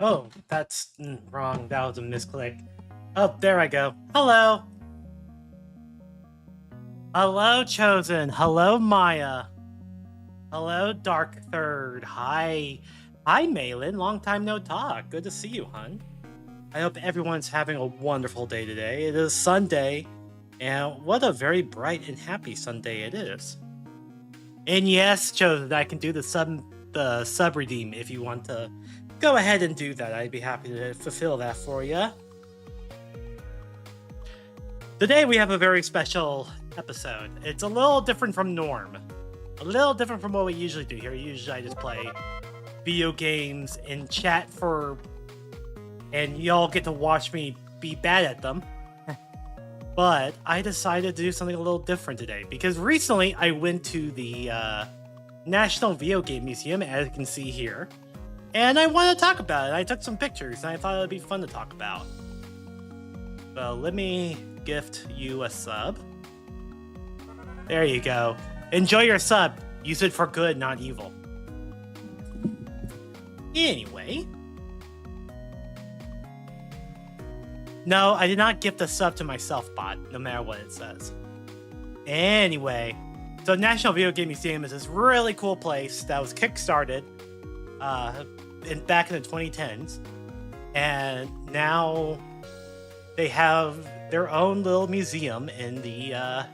Oh, that's wrong. That was a misclick. Oh, there I go. Hello. Hello, Chosen. Hello, Maya. Hello, Dark Third. Hi. Hi, Malin. Long time no talk. Good to see you, hun. I hope everyone's having a wonderful day today. It is Sunday, and what a very bright and happy Sunday it is. And yes, Chosen, I can do the sub redeem if you want to go ahead and do that. I'd be happy to fulfill that for you. Today we have a very special episode. It's a little different from norm. A little different from what we usually do here. Usually I just play video games and chat and y'all get to watch me be bad at them. But I decided to do something a little different today because recently I went to the National Video Game Museum, as you can see here, and I wanted to talk about it. I took some pictures and I thought it would be fun to talk about. So let me gift you a sub. There you go. Enjoy your sub. Use it for good, not evil. Anyway. No, I did not gift a sub to myself, bot, no matter what it says. Anyway, so National Video Game Museum is this really cool place that was kickstarted back in the 2010s. And now they have their own little museum in the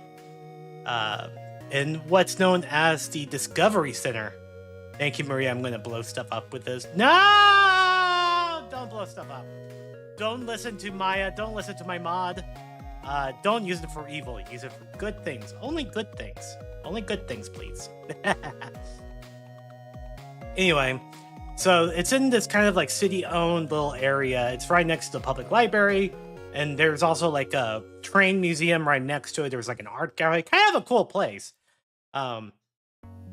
in what's known as the Discovery Center. Thank you, Maria. I'm going to blow stuff up with this. No! Don't blow stuff up. Don't listen to Maya. Don't listen to my mod. Don't use it for evil. Use it for good things. Only good things. Only good things, please. Anyway, so it's in this kind of like city-owned little area. It's right next to the public library. And there's also like a train museum right next to it. There's like an art gallery. Kind of a cool place. I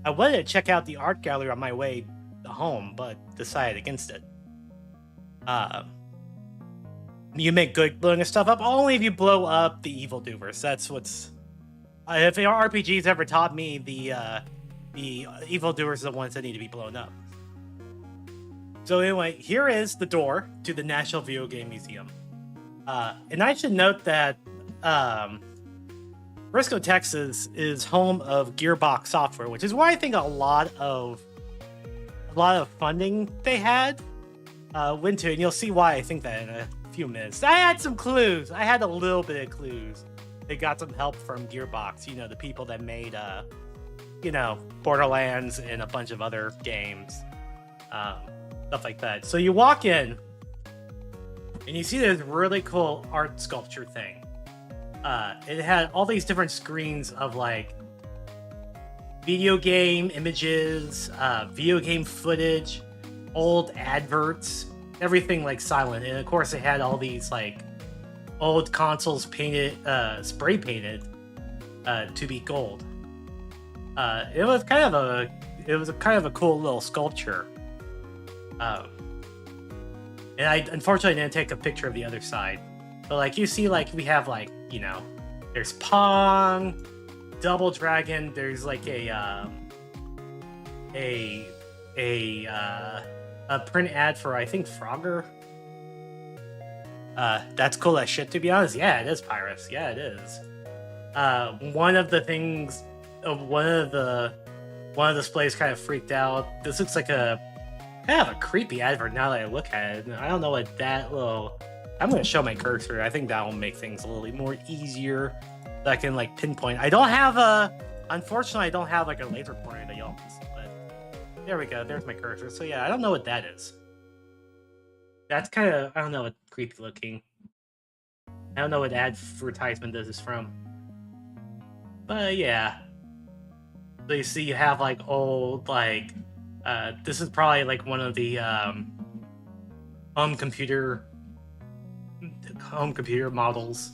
wanted to check out the art gallery on my way home, but decided against it. You make good blowing stuff up only if you blow up the evildoers. That's what's... if RPGs ever taught me, the evildoers are the ones that need to be blown up. So anyway, here is the door to the National Video Game Museum. And I should note that Frisco, Texas is home of Gearbox Software, which is why I think a lot of funding they had went to, and you'll see why I think that in a few minutes. I had some clues. I had a little bit of clues. They got some help from Gearbox, you know, the people that made, Borderlands and a bunch of other games, stuff like that. So you walk in, and you see this really cool art sculpture thing. It had all these different screens of like video game images, video game footage, old adverts, everything like silent. And of course it had all these like old consoles painted, spray painted to be gold. It was kind of a cool little sculpture. And I unfortunately didn't take a picture of the other side. But like you see, like we have like, there's Pong, Double Dragon, there's like a print ad for, I think, Frogger. That's cool as shit, to be honest. Yeah, it is Pyrus. Yeah, it is. One of the things, one of the displays kind of freaked out. This looks like a kind of a creepy advert now that I look at it. I don't know what that little... I'm going to show my cursor. I think that will make things a little more easier that I can like pinpoint. Unfortunately, I don't have like a laser pointer that y'all can see, but there we go. There's my cursor. So yeah, I don't know what that is. That's kind of, I don't know, what creepy looking. I don't know what advertisement this is from. But yeah. So you see you have like old, like, this is probably like one of the home computer models.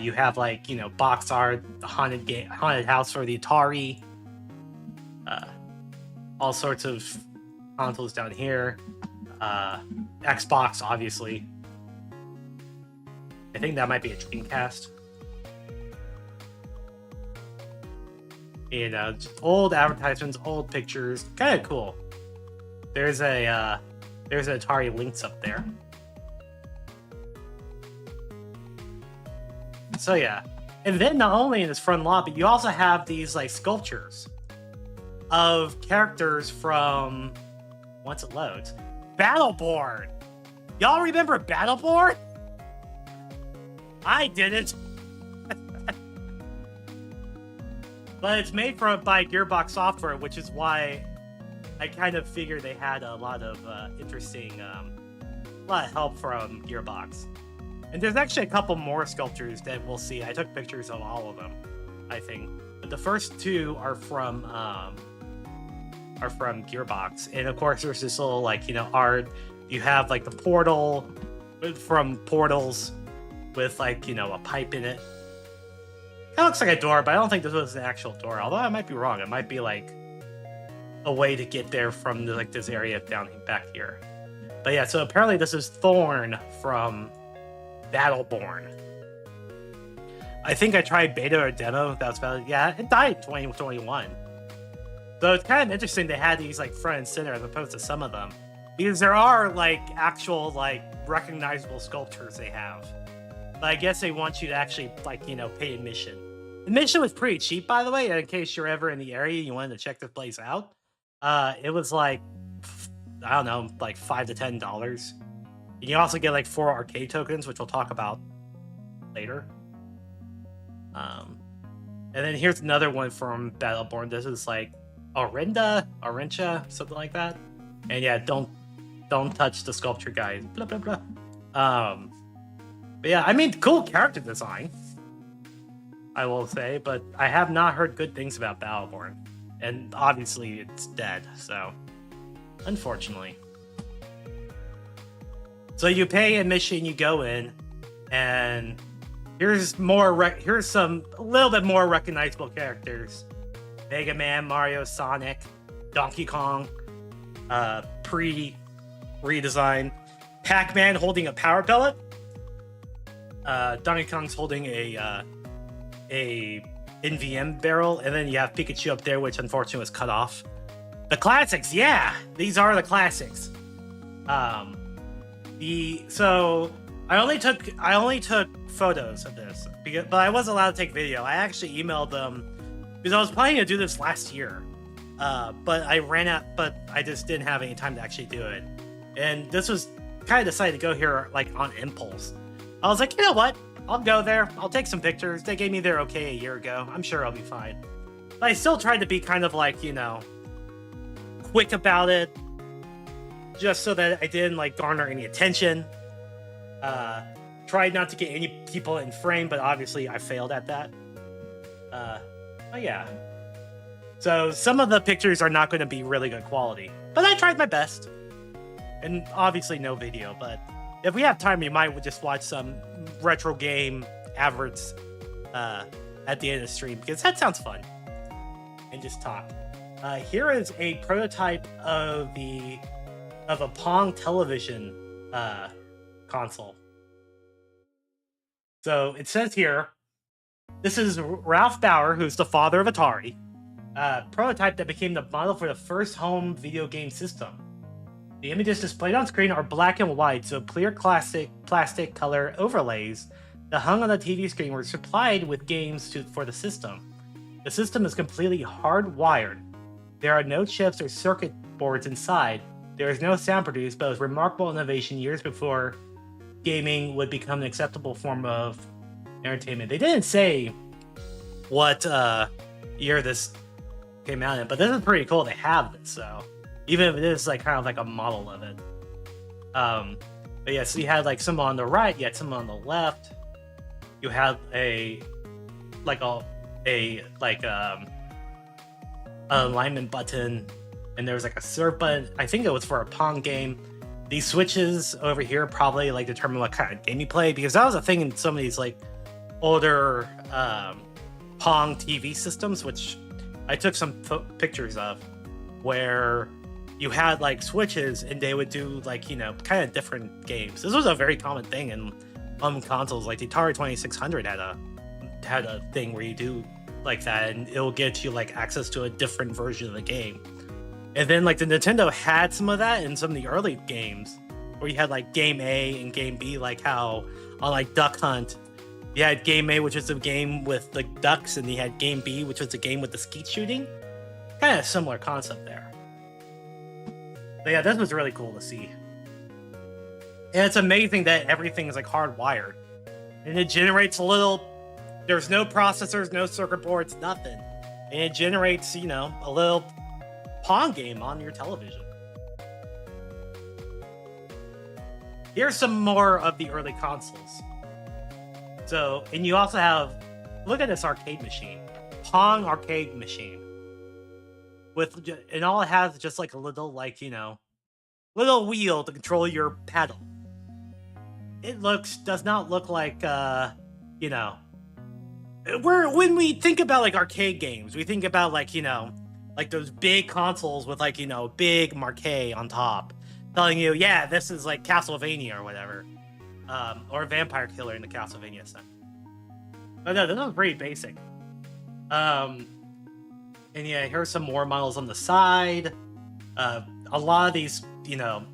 You have like, box art, the haunted house for the Atari, all sorts of consoles down here, Xbox, obviously. I think that might be a Dreamcast. Just old advertisements, old pictures, kind of cool. There's a There's an Atari Lynx up there. So yeah. And then not only in this front lobby, you also have these like sculptures of characters from, once it loads, Battleborn. Y'all remember Battleborn? I didn't. But it's made by Gearbox Software, which is why I kind of figured they had a lot of interesting, a lot of help from Gearbox. And there's actually a couple more sculptures that we'll see. I took pictures of all of them, I think. But the first two are from Gearbox. And of course, there's this little like, you know, art. You have like the portal from Portals with like, you know, a pipe in it. It looks like a door, but I don't think this was an actual door. Although I might be wrong. It might be like a way to get there from the, like this area down back here. But yeah, so apparently this is Thorn from Battleborn. I think I tried beta or demo. That's about, yeah, it died in 2021. So it's kind of interesting they had these like front and center as opposed to some of them, because there are like actual like recognizable sculptures they have. But I guess they want you to actually like, you know, pay admission. Admission was pretty cheap, by the way, in case you're ever in the area and you wanted to check this place out. It was like, I don't know, like $5 to $10. And you also get like 4 arcade tokens, which we'll talk about later. And then here's another one from Battleborn. This is like Orincha, something like that. And yeah, don't touch the sculpture, guys. Blah blah blah. But yeah, I mean, cool character design, I will say, but I have not heard good things about Battleborn. And obviously it's dead, so unfortunately. So you pay admission, you go in, and here's some a little bit more recognizable characters. Mega Man, Mario, Sonic, Donkey Kong, pre-redesign. Pac-Man holding a power pellet. Donkey Kong's holding a NVM barrel, and then you have Pikachu up there, which unfortunately was cut off. The classics, yeah, these are the classics. So I only took photos of this, but I wasn't allowed to take video. I actually emailed them because I was planning to do this last year, but I ran out. But I just didn't have any time to actually do it, and this was kind of decided to go here like on impulse. I was like, you know what? I'll go there. I'll take some pictures. They gave me their okay a year ago. I'm sure I'll be fine. But I still tried to be kind of like, you know, quick about it, just so that I didn't like garner any attention. Tried not to get any people in frame, but obviously I failed at that. But yeah. So some of the pictures are not going to be really good quality, but I tried my best. And obviously no video, but if we have time, we might just watch some retro game adverts at the end of the stream, because that sounds fun. And just talk. Here is a prototype of a Pong television console. So it says here, this is Ralph Bauer, who's the father of Atari, prototype that became the model for the first home video game system. The images displayed on screen are black and white, so clear plastic color overlays that hung on the TV screen were supplied with games for the system. The system is completely hardwired. There are no chips or circuit boards inside. There is no sound produced, but it was remarkable innovation years before gaming would become an acceptable form of entertainment. They didn't say what year this came out in, but this is pretty cool. They have this, so even if it is like kind of like a model of it. But yeah, so you had like some on the right, you had some on the left. You had an alignment button, and there was like a serve button. I think it was for a Pong game. These switches over here probably like determine what kind of game you play, because that was a thing in some of these like older Pong TV systems, which I took some pictures of, where you had like switches and they would do like, you know, kind of different games. This was a very common thing in consoles. Like the Atari 2600 had a thing where you do like that, and it'll get you like access to a different version of the game. And then like the Nintendo had some of that in some of the early games, where you had like Game A and Game B, like how on like Duck Hunt, you had Game A, which was a game with the ducks, and you had Game B, which was a game with the skeet shooting. Kind of similar concept there. But yeah, this was really cool to see. And it's amazing that everything is like hardwired. And it generates a little, there's no processors, no circuit boards, nothing. And it generates, you know, a little Pong game on your television. Here's some more of the early consoles. So, and you also have, look at this arcade machine. Pong arcade machine. With, and all it has is just like a little, like, you know, little wheel to control your paddle. It does not look like, you know, when we think about like arcade games, we think about like, you know, like those big consoles with like, you know, big marquee on top, telling you, yeah, this is like Castlevania or whatever, or Vampire Killer in the Castlevania set. But no, this was pretty basic. And yeah, here's some more models on the side. A lot of these, you know,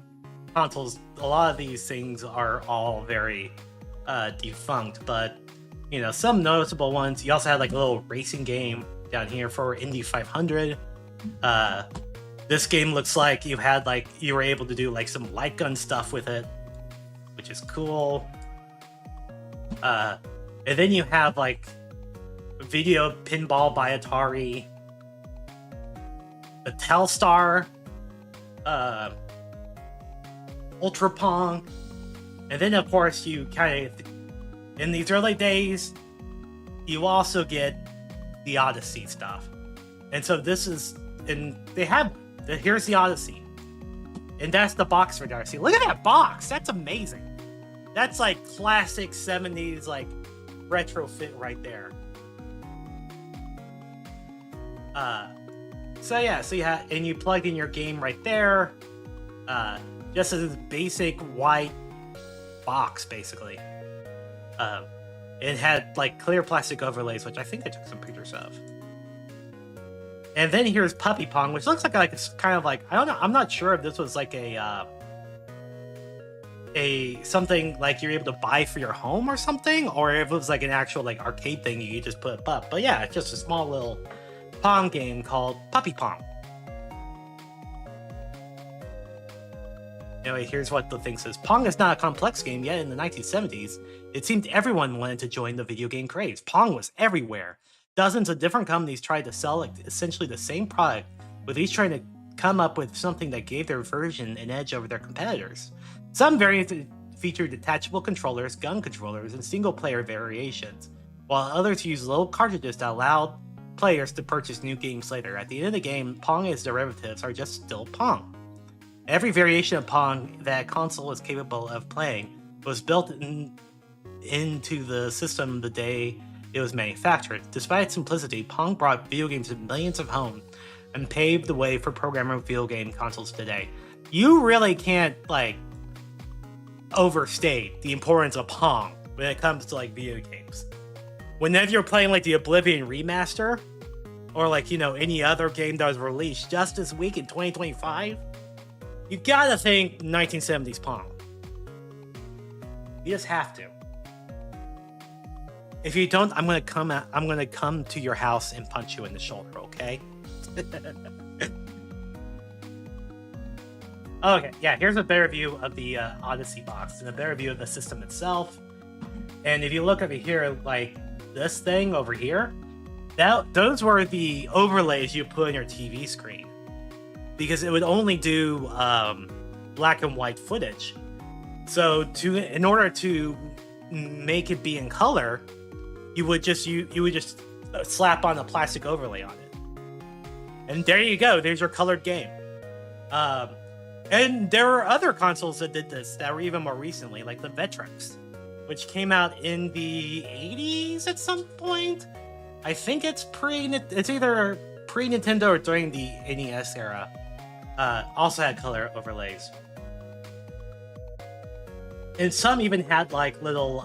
consoles, a lot of these things are all very defunct, but you know, some noticeable ones. You also had like a little racing game down here for Indy 500. This game looks like you were able to do like some light gun stuff with it, which is cool. And then you have like video pinball by Atari, the Telstar, Ultra Pong, and then of course you kind of, in these early days, you also get the Odyssey stuff. And so this is, and they have, here's the Odyssey. And that's the box for the Odyssey. Look at that box! That's amazing. That's like classic 70s, like retrofit right there. So yeah, so you have, and you plug in your game right there. Just as a basic white box, basically. It had like clear plastic overlays, which I think I took some pictures of. And then here's Puppy Pong, which looks like it's kind of like, I don't know, I'm not sure if this was like a something like you're able to buy for your home or something, or if it was like an actual like arcade thing you could just put up. But yeah, it's just a small little Pong game called Puppy Pong. Anyway, here's what the thing says. Pong is not a complex game, yet in the 1970s, it seemed everyone wanted to join the video game craze. Pong was everywhere. Dozens of different companies tried to sell essentially the same product, with each trying to come up with something that gave their version an edge over their competitors. Some variants featured detachable controllers, gun controllers, and single-player variations, while others used little cartridges that allowed players to purchase new games later. At the end of the game, Pong and its derivatives are just still Pong. Every variation of Pong that a console was capable of playing was built into the system the day it was manufactured. Despite its simplicity, Pong brought video games to millions of homes and paved the way for programmable video game consoles today. You really can't, like, overstate the importance of Pong when it comes to, like, video games. Whenever you're playing, like, the Oblivion Remaster, or, like, you know, any other game that was released just this week in 2025, you gotta think 1970s Pong. You just have to. If you don't, I'm gonna come to your house and punch you in the shoulder, okay? Okay, yeah, here's a better view of the Odyssey box and a better view of the system itself. And if you look over here, like this thing over here, those were the overlays you put on your TV screen, because it would only do black and white footage. So in order to make it be in color, you would just slap on a plastic overlay on it, and there you go. There's your colored game. And there were other consoles that did this that were even more recently, like the Vectrex, which came out in the 80s at some point. I think it's either pre-Nintendo or during the NES era. Also had color overlays. And some even had like little,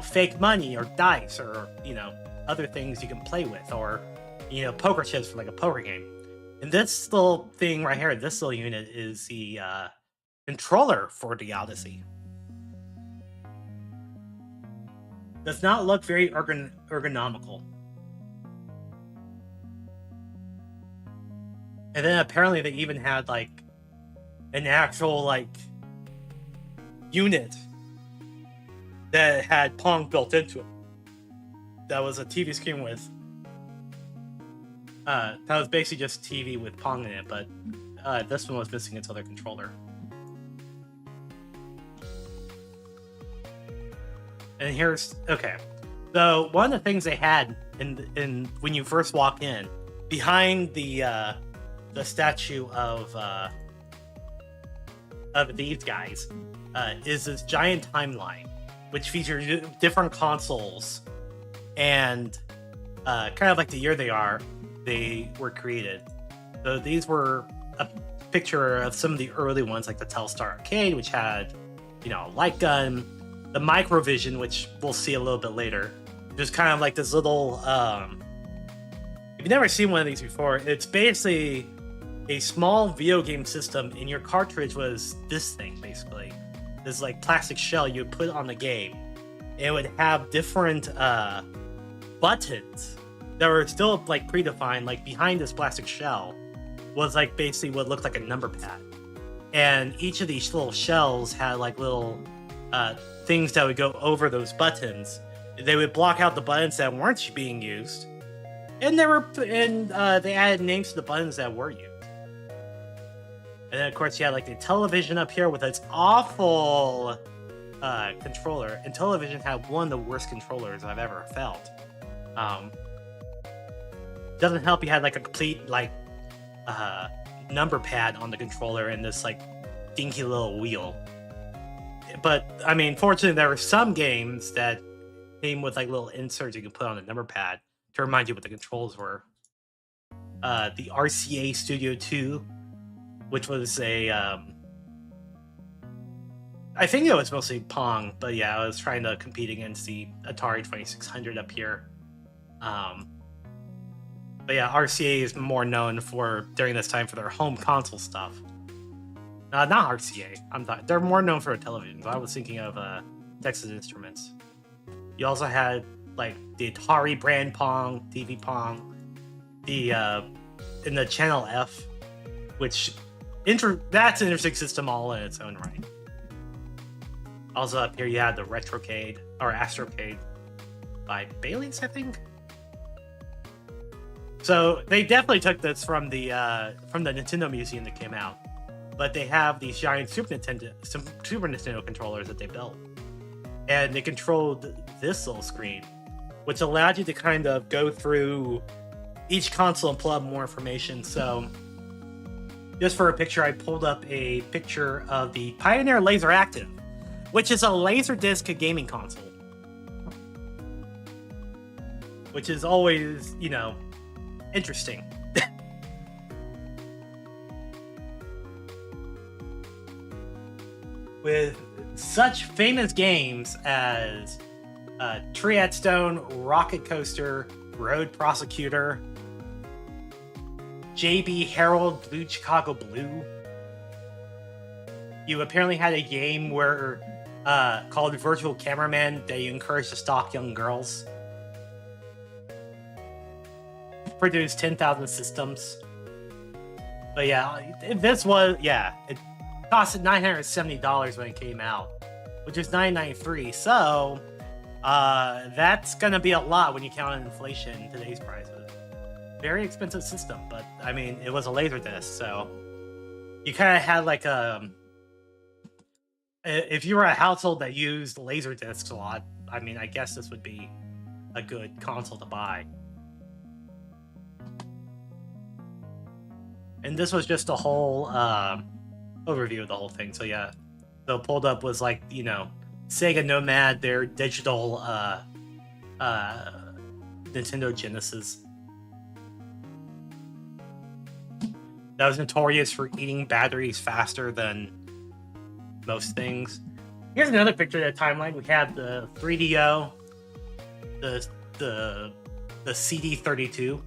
fake money or dice or, other things you can play with, or, poker chips for like a poker game. And this little thing right here, this little unit, is the controller for the Odyssey. Does not look very ergonomical. And then apparently they even had like an actual like unit that had Pong built into it. That was a TV screen with that was basically just TV with Pong in it, but this one was missing its other controller. And here's okay. So one of the things they had in when you first walk in, behind the statue of these guys, is this giant timeline, which features different consoles and kind of like the year they were created. So these were a picture of some of the early ones, like the Telstar Arcade, which had, light gun, the Microvision, which we'll see a little bit later. Just kind of like this little, if you've never seen one of these before, it's basically a small video game system, and your cartridge was this thing, basically. This like plastic shell you would put on the game. It would have different buttons that were still like predefined. Like behind this plastic shell was like basically what looked like a number pad, and each of these little shells had like little things that would go over those buttons. They would block out the buttons that weren't being used, and they added names to the buttons that were used. And then of course you had like the television up here with its awful controller, and television had one of the worst controllers I've ever felt. Doesn't help you had like a complete like number pad on the controller and this like dinky little wheel. But I mean, fortunately there were some games that came with like little inserts you could put on the number pad to remind you what the controls were. The RCA Studio 2, which was a I think it was mostly Pong, but yeah, I was trying to compete against the Atari 2600 up here. But yeah, RCA is more known for, during this time, for their home console stuff. Not RCA. They're more known for televisions. I was thinking of Texas Instruments. You also had like the Atari brand Pong, TV Pong, in the Channel F, which that's an interesting system all in its own right. Also up here you had the Retrocade or Astrocade by Bailey's, I think. So they definitely took this from the Nintendo Museum that came out, but they have these giant Super Nintendo controllers that they built, and they controlled this little screen, which allowed you to kind of go through each console and pull up more information. So, just for a picture, I pulled up a picture of the Pioneer Laser Active, which is a Laserdisc gaming console, which is always, interesting. With such famous games as Triad Stone, Rocket Coaster, Road Prosecutor, JB Herald, Blue Chicago Blue. You apparently had a game where called Virtual Cameraman that you encouraged to stalk young girls. Produced 10,000 systems. But yeah, it cost $970 when it came out, which is $993. So that's gonna be a lot when you count on inflation in today's prices. Very expensive system, but I mean, it was a Laserdisc, so you kind of had like if you were a household that used Laserdiscs a lot, I mean, I guess this would be a good console to buy. And this was just a whole overview of the whole thing. So yeah, so pulled up was like, Sega Nomad, their digital Nintendo Genesis. That was notorious for eating batteries faster than most things. Here's another picture of that timeline. We had the 3DO, the CD32,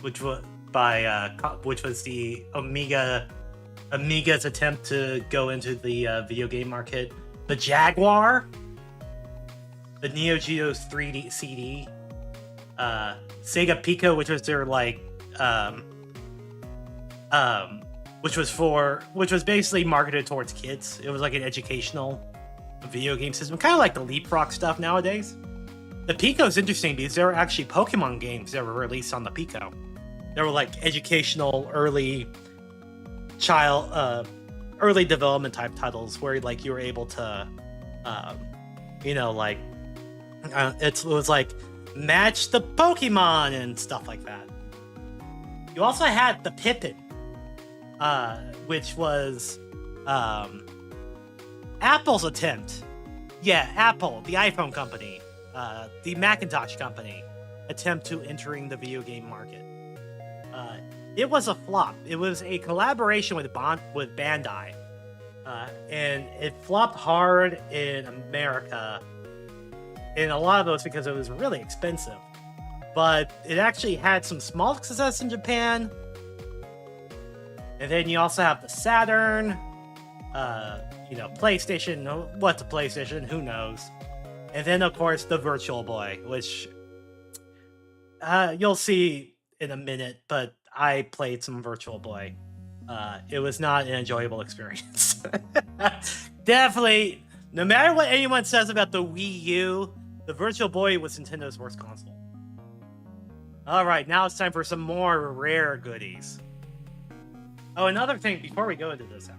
which was by which was the Amiga's attempt to go into the video game market. The Jaguar, the Neo Geo's 3D CD, Sega Pico, which was their like which was basically marketed towards kids. It was like an educational video game system, kind of like the Leapfrog stuff nowadays. The Pico is interesting because there were actually Pokemon games that were released on the Pico. There were like educational early development type titles where like you were able to, it was like match the Pokemon and stuff like that. You also had the Pippin, which was Apple's attempt. Yeah, Apple, the iPhone company, the Macintosh company, attempt to entering the video game market. It was a flop. It was a collaboration with Bandai, and it flopped hard in America. And a lot of those because it was really expensive. But it actually had some small success in Japan. And then you also have the Saturn, PlayStation. What's a PlayStation? Who knows? And then, of course, the Virtual Boy, which you'll see in a minute, but I played some Virtual Boy. It was not an enjoyable experience. Definitely, no matter what anyone says about the Wii U, the Virtual Boy was Nintendo's worst console. Alright, now it's time for some more rare goodies. Oh, another thing, before we go into this,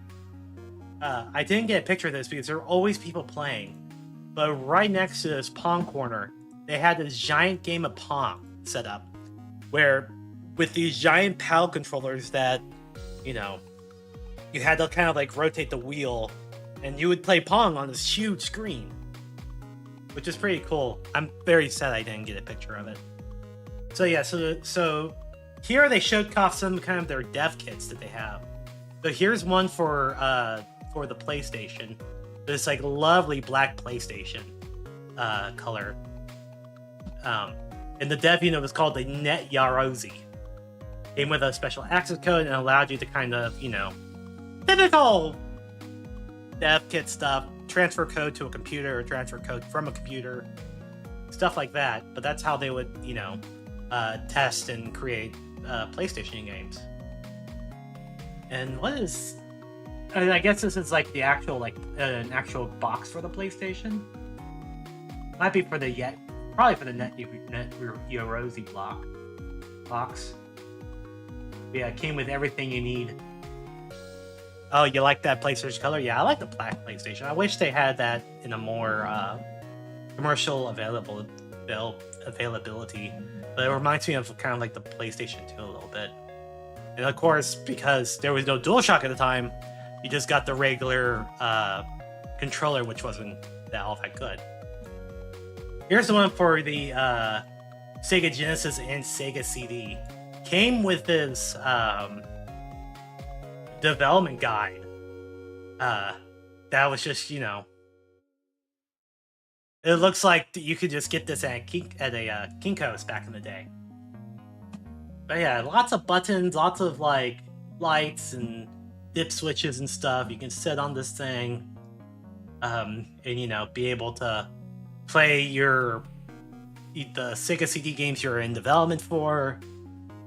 I didn't get a picture of this because there are always people playing. But right next to this Pong corner, they had this giant game of Pong set up. Where, with these giant paddle controllers that, you had to kind of like rotate the wheel, and you would play Pong on this huge screen. Which is pretty cool. I'm very sad I didn't get a picture of it. So yeah, so here they showed off some kind of their dev kits that they have. So here's one for the PlayStation. This like lovely black PlayStation color. And the dev unit was called the Net Yarozi. Came with a special access code and allowed you to kind of, typical dev kit stuff. Transfer code to a computer, or transfer code from a computer. Stuff like that. But that's how they would, test and create PlayStation games. And what is... I guess this is like the actual, an actual box for the PlayStation. Might be for the probably for the Net Yarozi box. Yeah, it came with everything you need. Oh, you like that PlayStation color? Yeah, I like the black PlayStation. I wish they had that in a more commercial availability. But it reminds me of kind of like the PlayStation 2 a little bit. And of course, because there was no DualShock at the time, you just got the regular controller, which wasn't all that good. Here's the one for the Sega Genesis and Sega CD. Came with this development guide. That was just, it looks like you could just get this at a Kinko's back in the day. But yeah, lots of buttons, lots of like lights and dip switches and stuff you can set on this thing, and be able to play the Sega CD games you're in development for,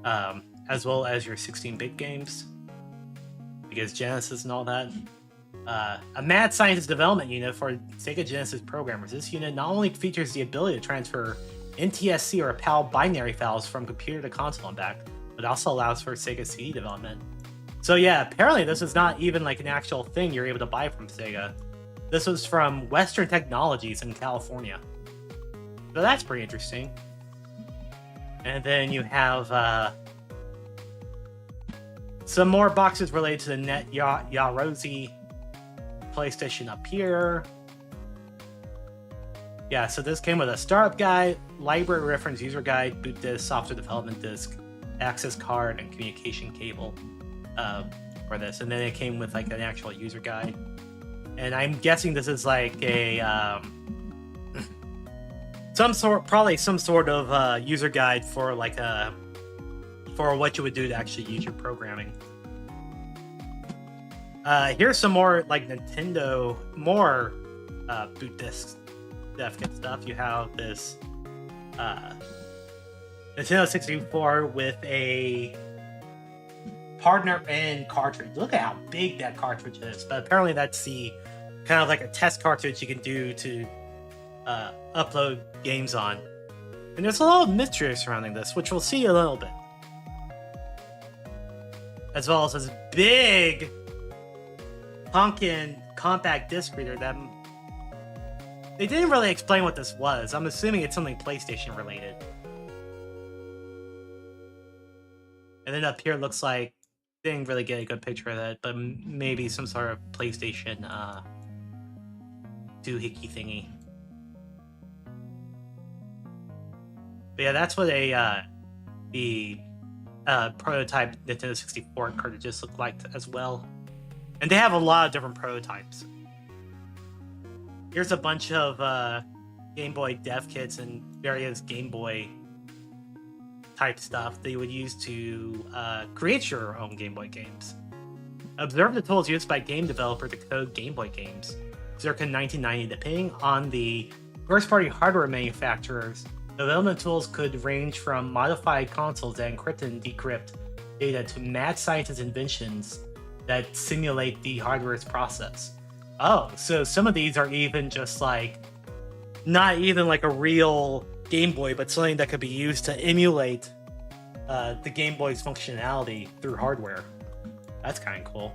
as well as your 16-bit games, because Genesis and all that. A mad scientist development unit for Sega Genesis programmers. This unit not only features the ability to transfer NTSC or PAL binary files from computer to console and back, but also allows for Sega CD development. So yeah, apparently this is not even like an actual thing you're able to buy from Sega. This was from Western Technologies in California. So that's pretty interesting. And then you have some more boxes related to the Net Yarozi PlayStation up here. Yeah, so this came with a startup guide, library reference, user guide, boot disk, software development disk, access card, and communication cable for this. And then it came with like an actual user guide. And I'm guessing this is like a probably some sort of user guide for like for what you would do to actually use your programming. Here's some more like Nintendo, more boot disc dev kit stuff. You have this Nintendo 64 with a partner in cartridge. Look at how big that cartridge is. But apparently that's the kind of like a test cartridge you can do to upload games on. And there's a lot of mystery surrounding this, which we'll see a little bit. As well as this big honkin' compact disc reader that they didn't really explain what this was. I'm assuming it's something PlayStation related. And then up here looks like, didn't really get a good picture of that, but maybe some sort of PlayStation doohickey thingy. But yeah, that's what the prototype Nintendo 64 cartridges look like as well. And they have a lot of different prototypes. Here's a bunch of Game Boy dev kits and various Game Boy type stuff that you would use to create your own Game Boy games. Observe the tools used by game developer to code Game Boy games. Circa 1990, depending on the first-party hardware manufacturers, development tools could range from modified consoles that encrypt and decrypt data to mad scientist inventions that simulate the hardware's process. Oh, so some of these are even just like, not even like a real Game Boy, but something that could be used to emulate the Game Boy's functionality through hardware. That's kind of cool.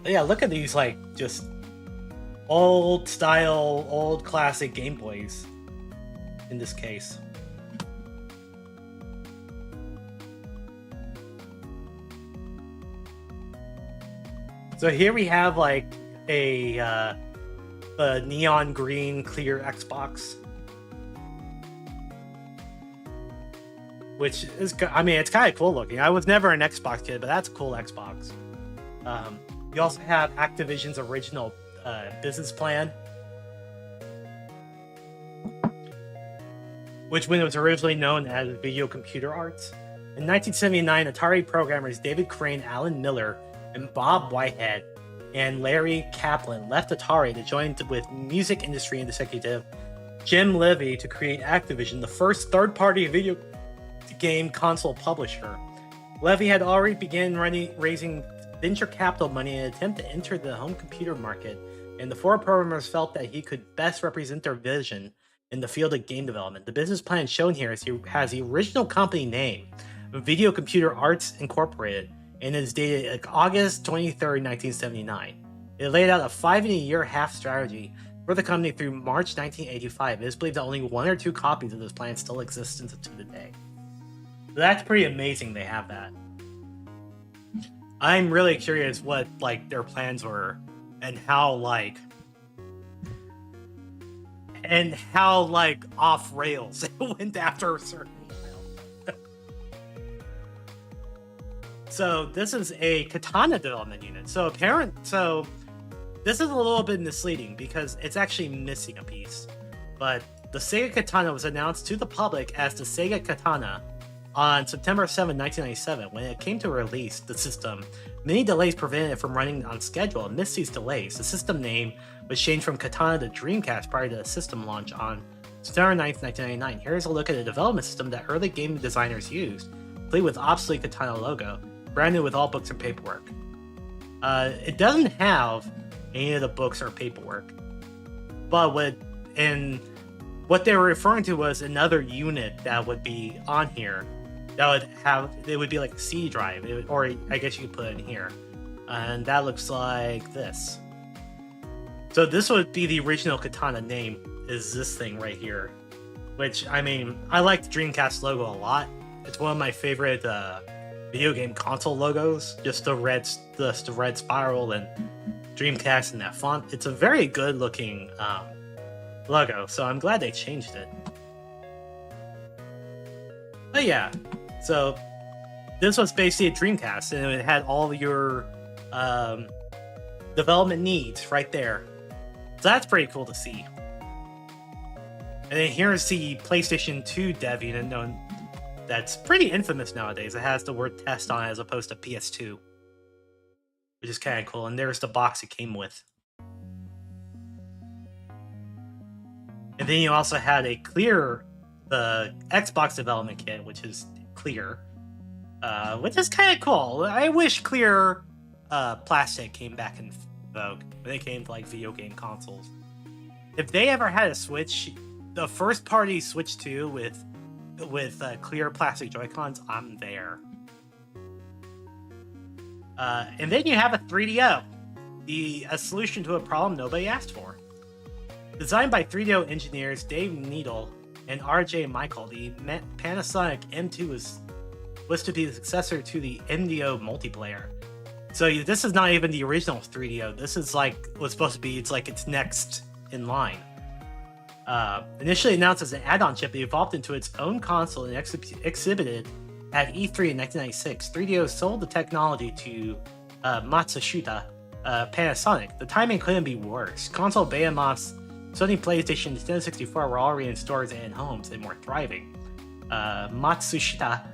But yeah, look at these like just old style, old classic Game Boys in this case. So here we have like a neon green clear Xbox, which is, I mean, it's kind of cool looking. I was never an Xbox kid, but that's a cool Xbox. You also have Activision's original business plan, which when it was originally known as Video Computer Arts. In 1979, Atari programmers David Crane, Alan Miller, and Bob Whitehead and Larry Kaplan left Atari to join with music industry executive Jim Levy to create Activision, the first third-party video game console publisher. Levy had already begun raising venture capital money in an attempt to enter the home computer market, and the four programmers felt that he could best represent their vision in the field of game development. The business plan shown here has the original company name, Video Computer Arts Incorporated, and is dated August 23rd, 1979. It laid out a 5-and-a-year-half strategy for the company through March 1985. It is believed that only 1 or 2 copies of this plan still exist to today. So that's pretty amazing they have that. I'm really curious what like their plans were and how like off rails it went after a certain while. So this is a katana development unit. So this is a little bit misleading because it's actually missing a piece. But the Sega Katana was announced to the public as the Sega Katana on September 7, 1997. When it came to release the system, many delays prevented it from running on schedule. Amidst these delays, the system name was changed from Katana to Dreamcast prior to the system launch on September 9, 1999. Here's a look at the development system that early game designers used, complete with obsolete Katana logo, brand new with all books and paperwork. It doesn't have any of the books or paperwork, but what they were referring to was another unit that would be on here that would be like a C drive, or I guess you could put it in here, and that looks like this. So this would be the original Katana name, is this thing right here, which, I mean, I like the Dreamcast logo a lot. It's one of my favorite video game console logos, just the red spiral and Dreamcast and that font. It's a very good looking logo, so I'm glad they changed it. But yeah, so this was basically a Dreamcast, and it had all your development needs right there. So that's pretty cool to see. And then here's the PlayStation 2 dev unit that's pretty infamous nowadays. It has the word test on it as opposed to PS2, which is kind of cool. And there's the box it came with. And then you also had a clear, the Xbox development kit, which is clear, which is kind of cool. I wish clear plastic came back in vogue when it came to like video game consoles. If they ever had a Switch, the first party Switch 2 with clear plastic Joy-Cons, I'm there. And then you have a 3DO, a solution to a problem nobody asked for. Designed by 3DO engineers Dave Needle and RJ Michael, the Panasonic M2 was to be the successor to the MDO multiplayer. So this is not even the original 3DO. This is like what's supposed to be. It's like its next in line. Initially announced as an add-on chip, it evolved into its own console and exhibited at E3 in 1996. 3DO sold the technology to Matsushita Panasonic. The timing couldn't be worse. Console behemoths Sony PlayStation and Nintendo 64 were already in stores and homes and were thriving. Matsushita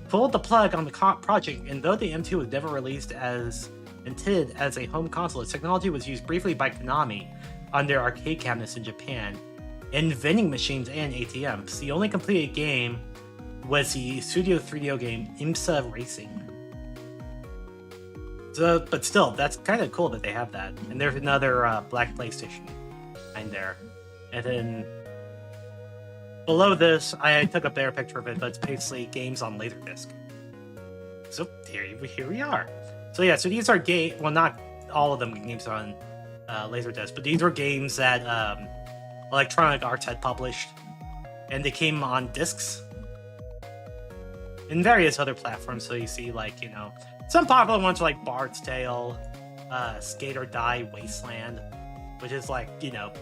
pulled the plug on the project, and though the M2 was never released as intended as a home console, its technology was used briefly by Konami on their arcade cabinets in Japan, in vending machines and ATMs. The only completed game was the Studio 3DO game IMSA Racing. So, but still, that's kind of cool that they have that. And there's another black PlayStation behind there. And then below this, I took a better picture of it, but it's basically games on Laserdisc. So here we are. So yeah, so these are well, not all of them games on Laserdisc, but these were games that Electronic Arts had published, and they came on discs and various other platforms. So you see, like, you know, some popular ones are like Bard's Tale, Skate or Die Wasteland, which is like, you know,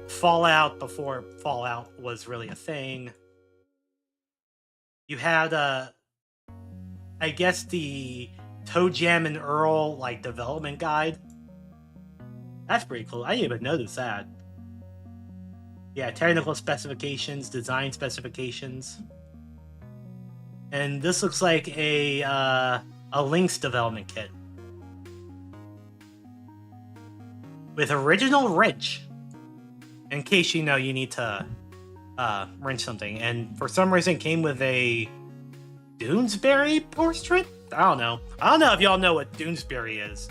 Fallout before Fallout was really a thing. You had, I guess, the Toe Jam and Earl like development guide. That's pretty cool. I didn't even notice that. Yeah, technical specifications, design specifications. And this looks like a Lynx development kit. With original wrench. In case you know you need to wrench something. And for some reason it came with a Doonesbury portrait? I don't know. I don't know if y'all know what Doonesbury is.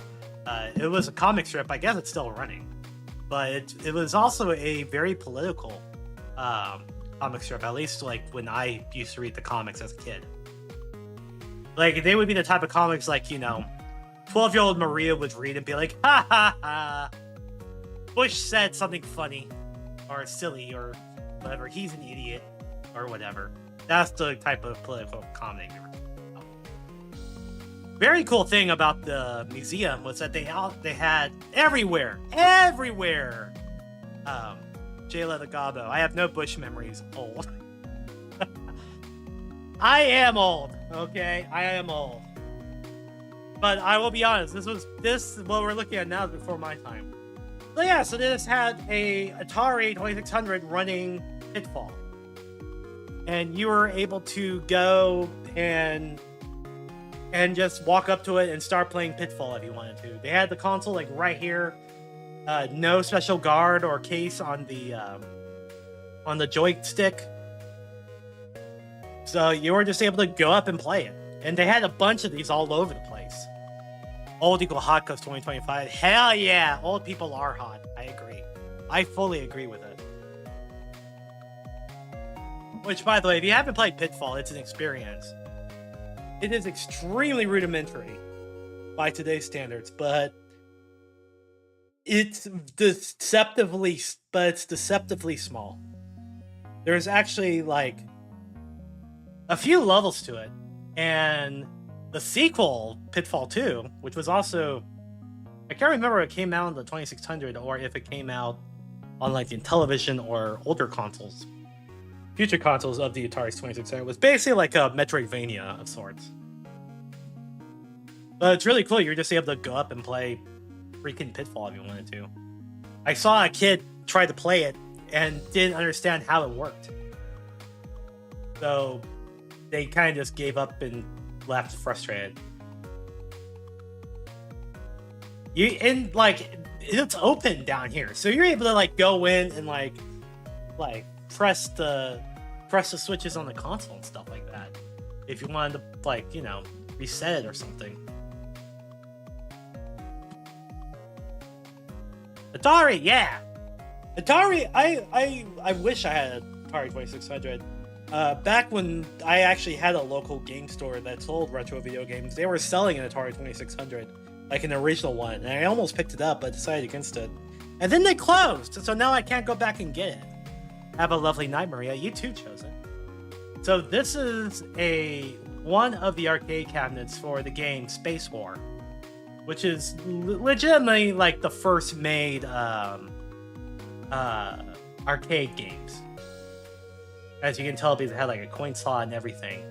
It was a comic strip. I guess it's still running. But it was also a very political comic strip, at least like when I used to read the comics as a kid. Like, they would be the type of comics like, you know, 12-year-old Maria would read and be like, ha ha ha, Bush said something funny or silly or whatever, he's an idiot or whatever. That's the type of political comedy. Very cool thing about the museum was that they had everywhere, Jayla the Gobbo. I have no Bush memories. Old. I am old, okay? I am old. But I will be honest, what we're looking at now is before my time. So yeah, so this had a Atari 2600 running Pitfall. And you were able to go and just walk up to it and start playing Pitfall if you wanted to. They had the console like right here. No special guard or case on the joystick. So you were just able to go up and play it. And they had a bunch of these all over the place. Old equal hot because 2025. Hell yeah, old people are hot. I agree. I fully agree with it. Which, by the way, if you haven't played Pitfall, it's an experience. It is extremely rudimentary by today's standards, but it's deceptively small. There's actually like a few levels to it, and the sequel, Pitfall 2, which was also, I can't remember if it came out on the 2600 or if it came out on like the television or older consoles. Future consoles of the Atari's 2600 was basically like a Metroidvania of sorts. But it's really cool. You're just able to go up and play freaking Pitfall if you wanted to. I saw a kid try to play it and didn't understand how it worked. So they kind of just gave up and left frustrated. It's open down here, so you're able to like go in and like press the switches on the console and stuff like that if you wanted to, like, you know, reset it or something. Atari, yeah. Atari, I wish I had an Atari 2600. Back when I actually had a local game store that sold retro video games, they were selling an Atari 2600, like an original one, and I almost picked it up, but decided against it. And then they closed, so now I can't go back and get it. Have a lovely night, Maria. You too, Chosen. So this is one of the arcade cabinets for the game Space War, which is legitimately like the first made arcade games. As you can tell, because it had like a coin slot and everything.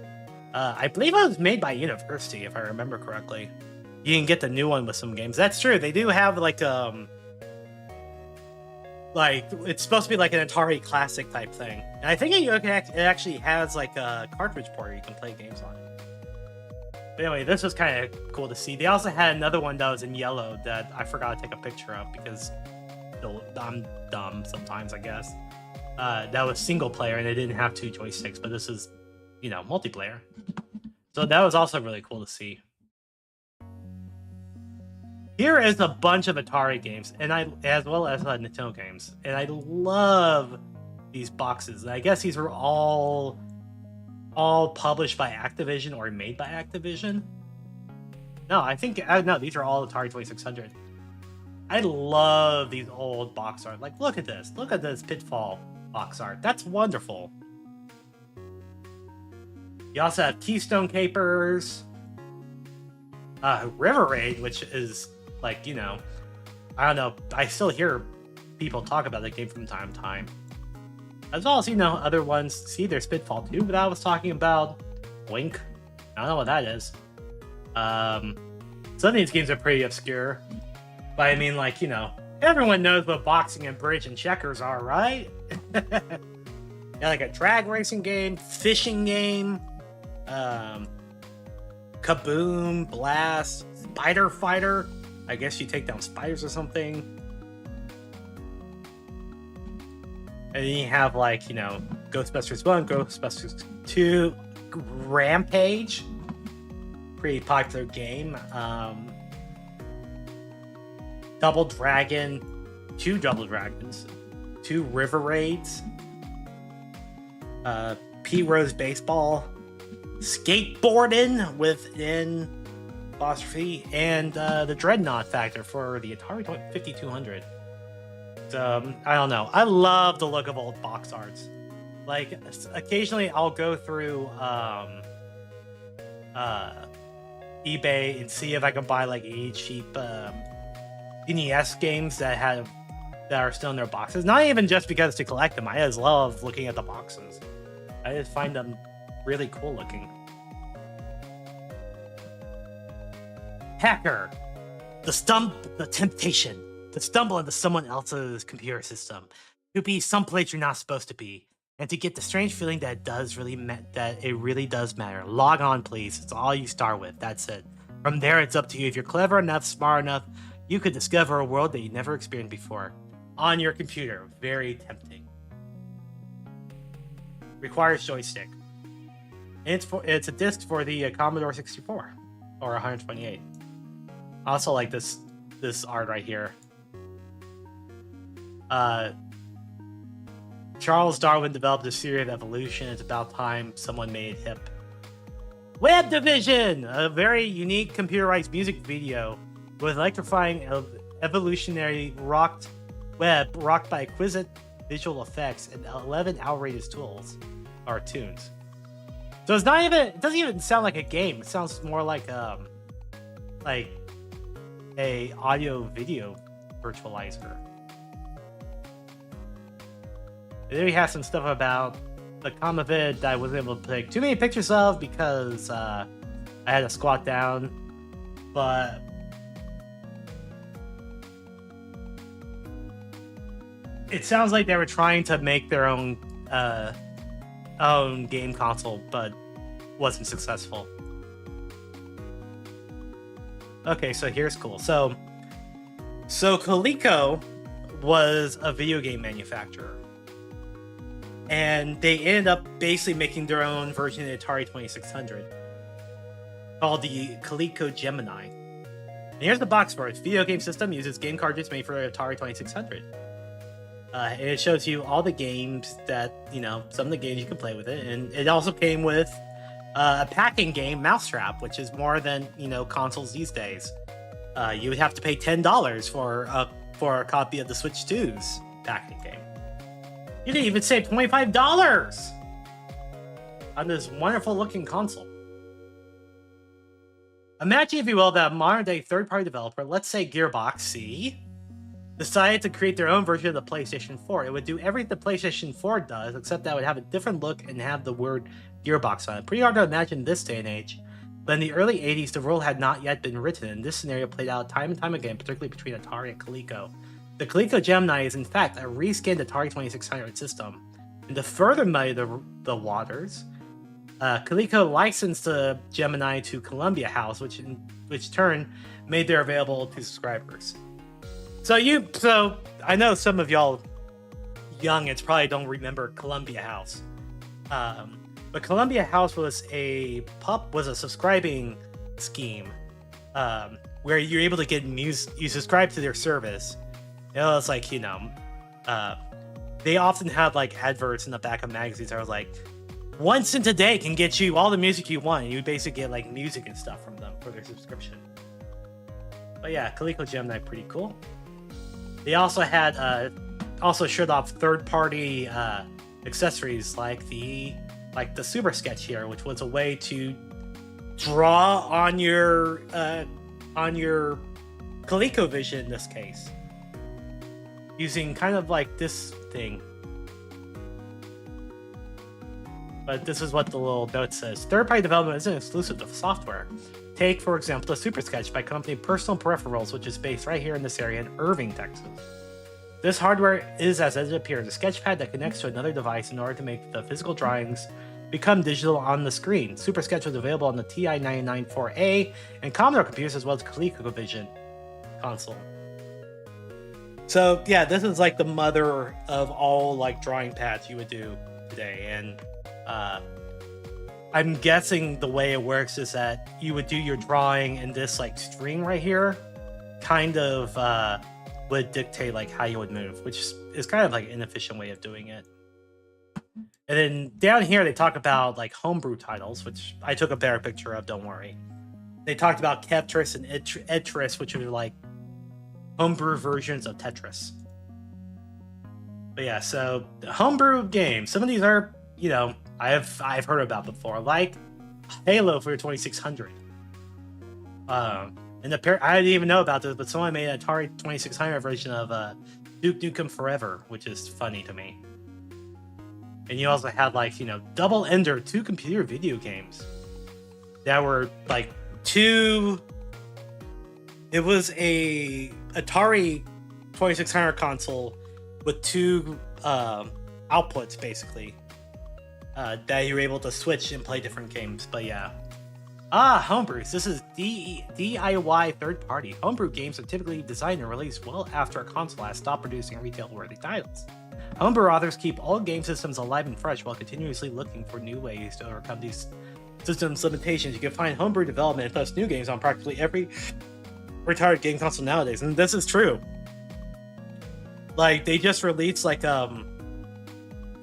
I believe it was made by University, if I remember correctly. You can get the new one with some games. That's true. They do have like it's supposed to be like an Atari Classic type thing. And I think it actually has like a cartridge port you can play games on it. But anyway, this was kind of cool to see. They also had another one that was in yellow that I forgot to take a picture of because I'm dumb sometimes, I guess. That was single player and it didn't have 2 joysticks, but this is, you know, multiplayer. So that was also really cool to see. Here is a bunch of Atari games, and as well as Nintendo games, and I love these boxes. I guess these were all published by Activision or made by Activision. No, I think no, these are all Atari 2600. I love these old box art. Like, look at this Pitfall box art. That's wonderful. You also have Keystone Capers, River Raid, which is like, you know, I don't know. I still hear people talk about that game from time to time. As well as, you know, other ones. See, there's Pitfall 2 that I was talking about. Wink. I don't know what that is. Some of these games are pretty obscure. But I mean, like, you know, everyone knows what boxing and bridge and checkers are, right? Yeah, like a drag racing game, fishing game, Kaboom, Blast, Spider Fighter. I guess you take down spiders or something. And then you have, like, you know, Ghostbusters 1, Ghostbusters 2, Rampage. Pretty popular game. Double Dragon, 2 Double Dragons, 2 River Raids, P-Rose Baseball, Skateboarding within Apostrophe, and the Dreadnought Factor for the Atari 5200. So, I don't know. I love the look of old box arts. Like, occasionally I'll go through eBay and see if I can buy like any cheap NES games that are still in their boxes. Not even just because to collect them. I just love looking at the boxes. I just find them really cool looking. Hacker. The temptation to stumble into someone else's computer system, to be someplace you're not supposed to be, and to get the strange feeling that it really does matter. Log on, please. It's all you start with. That's it. From there, it's up to you. If you're clever enough, smart enough, you could discover a world that you never experienced before on your computer. Very tempting. Requires joystick. And it's a disc for the Commodore 64 or 128. I also like this art right here. Charles Darwin developed a theory of evolution. It's about time someone made it hip. Web Division, a very unique computerized music video with electrifying evolutionary rocked web rocked by exquisite visual effects and 11 outrageous tools or tunes. So it doesn't even sound like a game. It sounds more like a audio video virtualizer. And then we have some stuff about the Comavid that I wasn't able to take too many pictures of because I had to squat down. But it sounds like they were trying to make their own game console, but wasn't successful. Okay, so here's cool. So Coleco was a video game manufacturer, and they ended up basically making their own version of the Atari 2600 called the Coleco Gemini. And here's the box for it. Video game system uses game cartridges made for the Atari 2600. And it shows you all the games that, some of the games you can play with it. And it also came with a packing game, Mousetrap, which is more than, consoles these days. You would have to pay $10 for a copy of the Switch 2's packing game. You didn't even save $25 on this wonderful looking console. Imagine, if you will, that a modern-day third-party developer, let's say Gearbox C, decided to create their own version of the PlayStation 4. It would do everything the PlayStation 4 does, except that it would have a different look and have the word Gearbox on it. Pretty hard to imagine this day and age, but in the early 80s, the world had not yet been written, and this scenario played out time and time again, particularly between Atari and Coleco. The Coleco Gemini is, in fact, a reskinned Atari 2600 system. And to further muddy the waters, Coleco licensed the Gemini to Columbia House, which in turn made their available to subscribers. So I know some of y'all youngins probably don't remember Columbia House, but Columbia House was a subscribing scheme where you're able to get music. You subscribe to their service. It was like they often had like adverts in the back of magazines that was like, 1 cent a day can get you all the music you want. And you basically get like music and stuff from them for their subscription. But yeah, Coleco Gemini, pretty cool. They also had showed off third-party accessories like the Super Sketch here, which was a way to draw on your ColecoVision in this case, using kind of like this thing. But this is what the little note says. Third-party development isn't exclusive to software. Take, for example, the Super Sketch by company Personal Peripherals, which is based right here in this area in Irving, Texas. This hardware is, as it appears, a sketchpad that connects to another device in order to make the physical drawings become digital on the screen. Super Sketch was available on the TI-994A and Commodore computers, as well as ColecoVision console. So yeah, this is like the mother of all like drawing pads you would do today, and I'm guessing the way it works is that you would do your drawing in this like string right here, kind of would dictate like how you would move, which is kind of like an inefficient way of doing it. And then down here they talk about like homebrew titles, which I took a better picture of, don't worry. They talked about Kevtris and Edtris, which are like homebrew versions of Tetris. But yeah, so homebrew games. Some of these are, I've heard about before, like Halo for your 2600. And I didn't even know about this, but someone made an Atari 2600 version of Duke Nukem Forever, which is funny to me. And you also had like, Double Ender, 2 computer video games that were like it was a Atari 2600 console with 2 outputs basically. That you were able to switch and play different games. But yeah. Homebrews. This is DIY third-party. Homebrew games are typically designed and released well after a console has stopped producing retail-worthy titles. Homebrew authors keep old game systems alive and fresh while continuously looking for new ways to overcome these systems limitations. You can find homebrew development and plus new games on practically every retired game console nowadays, and this is true. Like, they just released like a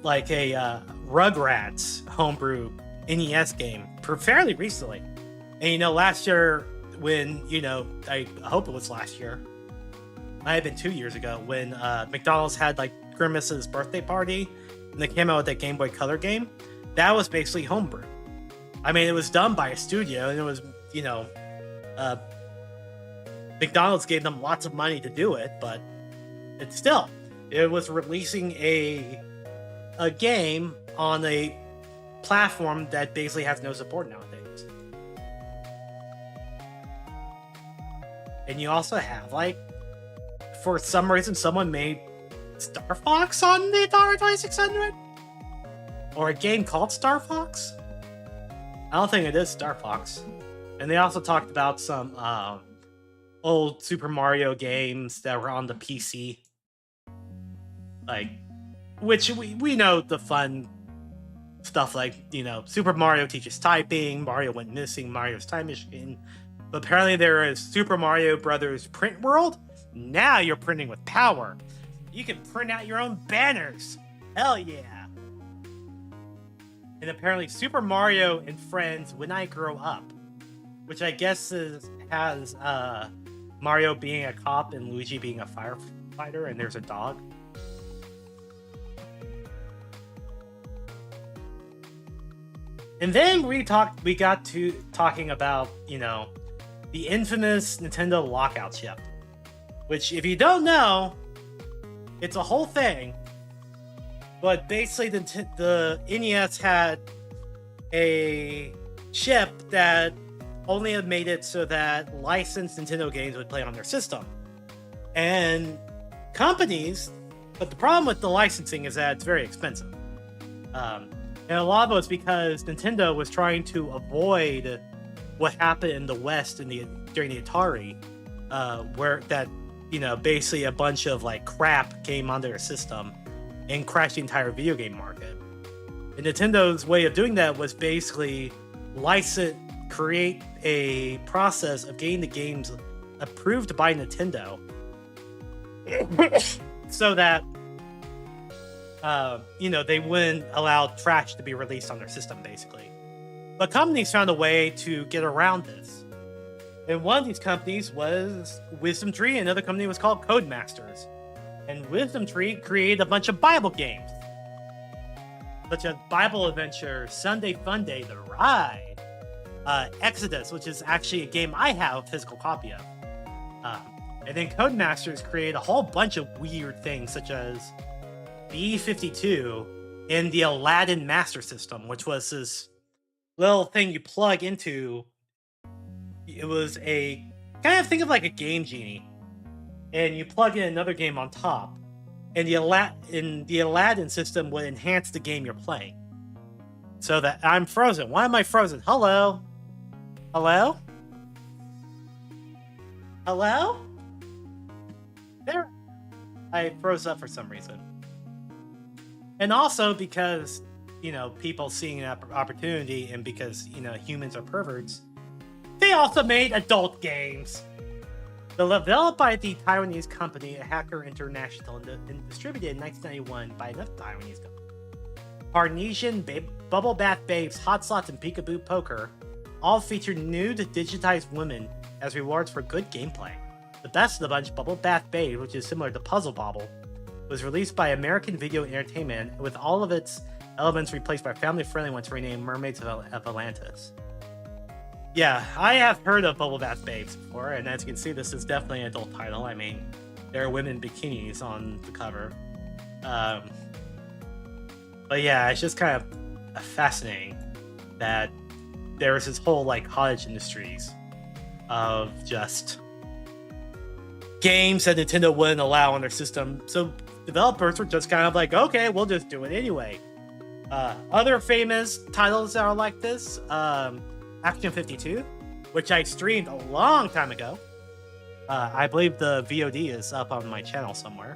Rugrats homebrew NES game fairly recently. And last year when, I hope it was last year, might have been 2 years ago, when McDonald's had like Grimace's birthday party and they came out with that Game Boy Color game, that was basically homebrew. I mean, it was done by a studio, and it was, McDonald's gave them lots of money to do it, but it was releasing a game on a platform that basically has no support nowadays. And you also have, like, for some reason, someone made Star Fox on the Atari 2600? Or a game called Star Fox? I don't think it is Star Fox. And they also talked about some old Super Mario games that were on the PC. Like, which we know the fun stuff like, Super Mario teaches typing, Mario went missing, Mario's time machine. But apparently there is Super Mario Brothers Print World. Now you're printing with power. You can print out your own banners. Hell yeah. And apparently Super Mario and Friends When I Grow Up, which I guess has Mario being a cop and Luigi being a firefighter, and there's a dog. And then we got to talking about, the infamous Nintendo lockout chip, which, if you don't know, it's a whole thing. But basically, the NES had a chip that only had made it so that licensed Nintendo games would play on their system. And companies, but the problem with the licensing is that it's very expensive. And a lot of it was because Nintendo was trying to avoid what happened in the West during the Atari, where that, basically a bunch of crap came onto their system and crashed the entire video game market. And Nintendo's way of doing that was basically create a process of getting the games approved by Nintendo so that they wouldn't allow trash to be released on their system, basically. But companies found a way to get around this. And one of these companies was Wisdom Tree, and another company was called Codemasters. And Wisdom Tree created a bunch of Bible games, such as Bible Adventure, Sunday Fun Day, The Ride, Exodus, which is actually a game I have a physical copy of. And then Codemasters created a whole bunch of weird things, such as B-52 in the Aladdin Master System, which was this little thing you plug into. It was a kind of, think of like a Game Genie, and you plug in another game on top, and the Aladdin system would enhance the game you're playing. So that I'm frozen. Why am I frozen? Hello? Hello? Hello? There. I froze up for some reason. And also because, people seeing an opportunity, and because, humans are perverts, they also made adult games. Developed by the Taiwanese company Hacker International and distributed in 1991 by another Taiwanese company. Parnesian, Bubble Bath Babes, Hot Slots, and Peekaboo Poker all feature nude, digitized women as rewards for good gameplay. The best of the bunch, Bubble Bath Babes, which is similar to Puzzle Bobble, was released by American Video Entertainment, with all of its elements replaced by family-friendly ones renamed Mermaids of Atlantis. Yeah, I have heard of Bubble Bath Babes before, and as you can see, this is definitely an adult title. I mean, there are women bikinis on the cover. But yeah, it's just kind of fascinating that there was this whole cottage industries of just games that Nintendo wouldn't allow on their system. So developers were just kind of like, okay, we'll just do it anyway. Other famous titles that are like this, Action 52, which I streamed a long time ago. I believe the VOD is up on my channel somewhere.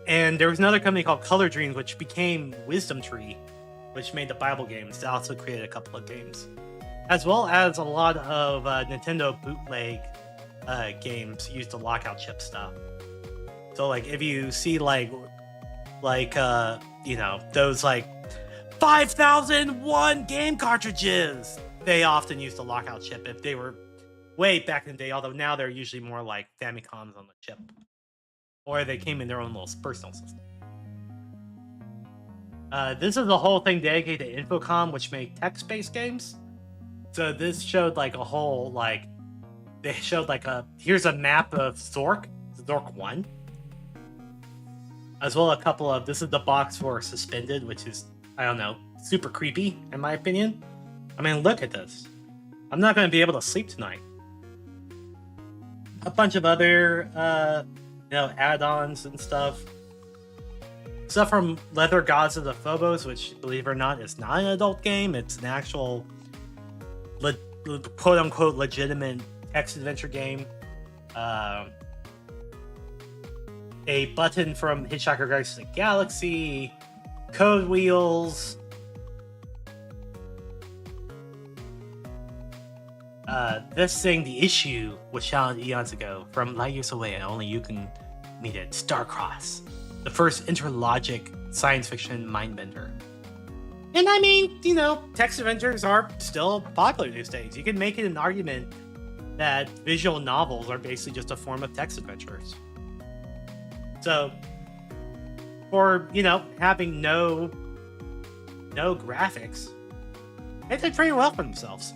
And there was another company called Color Dreams, which became Wisdom Tree, which made the Bible games. They also created a couple of games, as well as a lot of Nintendo bootleg games used the lockout chip stuff. So if you see those 5001 game cartridges, they often use the lockout chip if they were way back in the day, although now they're usually more like Famicoms on the chip, or they came in their own little personal system. This is the whole thing dedicated to Infocom, which made text-based games. So this showed a whole they showed here's a map of Zork 1, as well a couple of, this is the box for Suspended, which is, I don't know, super creepy in my opinion. I mean, look at this. I'm not going to be able to sleep tonight. A bunch of other add-ons and stuff. stuff from Leather Gods of the Phobos, which, believe it or not, is not an adult game. It's an actual, quote-unquote, legitimate text-adventure game. A button from Hitchhiker Guides to the Galaxy, Code Wheels, this thing, The Issue, was challenged eons ago from light years away, and only you can meet it. Starcross, the first interlogic science fiction mindbender. And I mean, you know, text adventures are still popular these days. You can make it an argument that visual novels are basically just a form of text adventures. So, for, you know, having no graphics, they did pretty well for themselves.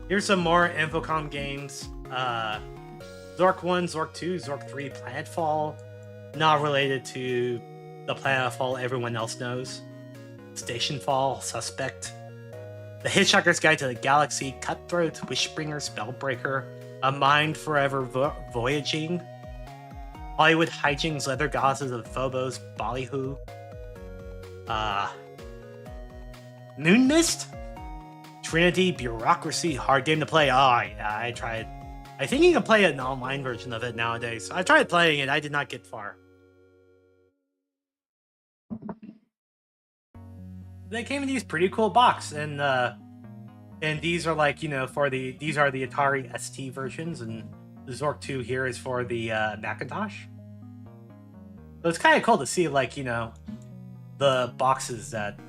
Here's some more Infocom games. Zork 1, Zork 2, Zork 3, Planetfall. Not related to the Planetfall everyone else knows. Stationfall, Suspect. The Hitchhiker's Guide to the Galaxy, Cutthroat, Wishbringer, Spellbreaker, A Mind Forever Voyaging, Hollywood Hijinks, Leather Gods of the Phobos, Ballyhoo, Moon Mist, Trinity, Bureaucracy, hard game to play. Oh, yeah, I tried. I think you can play an online version of it nowadays. I tried playing it, I did not get far. They came in these pretty cool box, and these are like, you know, these are the Atari ST versions, and the Zork 2 here is for the Macintosh. So it's kind of cool to see, like, you know, the boxes that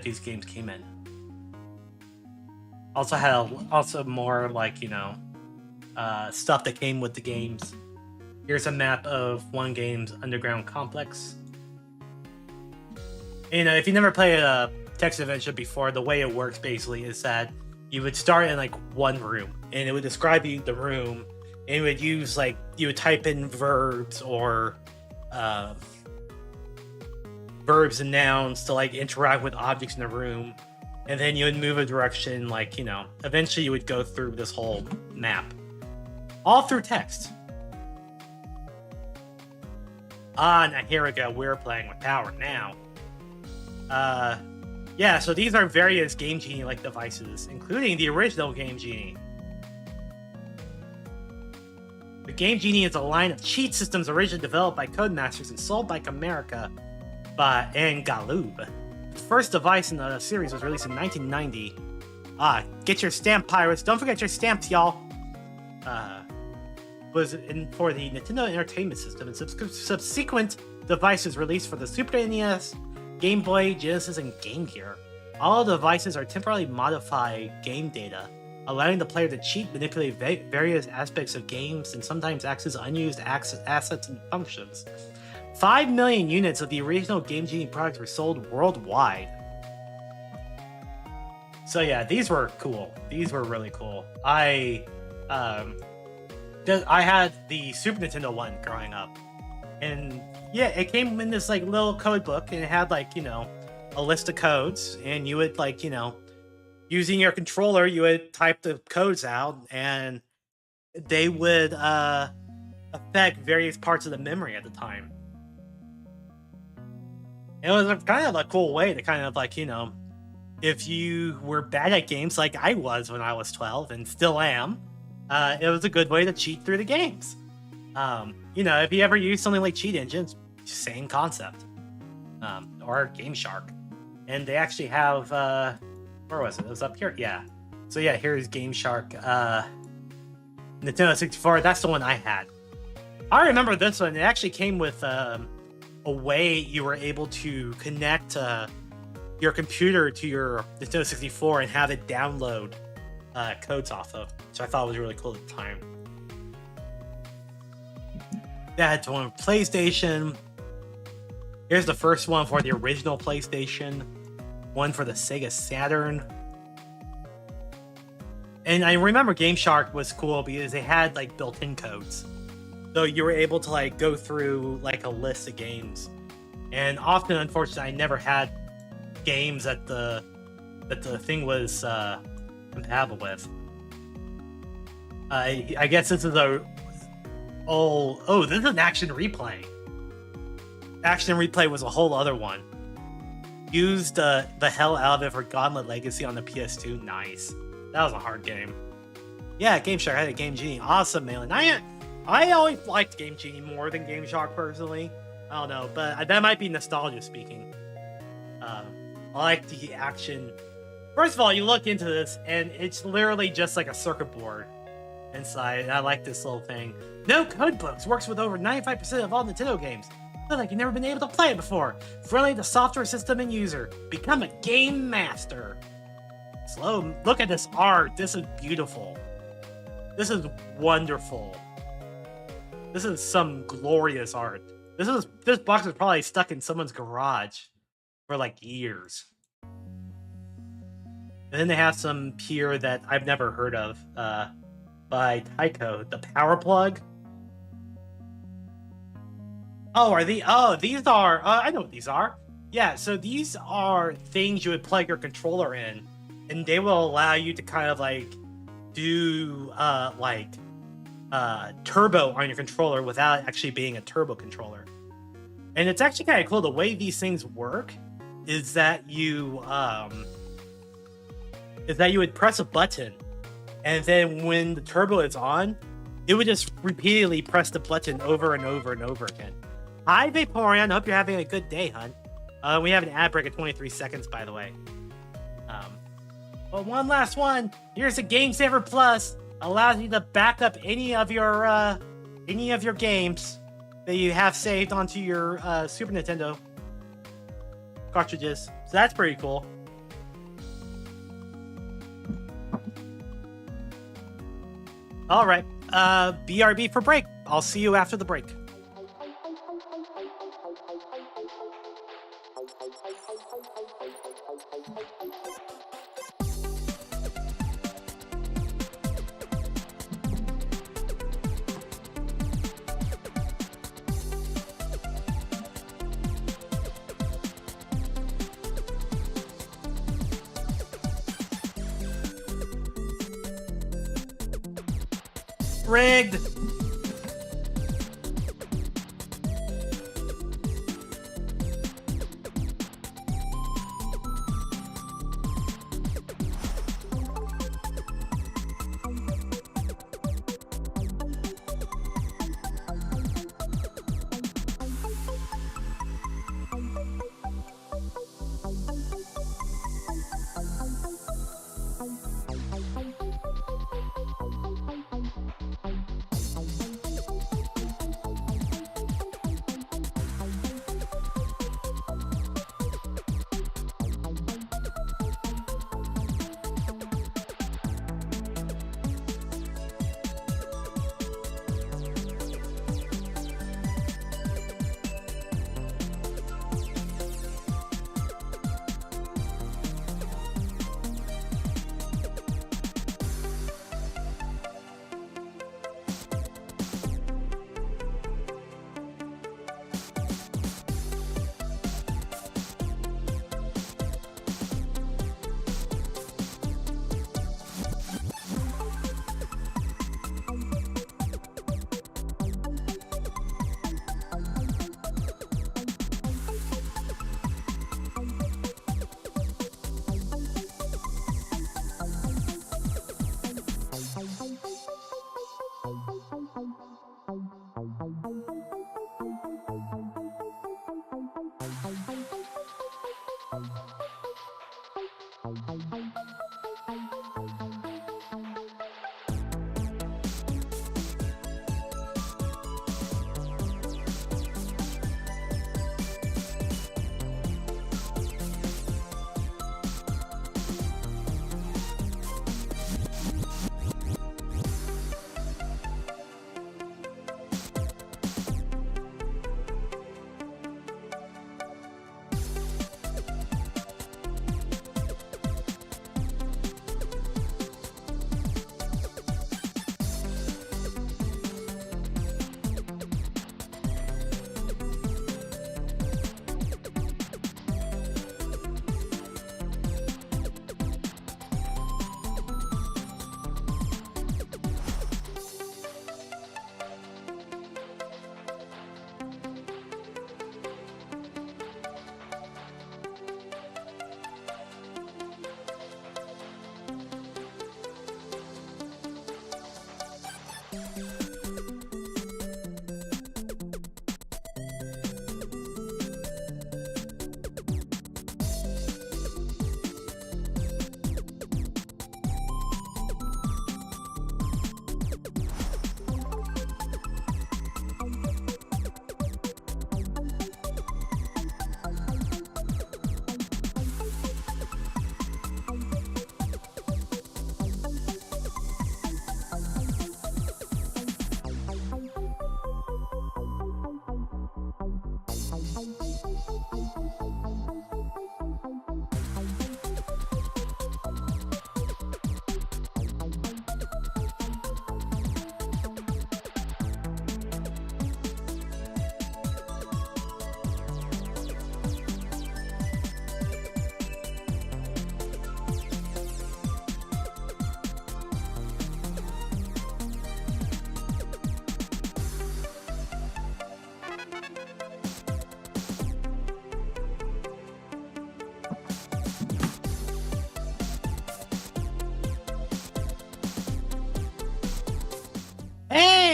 these games came in. Also more, like, you know, stuff that came with the games. Here's a map of one game's underground complex. You know, if you never played a text adventure before, the way it works basically is that you would start in like one room, and it would describe you the room, and it would use, like, you would type in verbs or verbs and nouns to, like, interact with objects in the room, and then you would move a direction, like, you know, eventually you would go through this whole map, all through text. Now here we go, we're playing with power now. Yeah, so these are various Game Genie-like devices, including the original Game Genie. The Game Genie is a line of cheat systems originally developed by Codemasters and sold by Comerica and Galoob. The first device in the series was released in 1990. Get your stamp, pirates! Don't forget your stamps, y'all! Was for the Nintendo Entertainment System, and subsequent devices released for the Super NES, Game Boy, Genesis, and Game Gear. All the devices are temporarily modified game data, allowing the player to cheat, manipulate various aspects of games, and sometimes access unused assets and functions. 5 million units of the original Game Genie products were sold worldwide. So yeah, these were cool. These were really cool. I had the Super Nintendo one growing up, and yeah, it came in this, like, little code book, and it had, like, you know, a list of codes, and you would, like, you know, using your controller, you would type the codes out, and they would affect various parts of the memory at the time. It was kind of a cool way to kind of, like, you know, if you were bad at games like I was when I was 12 and still am, it was a good way to cheat through the games. You know, if you ever use something like Cheat Engines, same concept. Or Game Shark. And they actually have, where was it? It was up here? Yeah. So yeah, here's Game Shark. Nintendo 64, that's the one I had. I remember this one. It actually came with a way you were able to connect your computer to your Nintendo 64 and have it download codes off of, which I thought was really cool at the time. That's one PlayStation. Here's the first one for the original PlayStation. One for the Sega Saturn. And I remember Game Shark was cool because they had, like, built-in codes. So you were able to, like, go through, like, a list of games. And often, unfortunately, I never had games that the thing was compatible with. I guess this is a... Oh, this is an action replay. Action replay was a whole other one. Used the hell out of it for Gauntlet Legacy on the PS2. Nice. That was a hard game. Yeah, Game Shark had a Game Genie. Awesome, Malin. I always liked Game Genie more than Game Shark personally. I don't know, but that might be nostalgia speaking. I like the action. First of all, you look into this, and it's literally just like a circuit board inside. And I like this little thing. No code books. Works with over 95% of all Nintendo games. Feel like you've never been able to play it before. Friendly to software system and user. Become a game master. Slow. Look at this art. This is beautiful. This is wonderful. This is some glorious art. This box is probably stuck in someone's garage for like years. And then they have some here that I've never heard of by Tycho. The power plug. Oh, these are... I know what these are. Yeah, so these are things you would plug your controller in, and they will allow you to kind of like do turbo on your controller without actually being a turbo controller. And it's actually kind of cool. The way these things work is that you would press a button, and then when the turbo is on, it would just repeatedly press the button over and over and over again. Hi, Vaporeon. Hope you're having a good day, hun. We have an ad break at 23 seconds, by the way. But one last one. Here's a Game Saver Plus. Allows you to back up any of your games that you have saved onto your Super Nintendo cartridges. So that's pretty cool. All right. BRB for break. I'll see you after the break. Rigged.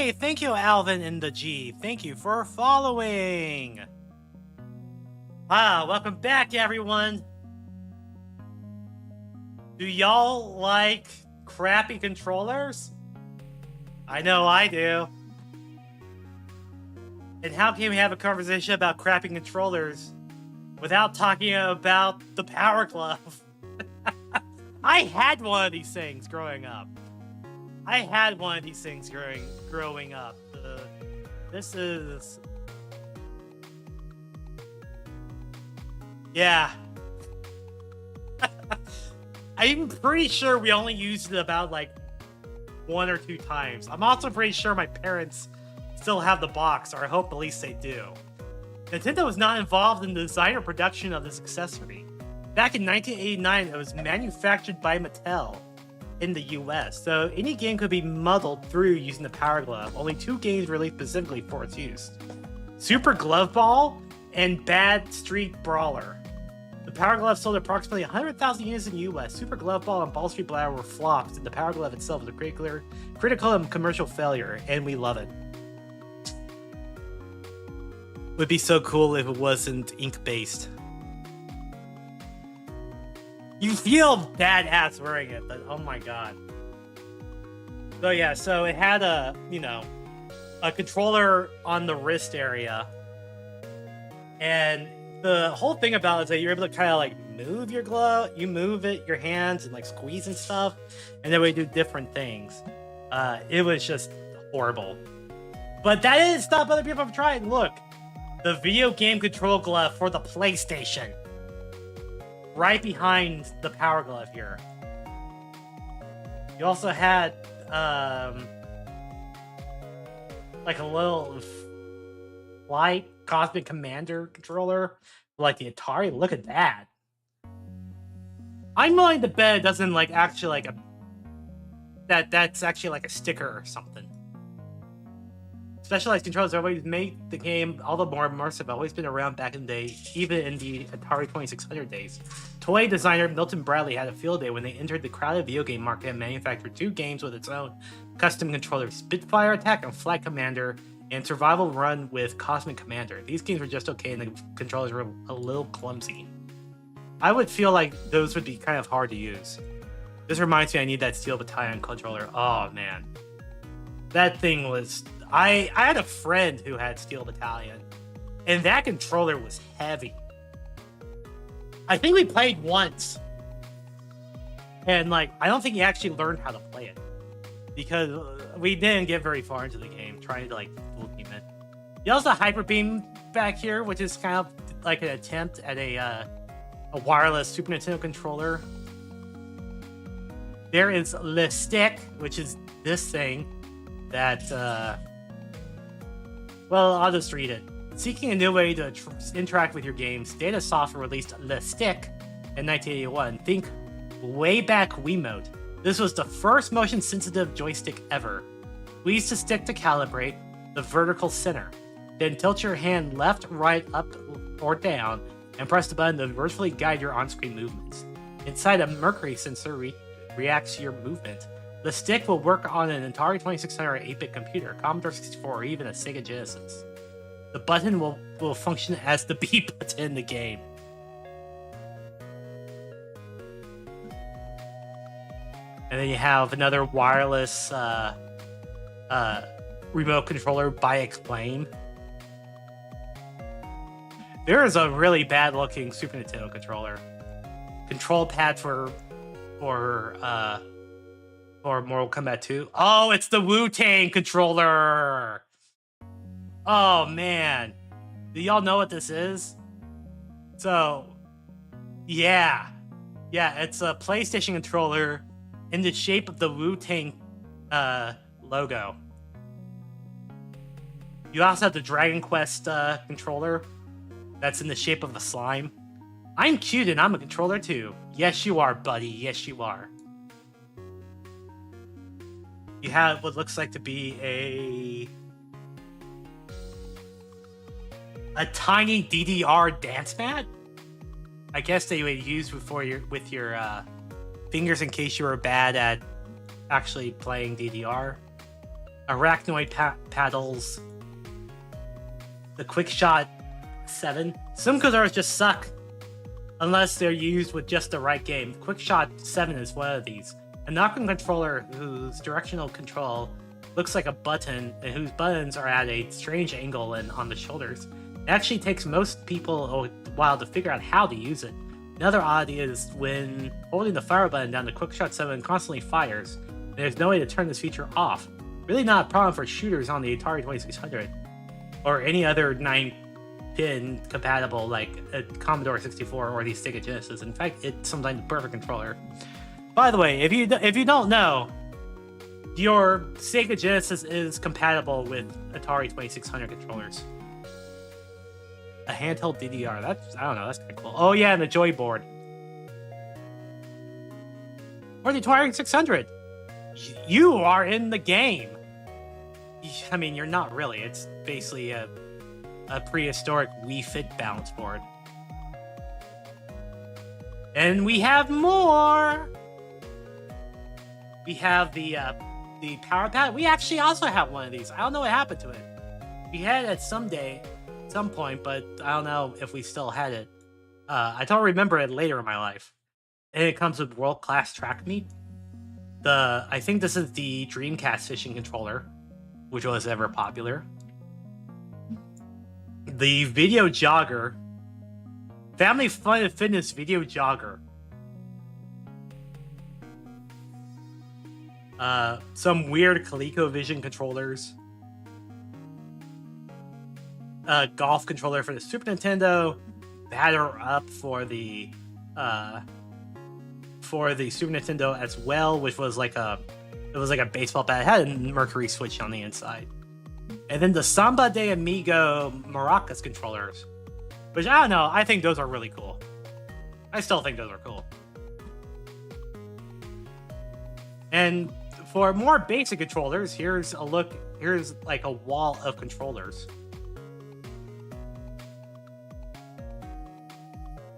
Hey, thank you, Alvin in the G. Thank you for following. Welcome back, everyone. Do y'all like crappy controllers? I know I do. And how can we have a conversation about crappy controllers without talking about the Power Glove? I had one of these things growing up. Growing up. This is... Yeah. I'm pretty sure we only used it about, like, 1 or 2 times. I'm also pretty sure my parents still have the box, or I hope at least they do. Nintendo was not involved in the design or production of this accessory. Back in 1989, it was manufactured by Mattel in the US, so any game could be muddled through using the Power Glove. Only 2 games released specifically for its use: Super Glove Ball and Bad Street Brawler. The Power Glove sold approximately 100,000 units in the US. Super Glove Ball and Ball Street Brawler were flops, and the Power Glove itself was a critical and commercial failure, and we love it. Would be so cool if it wasn't ink-based. You feel badass wearing it, but oh my god. So yeah, so it had a controller on the wrist area. And the whole thing about it is that you're able to kind of like move your glove, you move it, your hands, and like squeeze and stuff, and then we do different things. It was just horrible. But that didn't stop other people from trying. Look, the video game control glove for the PlayStation. Right behind the Power Glove here. You also had, like a little light Cosmic Commander controller, like the Atari. Look at that. I'm willing to bet it doesn't like actually like that's actually like a sticker or something. Specialized controllers always make the game all the more immersive. Always been around back in the day, even in the Atari 2600 days. Toy designer Milton Bradley had a field day when they entered the crowded video game market and manufactured 2 games with its own custom controllers: Spitfire Attack and Flight Commander, and Survival Run with Cosmic Commander. These games were just okay, and the controllers were a little clumsy. I would feel like those would be kind of hard to use. This reminds me I need that Steel Battalion controller. Oh man. That thing was... I had a friend who had Steel Battalion, and that controller was heavy. I think we played once, and like I don't think he actually learned how to play it because we didn't get very far into the game trying to like full team it. You also have Hyper Beam back here, which is kind of like an attempt at a wireless Super Nintendo controller. There is Le Stick, which is this thing that. Well, I'll just read it. Seeking a new way to interact with your games, Data Software released Le Stick in 1981. Think way back Wiimote. This was the first motion-sensitive joystick ever. Squeeze the stick to calibrate the vertical center. Then tilt your hand left, right, up, or down, and press the button to virtually guide your on-screen movements. Inside, a mercury sensor reacts to your movement. The stick will work on an Atari 2600 8-bit computer, Commodore 64, or even a Sega Genesis. The button will function as the B button in the game. And then you have another wireless remote controller by Acclaim. There is a really bad-looking Super Nintendo controller. Control pad for Mortal Kombat 2. Oh, it's the Wu-Tang controller! Oh, man. Do y'all know what this is? So, yeah. Yeah, it's a PlayStation controller in the shape of the Wu-Tang logo. You also have the Dragon Quest controller that's in the shape of a slime. I'm cute and I'm a controller too. Yes, you are, buddy. Yes, you are. You have what looks like to be a tiny DDR dance mat. I guess they would use with your fingers in case you were bad at actually playing DDR. arachnoid paddles, the Quick Shot 7. Some controllers just suck unless they're used with just the right game. Quick Shot 7 is one of these. A knock-on controller whose directional control looks like a button and whose buttons are at a strange angle and on the shoulders. It actually takes most people a while to figure out how to use it. Another oddity is when holding the fire button down, the Quick Shot 7 constantly fires, and there's no way to turn this feature off. Really not a problem for shooters on the Atari 2600, or any other 9-pin compatible like a Commodore 64 or the Sega Genesis. In fact, it's sometimes the perfect controller. By the way, if you don't know, your Sega Genesis is compatible with Atari 2600 controllers. A handheld DDR. I don't know. That's kind of cool. Oh yeah, and the Joy board. Or the Atari 600. You are in the game. I mean, you're not really. It's basically a prehistoric Wii Fit balance board. And we have more. We have the power pad. We actually also have one of these. I don't know what happened to it. We had it at some point, but I don't know if we still had it. I don't remember it later in my life. And it comes with world-class track meet. I think this is the Dreamcast fishing controller, which was ever popular. The video jogger. Family Fun and Fitness video jogger. Some weird ColecoVision controllers. Golf controller for the Super Nintendo. Batter Up for the Super Nintendo as well, which was like a baseball bat. It had a Mercury switch on the inside. And then the Samba de Amigo Maracas controllers, which I don't know. I think those are really cool. I still think those are cool. And for more basic controllers, here's a look. Here's like a wall of controllers.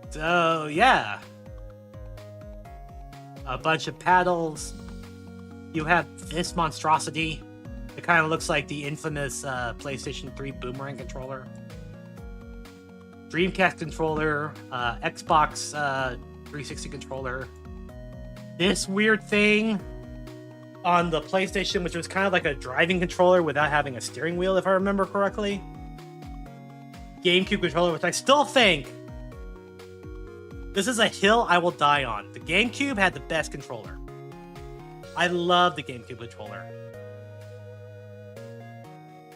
So yeah, a bunch of paddles. You have this monstrosity. It kind of looks like the infamous PlayStation 3 Boomerang controller. Dreamcast controller, Xbox 360 controller. This weird thing on the PlayStation, which was kind of like a driving controller without having a steering wheel, if I remember correctly. GameCube controller, which I still think this is a hill I will die on. The GameCube had the best controller. I love the GameCube controller.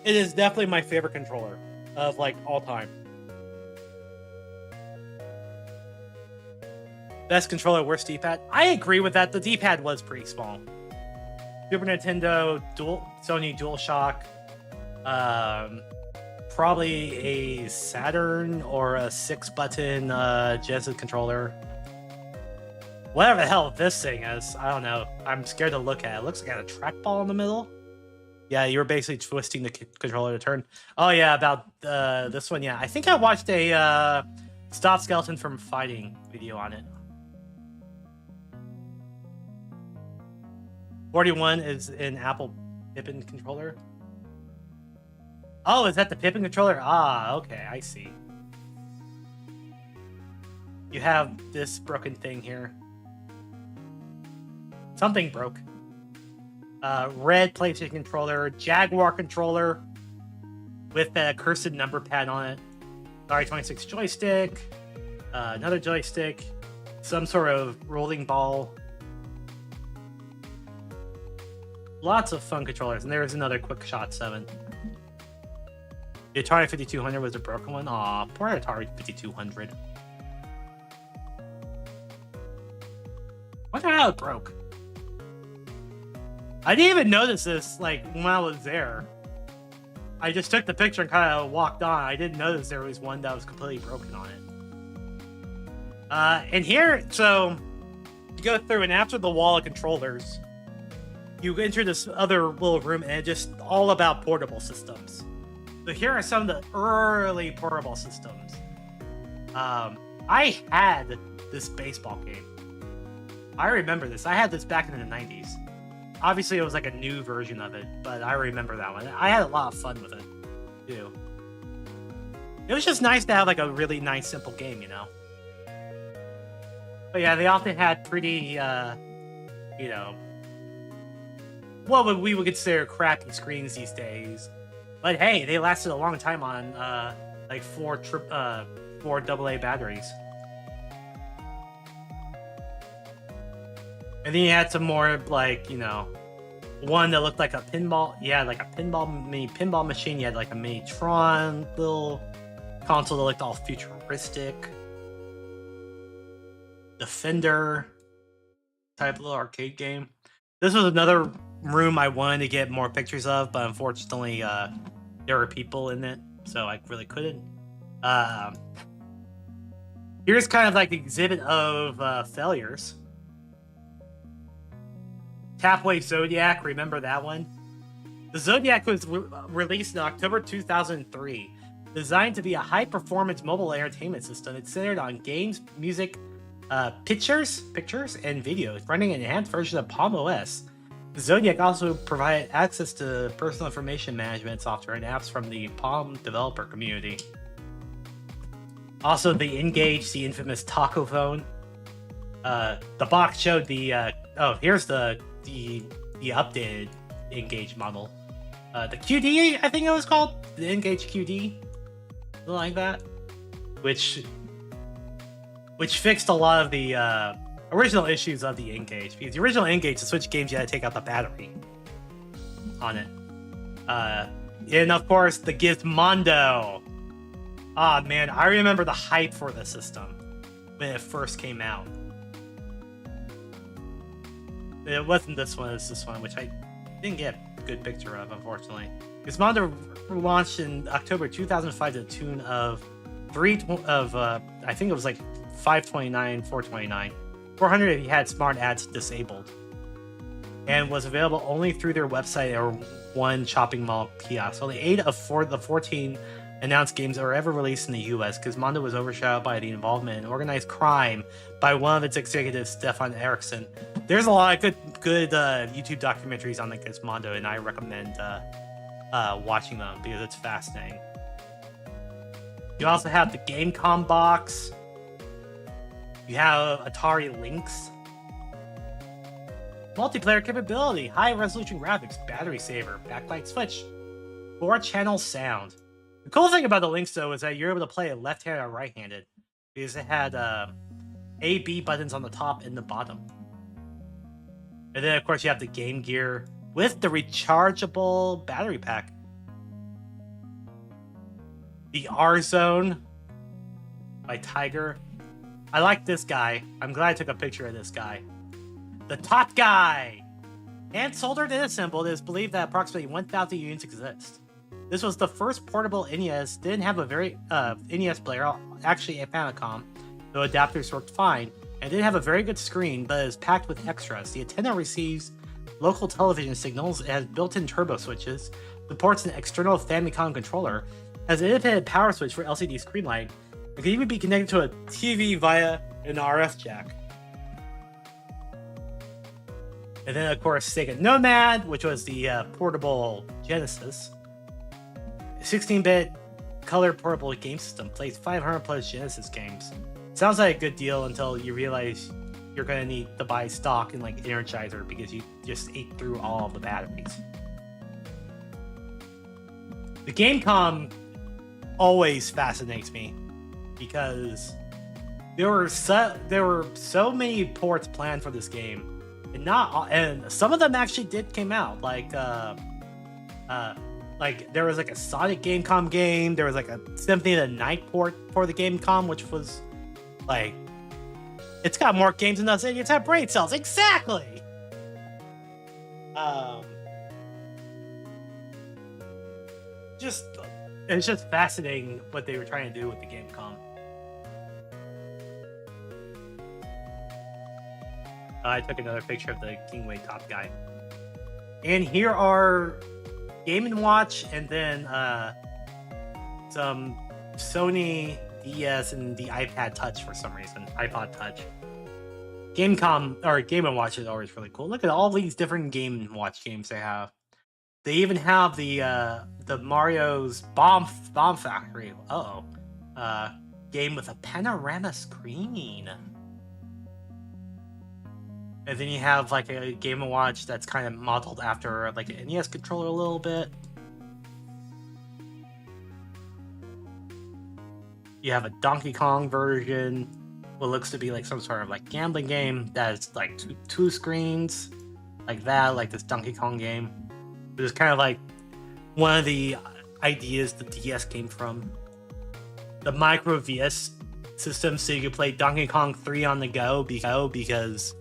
It is definitely my favorite controller of like all time. Best controller, worst D-pad. I agree with that. The D-pad was pretty small. Super Nintendo, Sony DualShock, probably a Saturn or a 6-button Genesis controller. Whatever the hell this thing is, I don't know. I'm scared to look at it. It looks like it had a trackball in the middle. Yeah, you were basically twisting the controller to turn. Oh yeah, about this one. Yeah, I think I watched a Stop Skeleton from Fighting video on it. 41 is an Apple Pippin controller. Oh, is that the Pippin controller? Ah, okay, I see. You have this broken thing here. Something broke. Red PlayStation controller, Jaguar controller with a cursed number pad on it. Atari 26 joystick, another joystick, some sort of rolling ball. Lots of fun controllers, and there's another Quick Shot 7. The Atari 5200 was a broken one. Aw, poor Atari 5200. Wonder how it broke. I didn't even notice this, like, when I was there. I just took the picture and kind of walked on. I didn't notice there was one that was completely broken on it. And here, so, you go through, and after the wall of controllers, you enter this other little room, and it's just all about portable systems. So here are some of the early portable systems. I had this baseball game. I remember this. I had this back in the 90s. obviously it was like a new version of it, but I remember that one. I had a lot of fun with it too. It was just nice to have like a really nice, simple game, you know. But yeah, they often had pretty, you know, what we would consider crappy screens these days. But hey, they lasted a long time on like four AA batteries. And then you had some more like, you know, one that looked like a pinball. Yeah, like a mini pinball machine. You had like a mini Tron little console that looked all futuristic. Defender type little arcade game. This was another room I wanted to get more pictures of, but unfortunately, there were people in it, so I really couldn't. Here's kind of like the exhibit of failures. Tapway Zodiac, remember that one? The Zodiac was released in October 2003. Designed to be a high-performance mobile entertainment system, it's centered on games, music, pictures, and videos, running an enhanced version of Palm OS. The Zodiac also provided access to personal information management software and apps from the Palm developer community. Also, the Engage, the infamous taco phone. The box showed the here's the updated Engage model. The QD, I think it was called, the Engage QD, something like that, which fixed a lot of the original issues of the Engage. Because the original Engage, to switch games, you had to take out the battery on it. And of course, the Gizmondo. Ah, man, I remember the hype for the system when it first came out. It wasn't this one, it's this one, which I didn't get a good picture of, unfortunately. Gizmondo launched in October 2005 to the tune of I think it was like 529, 429. 400 if you had smart ads disabled. And was available only through their website or one shopping mall kiosk. Only 8 of the 14 announced games that were ever released in the US. Gizmondo was overshadowed by the involvement in organized crime by one of its executives, Stefan Eriksson. There's a lot of good YouTube documentaries on the Gizmondo, and I recommend watching them because it's fascinating. You also have the Gamecom box. You have Atari Lynx. Multiplayer capability, high resolution graphics, battery saver, backlight switch, 4-channel sound. The cool thing about the Lynx, though, is that you're able to play it left-handed or right-handed, because it had A, B buttons on the top and the bottom. And then, of course, you have the Game Gear with the rechargeable battery pack. The R-Zone by Tiger. I like this guy. I'm glad I took a picture of this guy. The Top Guy! Hand soldered and assembled, it is believed that approximately 1,000 units exist. This was the first portable NES. Didn't have a very NES player, actually a Famicom, though adapters worked fine, and didn't have a very good screen, but is packed with extras. The antenna receives local television signals, it has built-in turbo switches, supports an external Famicom controller, has an independent power switch for LCD screen light, and can even be connected to a TV via an RF jack. And then, of course, Sega Nomad, which was the portable Genesis. 16-bit color portable game system, plays 500 plus Genesis games. Sounds like a good deal until you realize you're going to need to buy stock in like Energizer because you just ate through all of the batteries. The Gamecom always fascinates me because there were so many ports planned for this game, and some of them actually did came out. Like there was like a Sonic Gamecom game. There was like a Symphony of the Night port for the Gamecom, which was like, it's got more games than us idiots have brain cells. Exactly. It's just fascinating what they were trying to do with the Gamecom. I took another picture of the Kingway Top Guy. And here are Game & Watch, and then some Sony DS and the iPad Touch for some reason. iPod Touch. Gamecom or Game & Watch is always really cool. Look at all these different Game & Watch games they have. They even have the Mario's Bomb Factory. Game with a panorama screen. And then you have like a Game & Watch that's kind of modeled after like an NES controller a little bit. You have a Donkey Kong version, what looks to be like some sort of like gambling game that's like two screens, like that, like this Donkey Kong game. It was kind of like one of the ideas the DS came from. The micro VS system, so you could play Donkey Kong 3 on the go because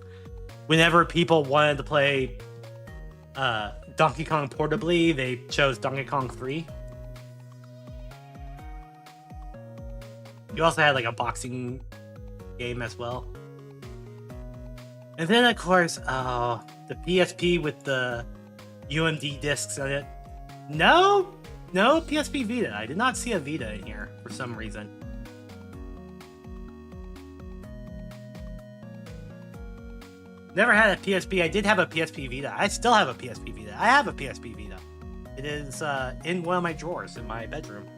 whenever people wanted to play Donkey Kong portably, they chose Donkey Kong 3. You also had like a boxing game as well. And then of course, the PSP with the UMD discs on it. No PSP Vita. I did not see a Vita in here for some reason. Never had a PSP. I did have a PSP Vita. I still have a PSP Vita. I have a PSP Vita. It is in one of my drawers in my bedroom.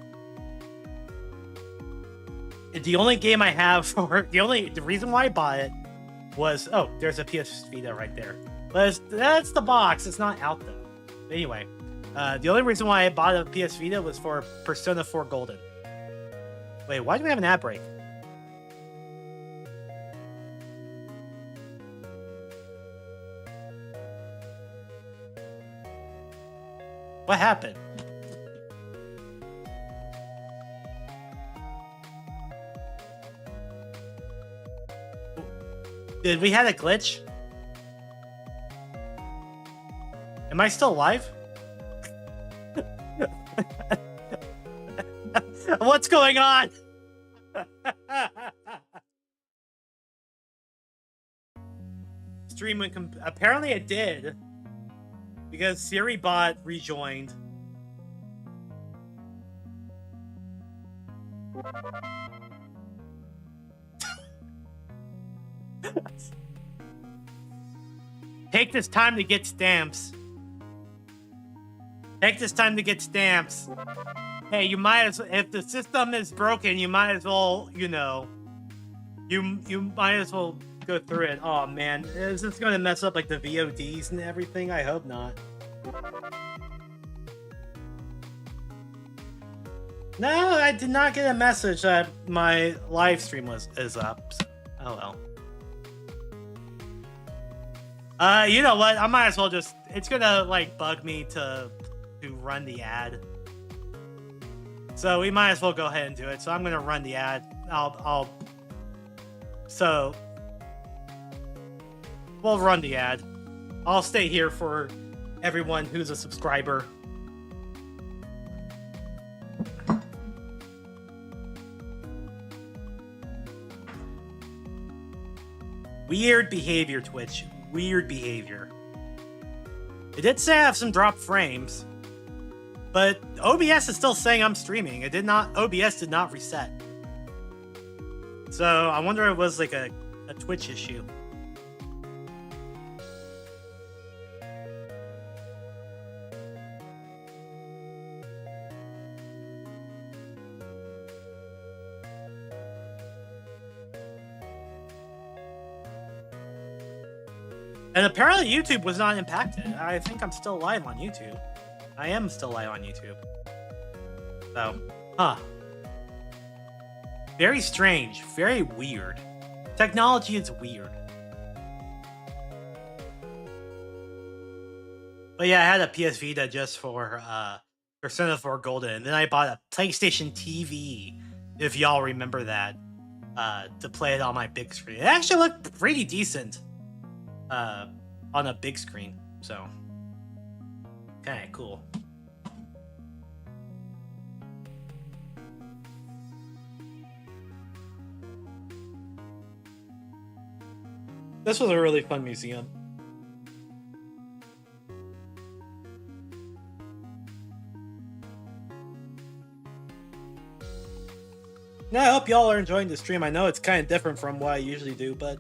The only game I have for the reason why I bought it was there's a PS Vita right there. But that's the box. It's not out though. Anyway, the only reason why I bought a PS Vita was for Persona 4 Golden. Wait, why do we have an ad break? What happened? Did we have a glitch? Am I still alive? What's going on? Stream when apparently it did. Because Siri bot rejoined. Take this time to get stamps. Take this time to get stamps. Hey, you might as if the system is broken, you might as well, you might as well go through it. Oh man, is this gonna mess up like the VODs and everything? I hope not. No, I did not get a message that my live stream is up. Oh well. You know what? I might as well just. It's gonna like bug me to run the ad. So we might as well go ahead and do it. So I'm gonna run the ad. So we'll run the ad. I'll stay here for everyone who's a subscriber. Weird behavior, Twitch. Weird behavior. It did say I have some dropped frames, but OBS is still saying I'm streaming. OBS did not reset. So I wonder if it was like a Twitch issue. And apparently YouTube was not impacted. I think I'm still live on YouTube. I am still live on YouTube. So, very strange. Very weird. Technology is weird. But yeah, I had a PS Vita just for Persona 4 Golden. And then I bought a PlayStation TV, if y'all remember that, to play it on my big screen. It actually looked pretty decent. On a big screen, so okay, cool. This was a really fun museum. Now, I hope y'all are enjoying the stream. I know it's kind of different from what I usually do, but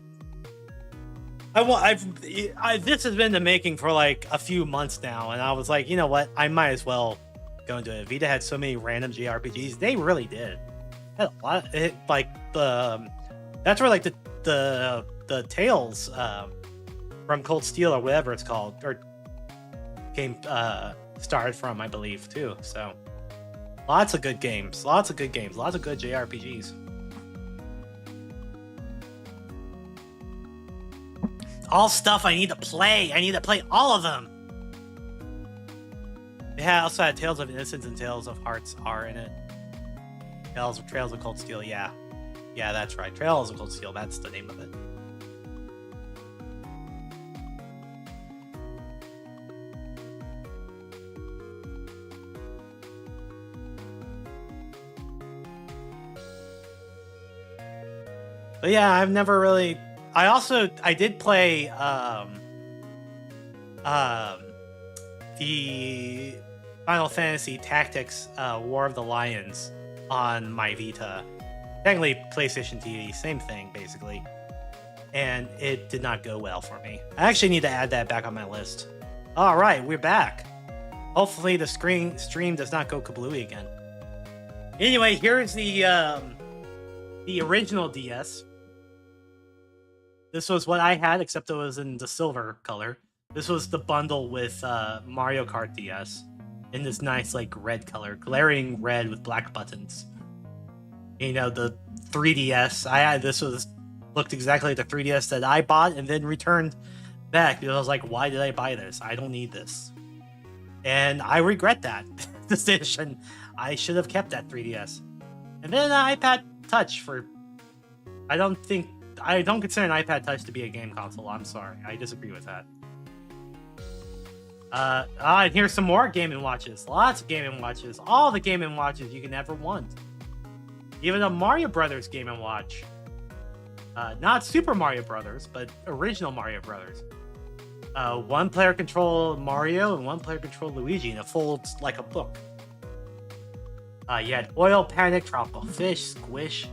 This has been in the making for like a few months now, and I was like, you know what? I might as well go into it. Vita had so many random JRPGs. They really did. Had a lot. That's where like the Tales from Cold Steel or whatever it's called or game started from, I believe too. So lots of good games, lots of good JRPGs. All stuff I need to play. I need to play all of them. Yeah, also had Tales of Innocence and Tales of Hearts are in it. Trails of Cold Steel, yeah. Yeah, that's right. Trails of Cold Steel, that's the name of it. But yeah, I've never really... I did play the Final Fantasy Tactics War of the Lions on my Vita. Technically PlayStation TV, same thing basically. And it did not go well for me. I actually need to add that back on my list. All right, we're back. Hopefully the stream does not go kablooey again. Anyway, here's the original DS. This was what I had, except it was in the silver color. This was the bundle with Mario Kart DS in this nice, like, red color, glaring red with black buttons. You know, the 3DS. Looked exactly like the 3DS that I bought and then returned back because I was like, why did I buy this? I don't need this. And I regret that decision. I should have kept that 3DS. And then an iPad Touch for... I don't consider an iPad Touch to be a game console. I'm sorry. I disagree with that. And here's some more Game & Watches. Lots of Game & Watches. All the Game & Watches you can ever want. Even a Mario Brothers Game & Watch. Not Super Mario Brothers, but original Mario Brothers. One-player control Mario and one-player control Luigi, and it folds like a book. You had Oil Panic, Tropical Fish, Squish.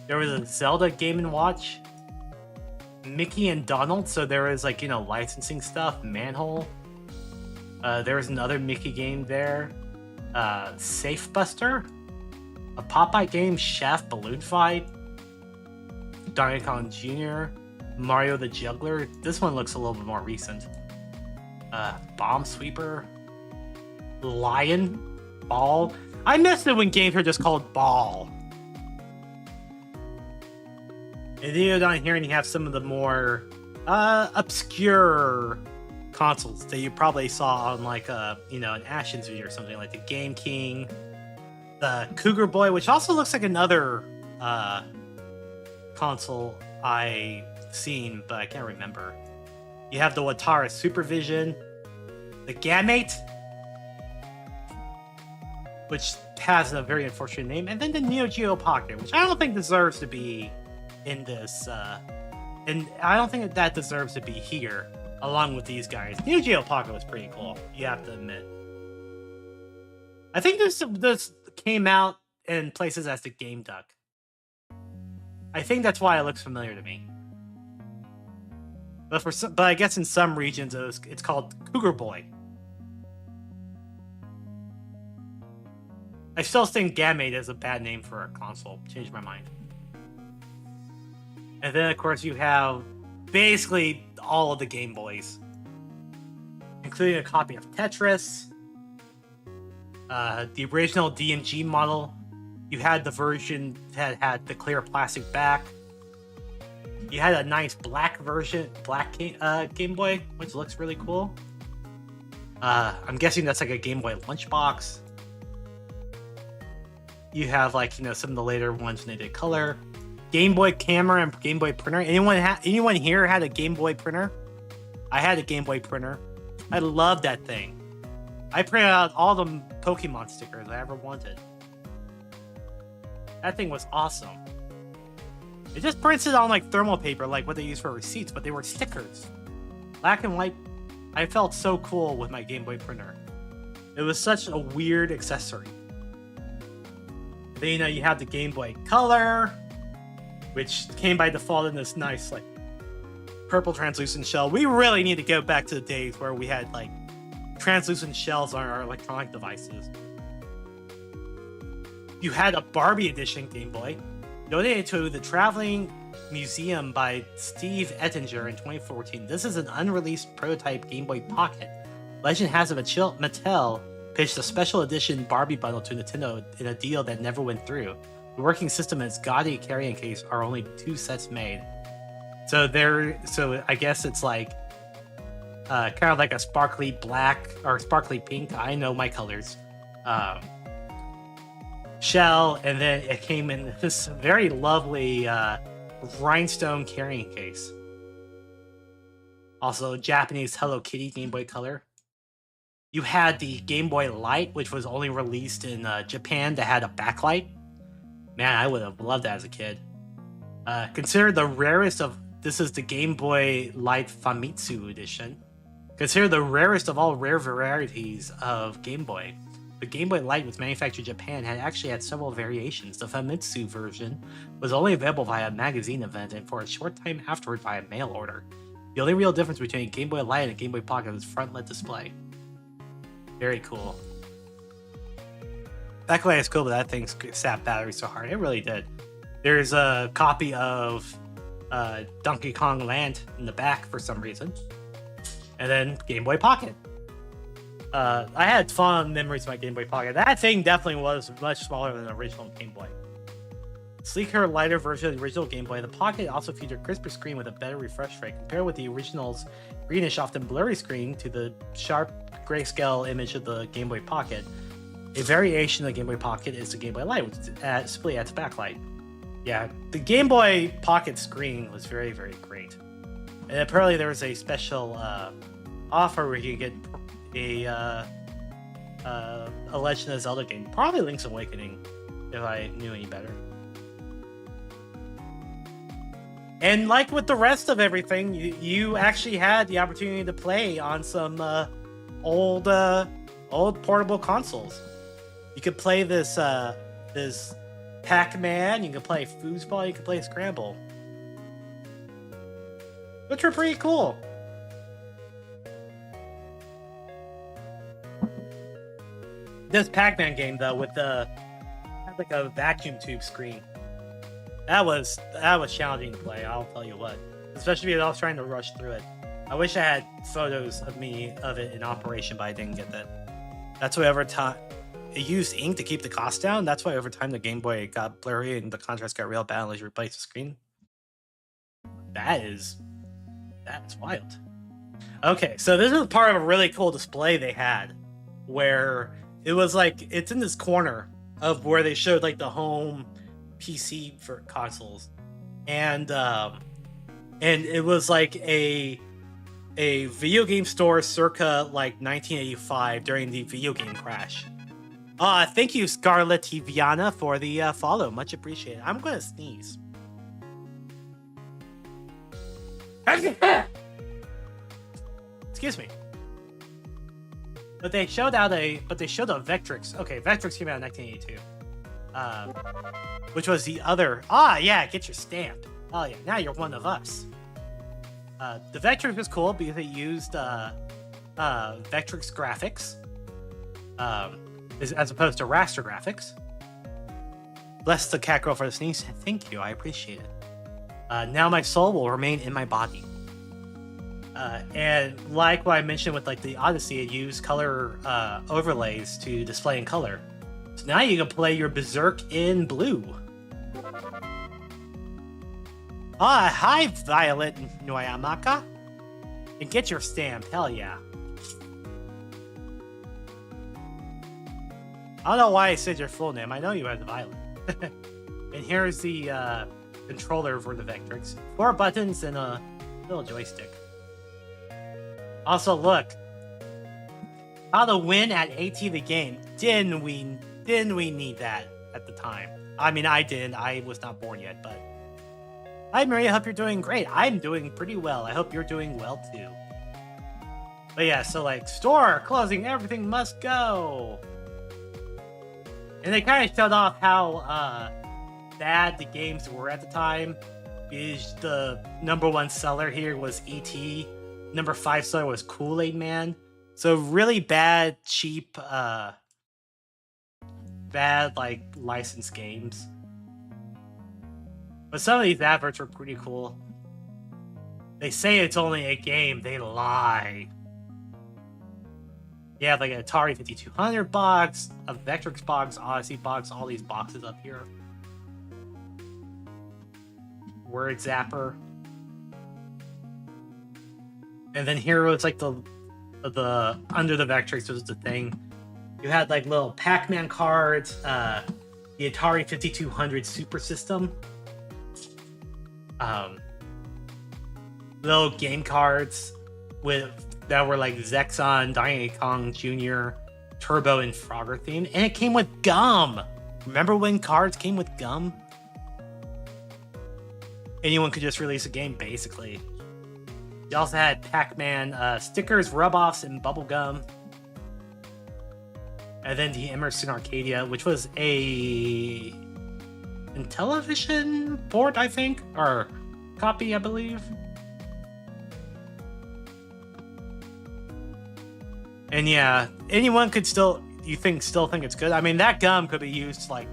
There was a Zelda Game & Watch. Mickey and Donald, so there was like, you know, licensing stuff. Manhole. There was another Mickey game there. Safe Buster. A Popeye game, Shaft Balloon Fight. Donkey Kong Jr. Mario the Juggler. This one looks a little bit more recent. Bomb Sweeper. Lion. Ball. I missed it when games were just called Ball. And then you go down here and you have some of the more obscure consoles that you probably saw on like an Ashen's video or something, like the Game King, the Cougar Boy, which also looks like another console I've seen, but I can't remember. You have the Watara Supervision, the Gamate, which has a very unfortunate name, and then the Neo Geo Pocket, which I don't think deserves to be in this, and I don't think that deserves to be here along with these guys. Neo Geo Pocket was pretty cool, you have to admit. I think this came out in places as the Game Duck. I think that's why it looks familiar to me. But I guess in some regions it's called Cougar Boy. I still think Gamate is a bad name for a console. Changed my mind. And then, of course, you have basically all of the Game Boys, including a copy of Tetris, the original DMG model. You had the version that had the clear plastic back. You had a nice black version, Game Boy, which looks really cool. I'm guessing that's like a Game Boy lunchbox. You have some of the later ones when they did color. Game Boy camera and Game Boy printer. Anyone here had a Game Boy printer? I had a Game Boy printer. I loved that thing. I printed out all the Pokemon stickers I ever wanted. That thing was awesome. It just prints it on like thermal paper, like what they use for receipts, but they were stickers. Black and white. I felt so cool with my Game Boy printer. It was such a weird accessory. Then you have the Game Boy Color, which came by default in this nice purple translucent shell. We really need to go back to the days where we had like translucent shells on our electronic devices. You had a Barbie edition Game Boy, donated to the Traveling Museum by Steve Ettinger in 2014. This is an unreleased prototype Game Boy Pocket. Legend has it Mattel pitched a special edition Barbie bundle to Nintendo in a deal that never went through. The working system and its gaudy carrying case are only 2 sets made. So I guess it's like kind of like a sparkly black or sparkly pink. I know my colors. Shell, and then it came in this very lovely rhinestone carrying case. Also, Japanese Hello Kitty Game Boy Color. You had the Game Boy Light, which was only released in Japan, that had a backlight. Man, I would have loved that as a kid. Considered the rarest of... This is the Game Boy Light Famitsu edition. Considered the rarest of all rare varieties of Game Boy. The Game Boy Light was manufactured in Japan and actually had several variations. The Famitsu version was only available via a magazine event and for a short time afterward via mail order. The only real difference between a Game Boy Light and a Game Boy Pocket was front-lit display. Very cool. Backlight is cool, but that thing sapped battery so hard. It really did. There's a copy of Donkey Kong Land in the back for some reason. And then Game Boy Pocket. I had fond memories of my Game Boy Pocket. That thing definitely was much smaller than the original Game Boy. Sleeker, lighter version of the original Game Boy, the Pocket also featured a crisper screen with a better refresh rate. Compared with the original's greenish, often blurry screen to the sharp grayscale image of the Game Boy Pocket, a variation of the Game Boy Pocket is the Game Boy Light, which simply adds backlight. Yeah, the Game Boy Pocket screen was very, very great. And apparently there was a special offer where you could get a Legend of Zelda game. Probably Link's Awakening, if I knew any better. And like with the rest of everything, you actually had the opportunity to play on some old portable consoles. You could play this Pac-Man, you could play Foosball, you could play Scramble. Which were pretty cool. This Pac-Man game though, with had like a vacuum tube screen. That was challenging to play, I'll tell you what. Especially because I was trying to rush through it. I wish I had photos of it in operation, but I didn't get that. That's why over time it used ink to keep the cost down. That's why over time the Game Boy got blurry and the contrast got real bad unless you replace the screen. That's wild. Okay, so this is part of a really cool display they had, where it was like it's in this corner of where they showed like the home PC for consoles, and it was like a video game store circa like 1985 during the video game crash. Thank you, Scarlett Tiviana, for the follow. Much appreciated. I'm gonna sneeze. Excuse me. But they showed a Vectrix. Okay, Vectrix came out in 1982. Which was the other. Yeah, get your stamp. Oh yeah, now you're one of us. The Vectrix was cool because it used Vectrix graphics, as opposed to raster graphics. Bless the cat girl for the sneeze. Thank you, I appreciate it. Now my soul will remain in my body. And like what I mentioned with like the Odyssey, it used color overlays to display in color. So now you can play your Berserk in blue. Hi, Violet Noyamaka. And get your stamp, hell yeah. I don't know why I said your full name. I know you have the Violet. And here's the controller for the Vectrix. 4 buttons and a little joystick. Also, look. How to win at AT the game. Didn't we need that at the time? I mean, I didn't. I was not born yet, but... Hi, Maria. Hope you're doing great. I'm doing pretty well. I hope you're doing well, too. But yeah, so like, store, closing, everything must go. And they kind of showed off how bad the games were at the time. The number 1 seller here was E.T. Number 5 seller was Kool-Aid Man. So really bad, cheap, bad like licensed games. But some of these adverts were pretty cool. They say it's only a game, they lie. You have like an Atari 5200 box, a Vectrex box, Odyssey box, all these boxes up here. Word Zapper. And then here was like the under the Vectrex was the thing. You had like little Pac-Man cards, the Atari 5200 Super System. Little game cards that were like Zexon, Donkey Kong Jr., Turbo, and Frogger themed, and it came with gum. Remember when cards came with gum? Anyone could just release a game, basically. You also had Pac-Man stickers, rub-offs, and bubblegum. And then the Emerson Arcadia, which was a Intellivision board, I think, or copy, I believe. And yeah, anyone could still think it's good. I mean, that gum could be used to like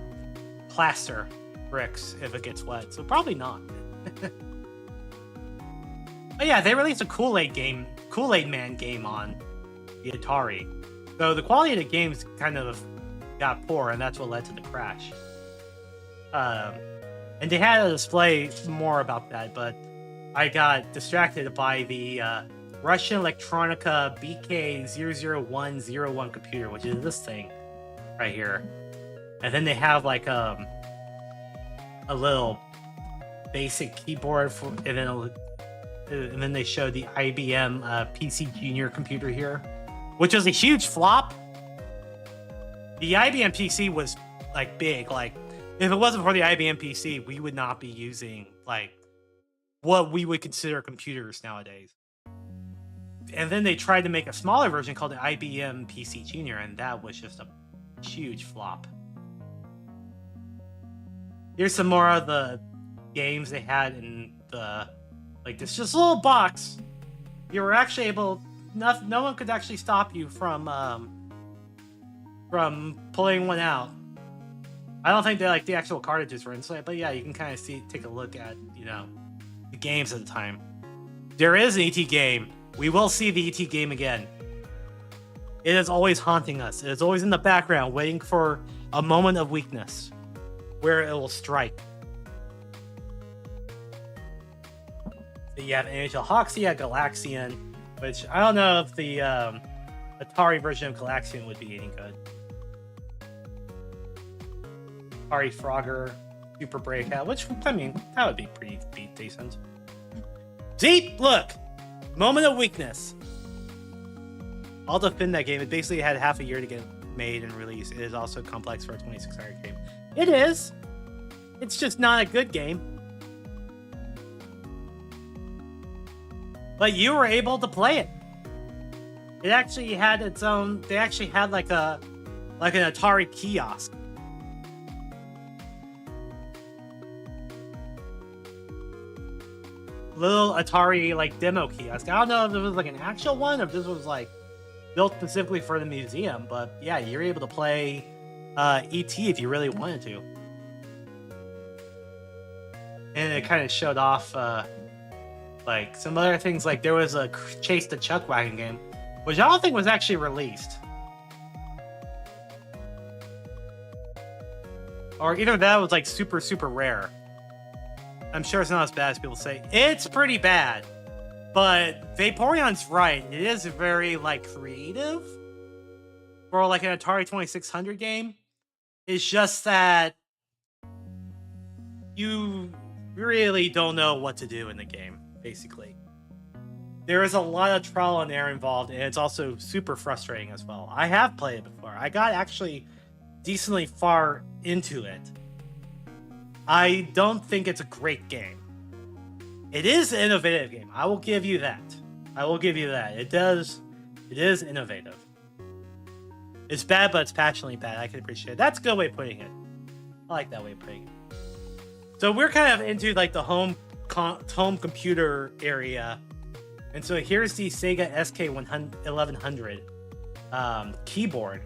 plaster bricks if it gets wet, so probably not. But yeah, they released a Kool-Aid Man game on the Atari. So the quality of the games kind of got poor, and that's what led to the crash. And they had a display more about that, but I got distracted by the Russian Electronica BK00101 computer, which is this thing right here. And then they have like a little basic keyboard for, and then they showed the IBM PC Junior computer here, which was a huge flop. The IBM PC was like big. Like if it wasn't for the IBM PC, we would not be using like what we would consider computers nowadays. And then they tried to make a smaller version called the IBM PC Junior, and that was just a huge flop. Here's some more of the games they had in the, like, this just little box. You were actually able, no one could actually stop you from pulling one out. I don't think that like the actual cartridges were inside, but yeah, you can kind of take a look at, you know, the games at the time. There is an ET game. We will see the ET game again. It is always haunting us. It is always in the background, waiting for a moment of weakness where it will strike. So you have NHL Hoxia, Galaxian, which I don't know if the Atari version of Galaxian would be any good. Atari Frogger, Super Breakout, which, I mean, that would be pretty decent. See? Look! Moment of weakness. I'll defend that game. It basically had half a year to get made and released. It is also complex for a 26-hour game. It is. It's just not a good game. But you were able to play it. It actually had its own. They actually had like an Atari kiosk. Little Atari like demo kiosk. I don't know if it was like an actual one or if this was like built specifically for the museum, but yeah, you're able to play ET if you really wanted to. And it kind of showed off like some other things, like there was a Chase the Chuck Wagon game, which I don't think was actually released. Or either that was like super, super rare. I'm sure it's not as bad as people say. It's pretty bad. But Vaporeon's right. It is very, like, creative for, like, an Atari 2600 game. It's just that you really don't know what to do in the game, basically. There is a lot of trial and error involved, and it's also super frustrating as well. I have played it before. I got actually decently far into it. I don't think it's a great game. It is an innovative game. I will give you that. I will give you that. It is innovative. It's bad, but it's passionately bad. I can appreciate it. That's a good way of putting it. I like that way of putting it. So we're kind of into like the home home computer area. And so here's the Sega SK1100 keyboard,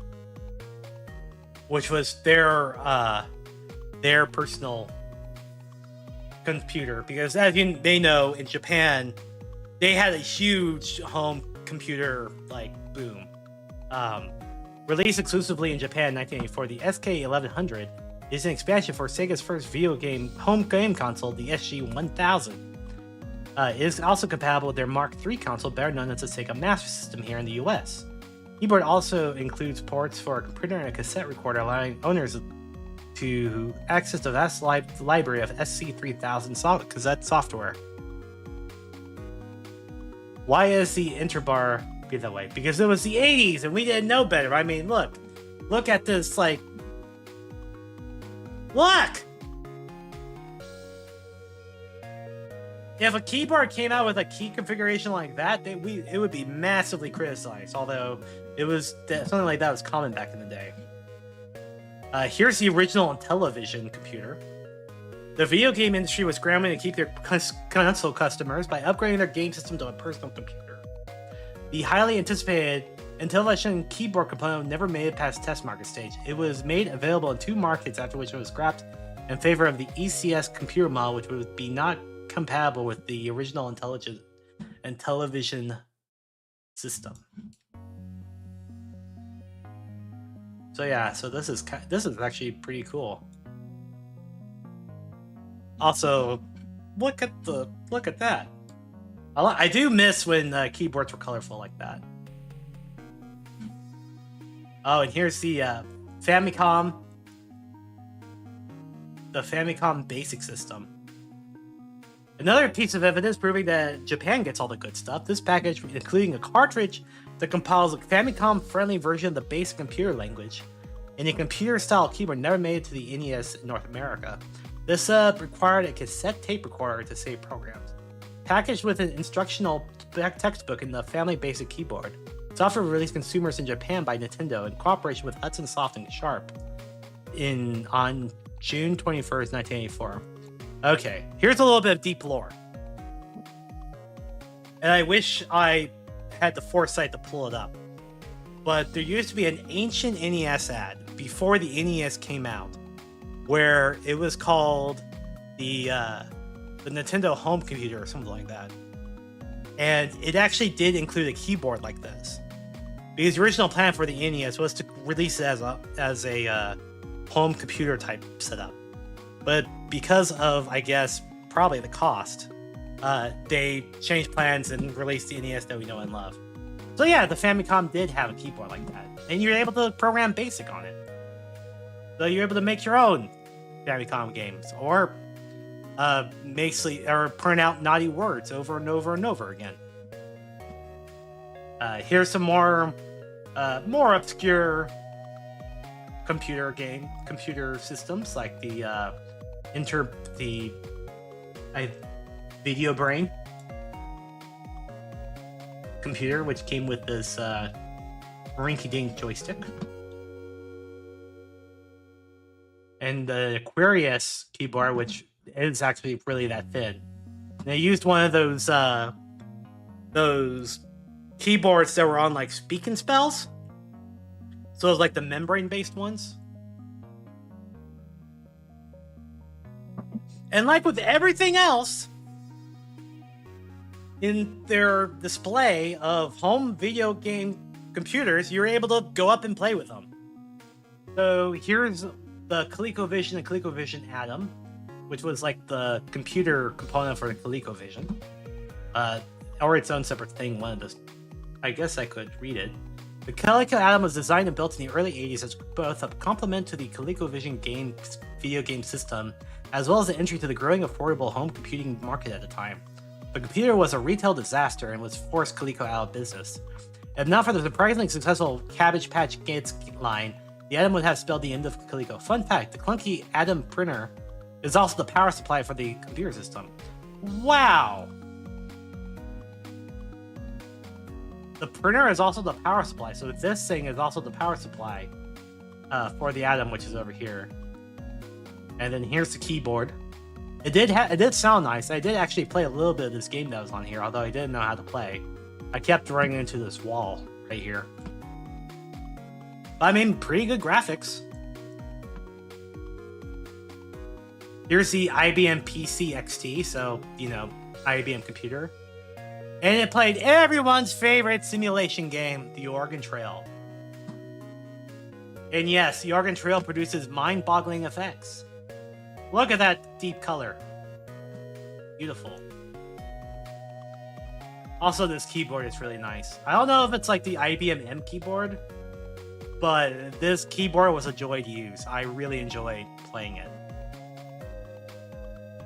which was their personal computer, because as they know, in Japan they had a huge home computer like boom. Released exclusively in Japan in 1984, the SK1100 is an expansion for Sega's first video game home game console, the SG-1000. It is also compatible with their Mark III console, better known as the Sega Master System here in the US. Keyboard also includes ports for a printer and a cassette recorder, allowing owners to access the vast library of SC3000 cassette software. Why is the interbar be that way? Because it was the 80s and we didn't know better. I mean, look at this, like, look! If a keyboard came out with a key configuration like that, it would be massively criticized, although it was something like that was common back in the day. Here's the original Intellivision computer. The video game industry was scrambling to keep their console customers by upgrading their game system to a personal computer. The highly anticipated Intellivision keyboard component never made it past test market stage. It was made available in 2 markets, after which it was scrapped in favor of the ECS computer model, which would be not compatible with the original Intellivision system. So yeah, so this is actually pretty cool. Also, look at that. I do miss when keyboards were colorful like that. Oh, and here's the Famicom Basic System. Another piece of evidence proving that Japan gets all the good stuff. This package, including a cartridge that compiles a Famicom-friendly version of the basic computer language, and a computer-style keyboard, never made it to the NES in North America. This required a cassette tape recorder to save programs. Packaged with an instructional textbook in the Family Basic Keyboard, software released consumers in Japan by Nintendo in cooperation with Hudson Soft and Sharp on June 21st, 1984. Okay, here's a little bit of deep lore. And I wish I had the foresight to pull it up. But there used to be an ancient NES ad before the NES came out, where it was called the Nintendo Home Computer or something like that. And it actually did include a keyboard like this, because the original plan for the NES was to release it as a home computer type setup. But because of, I guess, probably the cost, they changed plans and released the NES that we know and love. So yeah, the Famicom did have a keyboard like that, and you're able to program BASIC on it. So you're able to make your own Famicom games, or print out naughty words over and over and over again. Here's some more obscure computer systems, like the Video Brain computer, which came with this rinky-dink joystick, and the Aquarius keyboard, which is actually really that thin. And they used one of those keyboards that were on like speak and spells, so it was like the membrane-based ones. And like with everything else in their display of home video game computers, you're able to go up and play with them. So here's the ColecoVision and ColecoVision Atom, which was like the computer component for the ColecoVision, or its own separate thing. I guess I could read it. The Coleco Atom was designed and built in the early 80s as both a complement to the ColecoVision video game system, as well as an entry to the growing affordable home computing market at the time. The computer was a retail disaster and was forced Coleco out of business. If not for the surprisingly successful Cabbage Patch Kids line, the Atom would have spelled the end of Coleco. Fun fact, the clunky Atom printer is also the power supply for the computer system. Wow! The printer is also the power supply, so this thing is also the power supply for the Atom, which is over here. And then here's the keyboard. It did sound nice. I did actually play a little bit of this game that was on here, although I didn't know how to play. I kept running into this wall right here. But I mean, pretty good graphics. Here's the IBM PC XT, so, you know, IBM computer. And it played everyone's favorite simulation game, the Oregon Trail. And yes, the Oregon Trail produces mind-boggling effects. Look at that deep color. Beautiful. Also, this keyboard is really nice. I don't know if it's like the IBM M keyboard, but this keyboard was a joy to use. I really enjoyed playing it.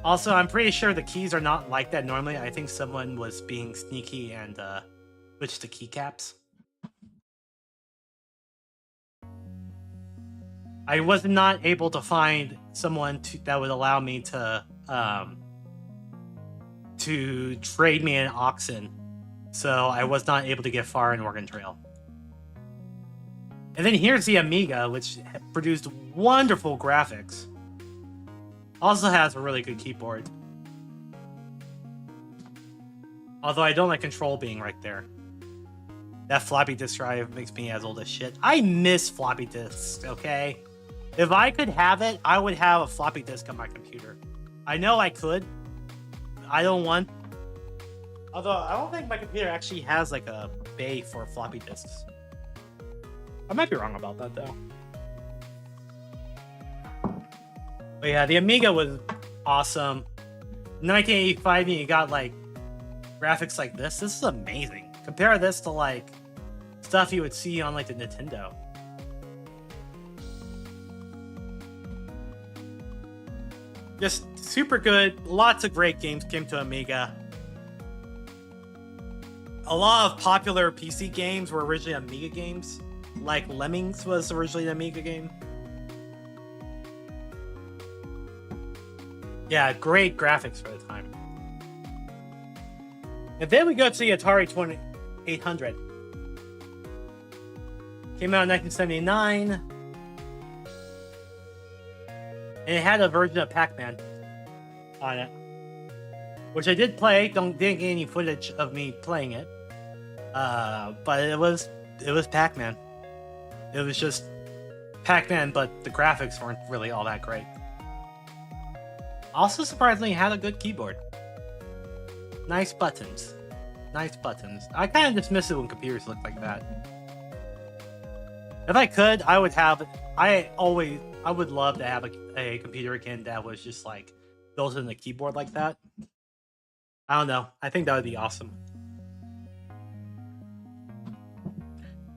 Also, I'm pretty sure the keys are not like that normally. I think someone was being sneaky and switched the keycaps. I was not able to find someone that would allow me to trade me an oxen, so I was not able to get far in Oregon Trail. And then here's the Amiga, which produced wonderful graphics. Also has a really good keyboard. Although I don't like control being right there. That floppy disk drive makes me as old as shit. I miss floppy disks, okay? If I could have it, I would have a floppy disk on my computer. I know I could. I don't want... Although, I don't think my computer actually has like a bay for floppy disks. I might be wrong about that, though. But yeah, the Amiga was awesome. 1985, you got like graphics like this. This is amazing. Compare this to like stuff you would see on like the Nintendo. Just super good. Lots of great games came to Amiga. A lot of popular PC games were originally Amiga games. Like Lemmings was originally an Amiga game. Yeah, great graphics for the time. And then we go to the Atari 2800. Came out in 1979. And it had a version of Pac-Man on it. Which I did play. Didn't get any footage of me playing it. But it was Pac-Man. It was just Pac-Man, but the graphics weren't really all that great. Also, surprisingly, had a good keyboard. Nice buttons. Nice buttons. I kind of dismiss it when computers look like that. If I could, I would have... I would love to have a computer again that was just like built in the keyboard like that. I don't know. I think that would be awesome.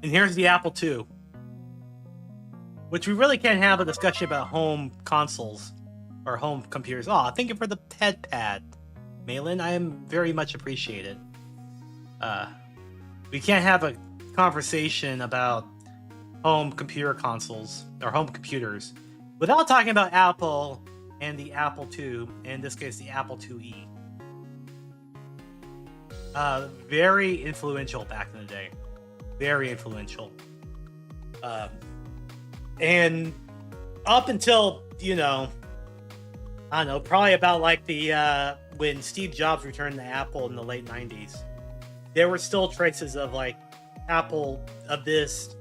And here's the Apple II. Which we really can't have a discussion about home consoles. Or home computers. Oh, thank you for the pet pad, Malin. I am very much appreciated. We can't have a conversation about home computer consoles or home computers without talking about Apple and the Apple II, in this case, the Apple IIe. Very influential back in the day. Very influential. And up until, you know, I don't know, probably about like the when Steve Jobs returned to Apple in the late 90s, there were still traces of like Apple, of this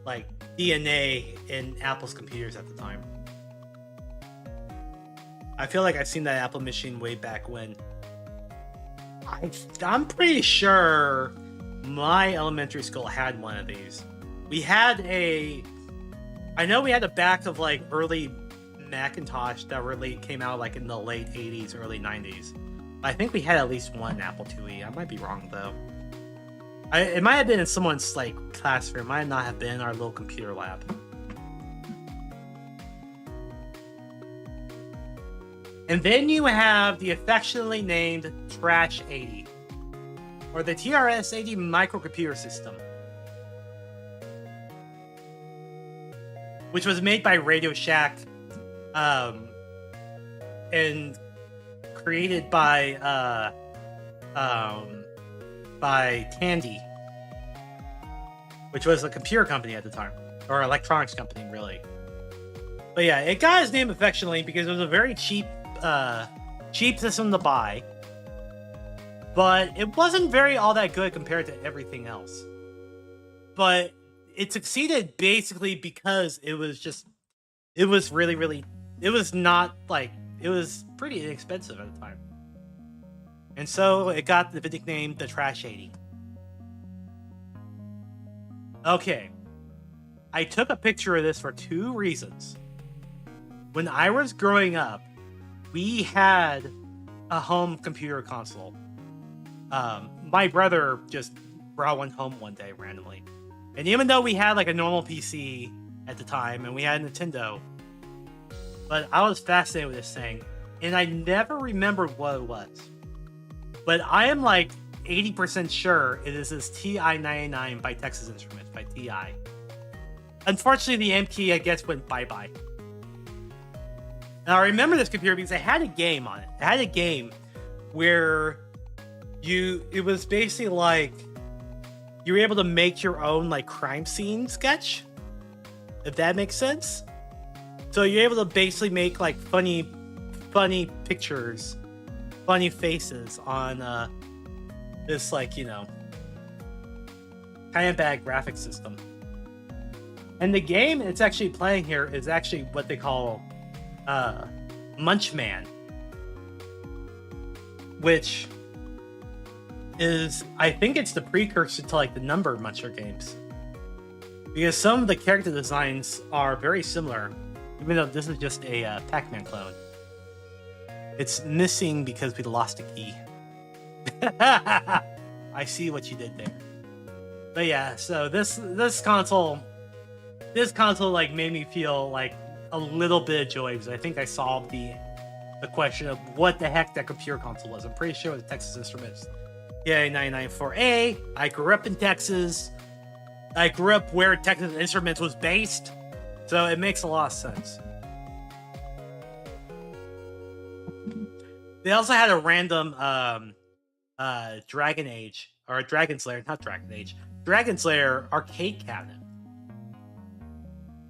like DNA in Apple's computers at the time. I feel like I've seen that Apple machine way back when. I'm pretty sure my elementary school had one of these. We had I know we had a back of like early Macintosh that really came out like in the late 80s, early 90s. I think we had at least one Apple IIe. I might be wrong though. It might have been in someone's like classroom. It might not have been in our little computer lab. And then you have the affectionately named Trash 80, or the TRS-80 microcomputer system, which was made by Radio Shack and created by Tandy, which was a computer company at the time, or electronics company, really. But yeah, it got its name affectionately because it was a very cheap cheap system to buy, but it wasn't very all that good compared to everything else. But it succeeded basically because it was really, it was not like, it was pretty inexpensive at the time. And so it got the nickname the Trash 80. Okay. I took a picture of this for 2 reasons. When I was growing up, we had a home computer console. My brother just brought one home one day randomly. And even though we had like a normal PC at the time and we had a Nintendo, but I was fascinated with this thing and I never remembered what it was. But I am like 80% sure it is this TI-99 by Texas Instruments, by TI. Unfortunately, the M key, I guess, went bye-bye. Now, I remember this computer because I had a game on it. I had a game where it was basically like, you were able to make your own like crime scene sketch, if that makes sense. So you're able to basically make like funny pictures, funny faces on this like, you know, kind of bad graphic system. And the game it's actually playing here is actually what they call Munchman, which is, I think it's the precursor to like the Number Muncher games, because some of the character designs are very similar, even though this is just a Pac-Man clone. It's missing because we lost a key. I see what you did there. But yeah, so this console like made me feel like a little bit of joy because I think I solved the question of what the heck that computer console was. I'm pretty sure it was Texas Instruments. Yeah, 994A. I grew up in Texas. I grew up where Texas Instruments was based, so it makes a lot of sense. They also had a random Dragon Age, or Dragon Slayer, not Dragon Age, Dragon Slayer arcade cabinet.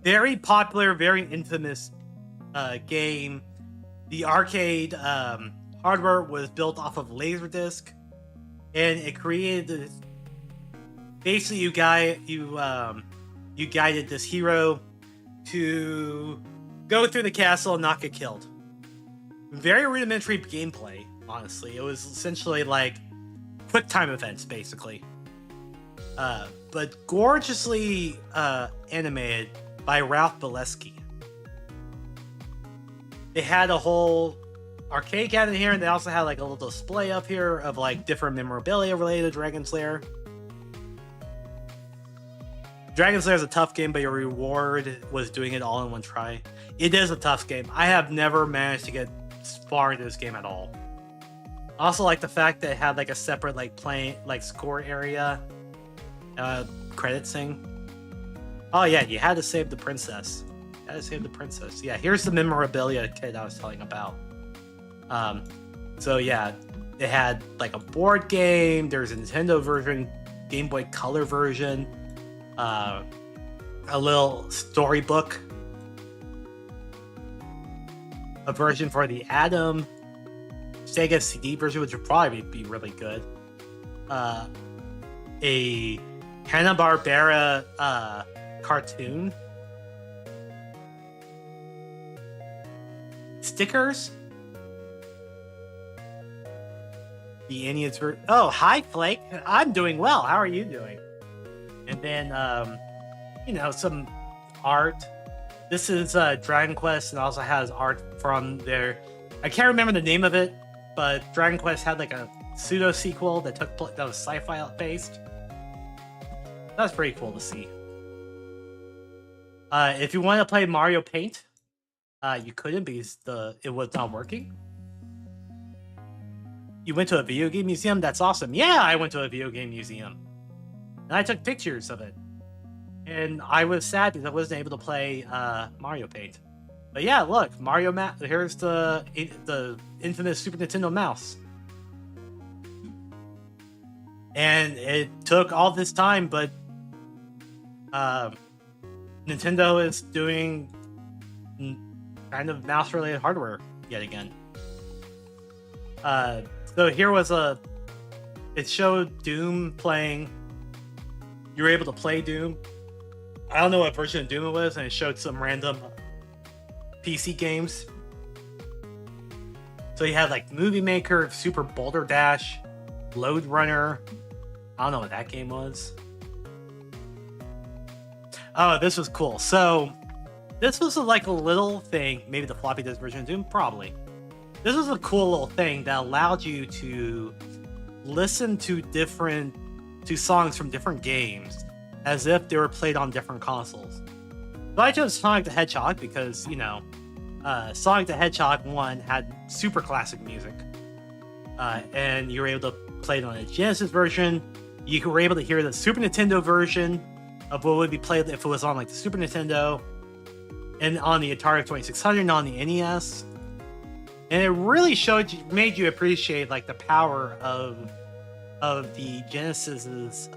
Very popular, very infamous game. The arcade hardware was built off of Laserdisc, and it created this. Basically, you guided this hero to go through the castle and not get killed. Very rudimentary gameplay, honestly. It was essentially like quick time events, basically. But gorgeously animated by Ralph Baleski. They had a whole arcade cabinet here, and they also had like a little display up here of like different memorabilia related to Dragon Slayer. Dragon Slayer is a tough game, but your reward was doing it all in one try. It is a tough game. I have never managed to get far into this game at all. I also like the fact that it had like a separate like score area, credits thing. Oh yeah, you had to save the princess. Yeah, here's the memorabilia kit I was telling about. So yeah, it had like a board game. There's a Nintendo version, Game Boy Color version, a little storybook, a version for the Atom, Sega CD version, which would probably be really good, a Hanna-Barbera cartoon, stickers, the Indians version. Oh, hi Flake, I'm doing well. How are you doing? And then, some art. This is Dragon Quest, and also has art from there. I can't remember the name of it, but Dragon Quest had like a pseudo sequel that was sci-fi based. That's pretty cool to see. If you want to play Mario Paint, you couldn't because it was not working. You went to a video game museum? That's awesome. Yeah, I went to a video game museum. And I took pictures of it. And I was sad because I wasn't able to play Mario Paint. But yeah, look, here's the infamous Super Nintendo mouse. And it took all this time, but Nintendo is doing kind of mouse-related hardware yet again. So here was it showed Doom playing. You were able to play Doom. I don't know what version of Doom it was, and it showed some random PC games. So you had like Movie Maker, Super Boulder Dash, Load Runner. I don't know what that game was. Oh, this was cool. So this was like a little thing, maybe the floppy disk version of Doom, probably. This was a cool little thing that allowed you to listen to songs from different games as if they were played on different consoles. So I chose Sonic the Hedgehog because, you know, Sonic the Hedgehog 1 had super classic music. And you were able to play it on a Genesis version. You were able to hear the Super Nintendo version of what would be played if it was on like the Super Nintendo and on the Atari 2600 and on the NES. And it really made you appreciate like the power of the Genesis's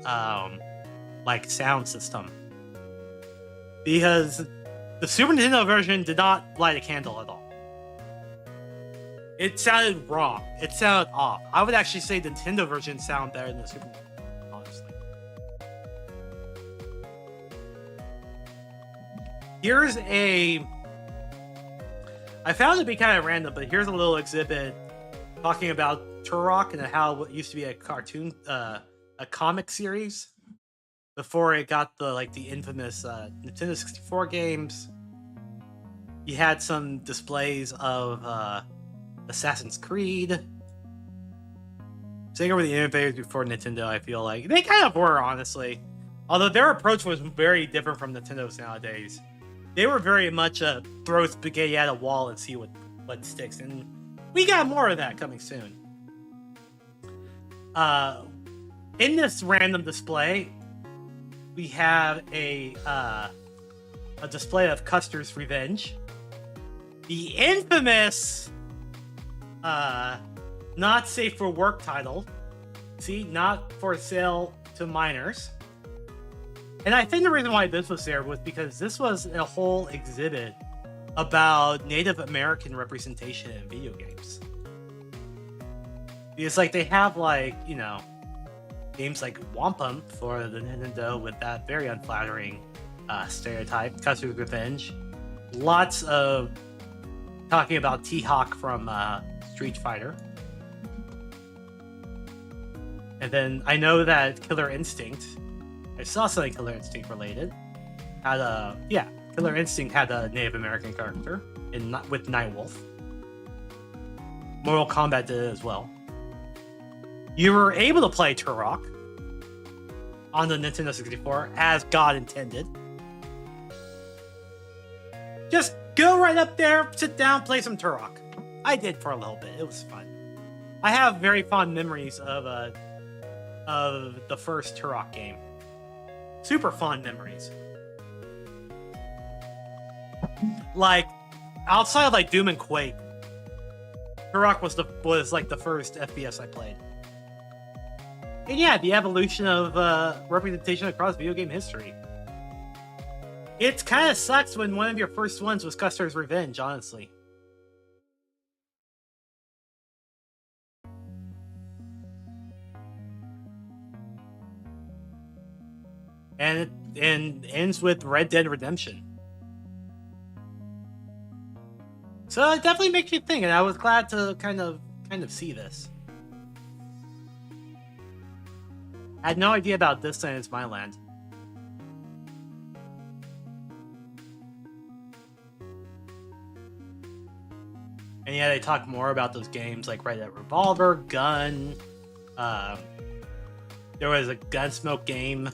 like sound system, because the Super Nintendo version did not light a candle at all. It sounded wrong. It sounded off. I would actually say the Nintendo version sounded better than the Super Nintendo, honestly. I found it to be kind of random, but here's a little exhibit talking about Turok and how it used to be a cartoon, a comic series before it got the infamous Nintendo 64 games. You had some displays of Assassin's Creed. Sega were the innovators before Nintendo, I feel like. They kind of were, honestly. Although their approach was very different from Nintendo's nowadays. They were very much a throw spaghetti at a wall and see what sticks. And we got more of that coming soon. In this random display, we have a display of Custer's Revenge. The infamous not safe for work title. See, not for sale to minors. And I think the reason why this was there was because this was a whole exhibit about Native American representation in video games. Because like they have games like Wampum for the Nintendo with that very unflattering stereotype, Custer's Revenge. Lots of talking about T-Hawk from Street Fighter. And then I know that Killer Instinct, I saw something Killer Instinct related, Killer Instinct had a Native American character with Nightwolf. Mortal Kombat did it as well. You were able to play Turok on the Nintendo 64 as God intended. Just go right up there, sit down, play some Turok. I did for a little bit. It was fun. I have very fond memories of the first Turok game. Super fond memories. Like outside of like Doom and Quake, Turok was the first FPS I played. And yeah, the evolution of representation across video game history. It kind of sucks when one of your first ones was Custer's Revenge, honestly. And it ends with Red Dead Redemption. So it definitely makes you think, and I was glad to kind of see this. I had no idea about this and It's My Land. And yeah, they talk more about those games like Red Dead Revolver, Gun. There was a Gunsmoke game.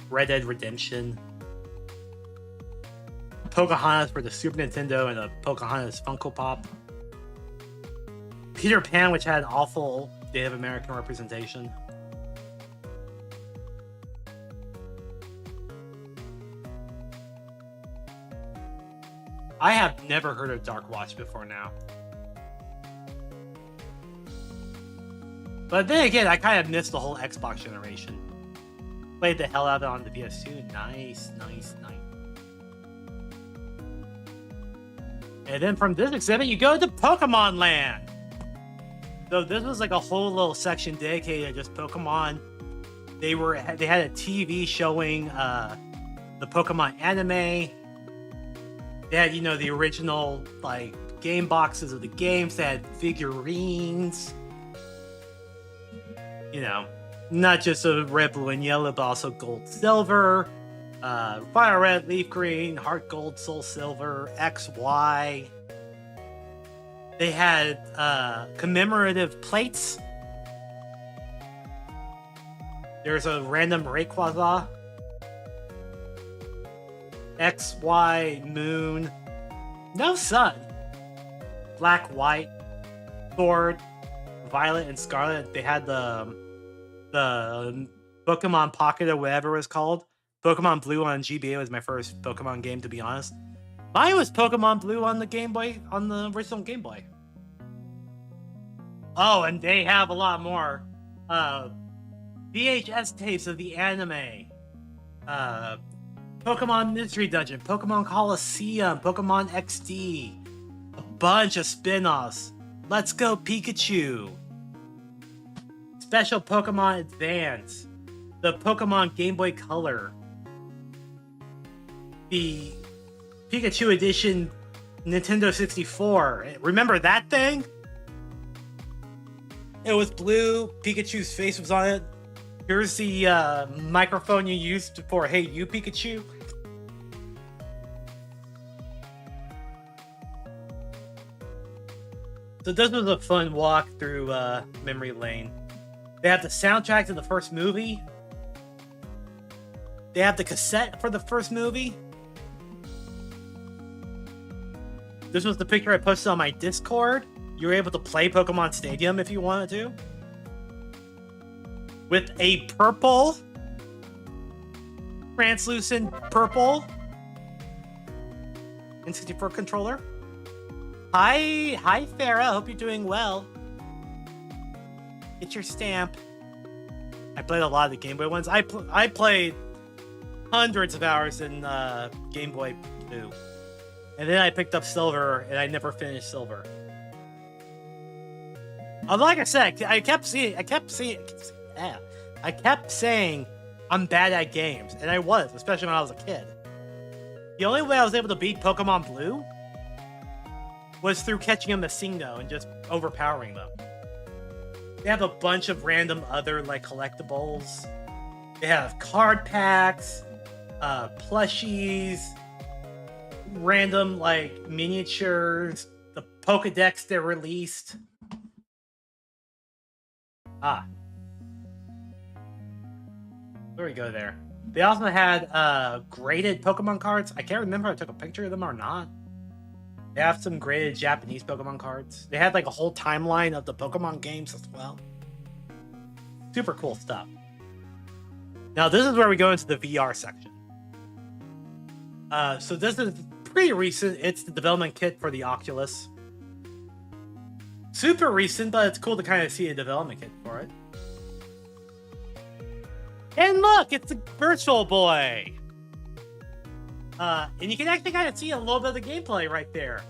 Red Dead Redemption. Pocahontas for the Super Nintendo and a Pocahontas Funko Pop. Peter Pan, which had awful Native American representation. I have never heard of Dark Watch before now. But then again, I kind of missed the whole Xbox generation. Played the hell out of it on the PS2. Nice. And then from this exhibit, you go to Pokemon Land. So this was like a whole little section dedicated to just Pokemon. They had a TV showing the Pokemon anime. They had, the original like game boxes of the games. They had figurines. Not just a red, blue, and yellow, but also gold, silver, fire red, leaf green, heart gold, soul silver, XY. They had commemorative plates. There's a random Rayquaza. XY, moon. No sun. Black, white, sword, violet, and scarlet. They had the Pokemon Pocket or whatever it was called. Pokemon Blue on GBA was my first Pokemon game, to be honest. Mine was Pokemon Blue on the Game Boy, on the original Game Boy. Oh, and they have a lot more. VHS tapes of the anime. Pokemon Mystery Dungeon, Pokemon Coliseum, Pokemon XD. A bunch of spin-offs. Let's Go Pikachu. Special Pokemon Advance. The Pokemon Game Boy Color. The Pikachu Edition Nintendo 64. Remember that thing? It was blue. Pikachu's face was on it. Here's the microphone you used for Hey You, Pikachu. So this was a fun walk through memory lane. They have the soundtrack to the first movie. They have the cassette for the first movie. This was the picture I posted on my Discord. You were able to play Pokemon Stadium if you wanted to. With a purple, translucent purple N64 controller. Hi Farah, hope you're doing well. Get your stamp. I played a lot of the Game Boy ones. I played hundreds of hours in Game Boy 2. And then I picked up Silver, and I never finished Silver. Like I said, I kept saying I'm bad at games, and I was, especially when I was a kid. The only way I was able to beat Pokemon Blue was through catching them to Sinnoh and just overpowering them. They have a bunch of random other collectibles. They have card packs, plushies, random miniatures, the Pokedex they released. There we go there. They also had graded Pokemon cards. I can't remember if I took a picture of them or not. They have some graded Japanese Pokemon cards. They had a whole timeline of the Pokemon games as well. Super cool stuff. Now this is where we go into the VR section. So this is pretty recent. It's the development kit for the Oculus. Super recent, but it's cool to kind of see a development kit for it. And look, it's a Virtual Boy! And you can actually kind of see a little bit of the gameplay right there.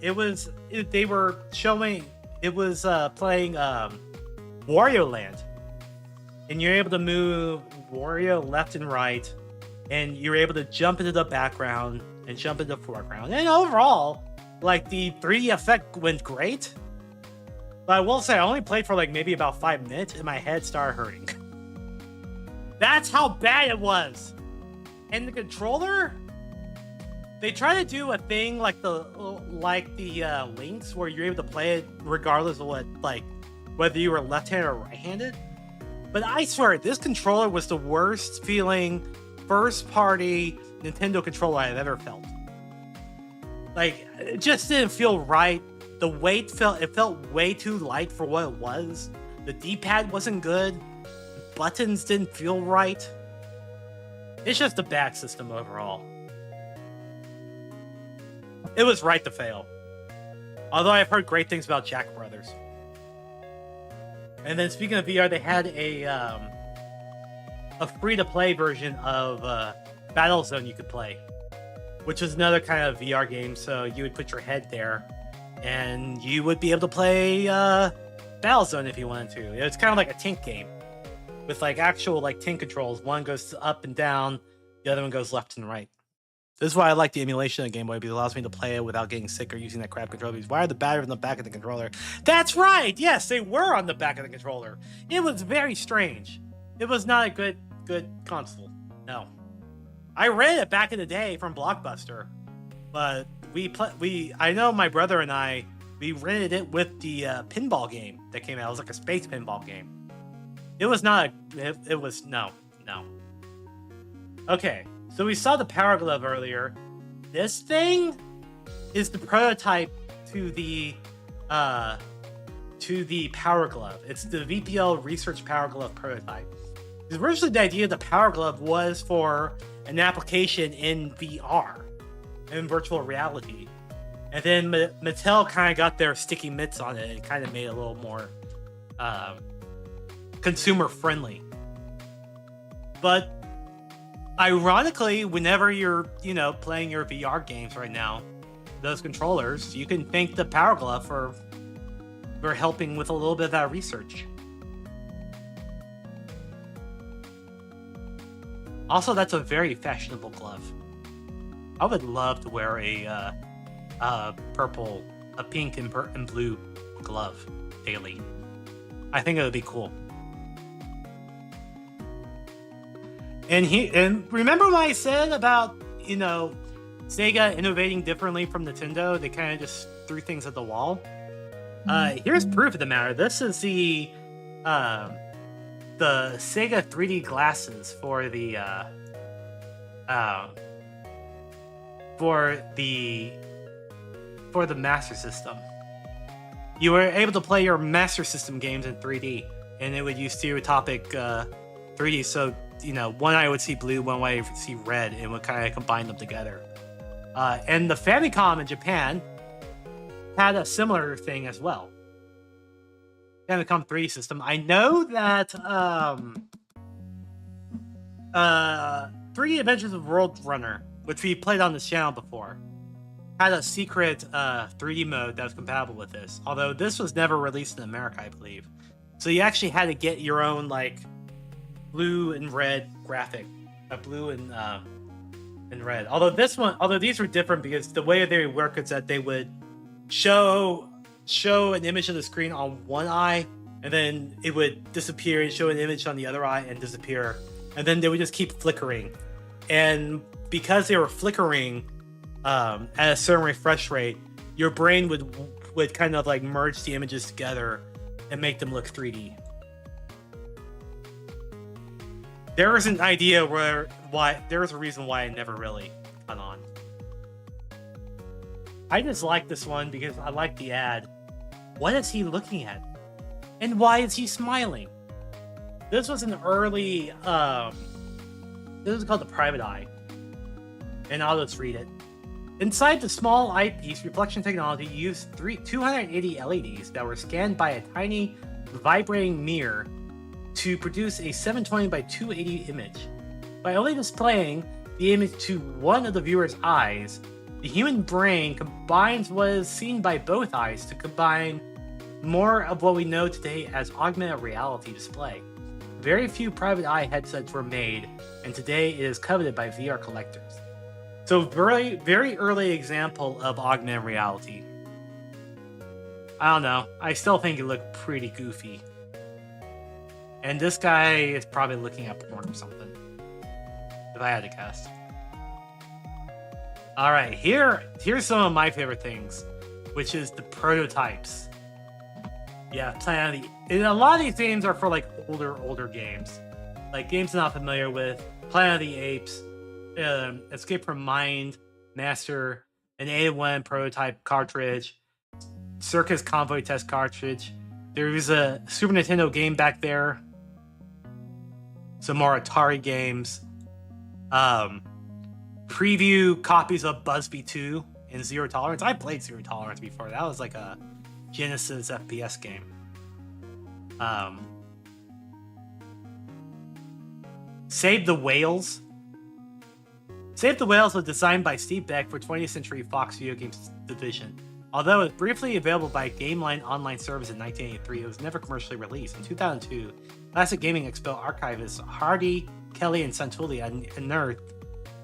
They were showing, it was playing Wario Land. And you're able to move Wario left and right. And you're able to jump into the background and jump into the foreground. And overall, the 3D effect went great. But I will say, I only played for maybe about 5 minutes and my head started hurting. That's how bad it was. And the controller, they try to do a thing like the Lynx, where you're able to play it regardless of whether you were left-handed or right-handed. But I swear, this controller was the worst feeling first-party Nintendo controller I've ever felt. It just didn't feel right. The weight felt way too light for what it was. The D-pad wasn't good. Buttons didn't feel right. It's just a bad system overall. It was right to fail. Although I've heard great things about Jack Brothers. And then speaking of VR, they had a free-to-play version of Battlezone you could play, which was another kind of VR game. So you would put your head there, and you would be able to play Battlezone if you wanted to. It's kind of like a tank game with like actual like tank controls. One goes up and down, the other one goes left and right. This is why I like the emulation of Game Boy, because it allows me to play it without getting sick or using that crap controller. Because why are the batteries on the back of the controller? That's right! Yes, they were on the back of the controller. It was very strange. It was not a good console. No. I rented it back in the day from Blockbuster. But I know my brother and I, we rented it with the pinball game that came out. It was like a space pinball game. It was not it was, no. Okay. So we saw the Power Glove earlier. This thing is the prototype to the Power Glove. It's the VPL Research Power Glove prototype. Originally, the idea of the Power Glove was for an application in VR, in virtual reality. And then Mattel kind of got their sticky mitts on it and kind of made it a little more consumer friendly. But ironically, whenever you're, playing your VR games right now, those controllers, you can thank the Power Glove for helping with a little bit of that research. Also, that's a very fashionable glove. I would love to wear a pink and blue glove daily. I think it would be cool. And remember what I said about, Sega innovating differently from Nintendo? They kind of just threw things at the wall. Here's proof of the matter. This is the Sega 3D glasses for the Master System. You were able to play your Master System games in 3D, and it would use stereoscopic 3D. So one eye would see blue, one eye would see red, and would kind of combine them together. And the Famicom in Japan had a similar thing as well. Famicom 3D system. I know that 3D Adventures of World Runner, which we played on this channel before, had a secret 3D mode that was compatible with this. Although this was never released in America, I believe. So you actually had to get your own blue and red graphic, blue and red. Although these were different because the way they work is that they would show an image of the screen on one eye, and then it would disappear and show an image on the other eye and disappear, and then they would just keep flickering. And because they were flickering at a certain refresh rate, your brain would kind of merge the images together and make them look 3D. There is an idea there is a reason why I never really got on. I just like this one because I like the ad. What is he looking at? And why is he smiling? This was an early, this is called the Private Eye. And I'll just read it. Inside the small eyepiece, reflection technology used 280 LEDs that were scanned by a tiny vibrating mirror to produce a 720 by 280 image. By only displaying the image to one of the viewer's eyes, the human brain combines what is seen by both eyes to combine more of what we know today as augmented reality display. Very few private eye headsets were made, and today it is coveted by VR collectors. So very, very early example of augmented reality. I don't know. I still think it looked pretty goofy. And this guy is probably looking at porn or something, if I had to guess. Alright, here's some of my favorite things, which is the prototypes. Yeah, Planet of the... And a lot of these games are for older games. Games I'm not familiar with. Planet of the Apes, Escape from Mind, Master, an A1 prototype cartridge, Circus Convoy test cartridge. There's a Super Nintendo game back there. Some more Atari games. Preview copies of Busby 2 and Zero Tolerance. I played Zero Tolerance before. That was like a Genesis FPS game. Save the Whales. Save the Whales was designed by Steve Beck for 20th Century Fox Video Games division. Although it was briefly available by GameLine online service in 1983, it was never commercially released. In 2002, Classic Gaming Expo archivists Hardy, Kelly, and Santulli unearthed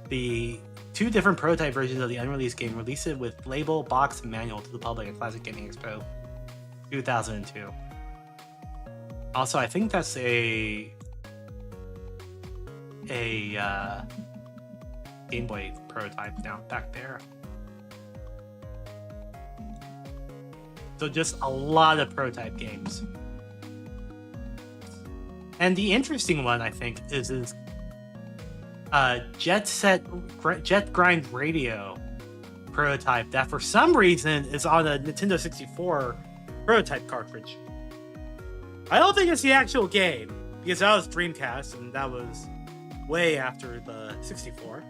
the 2 different prototype versions of the unreleased game, released it with label, box, and manual to the public at Classic Gaming Expo 2002. Also, I think that's a Game Boy prototype down back there. So just a lot of prototype games. And the interesting one, I think, is Jet Grind Radio prototype that for some reason is on a Nintendo 64 prototype cartridge. I don't think it's the actual game, because that was Dreamcast, and that was way after the 64.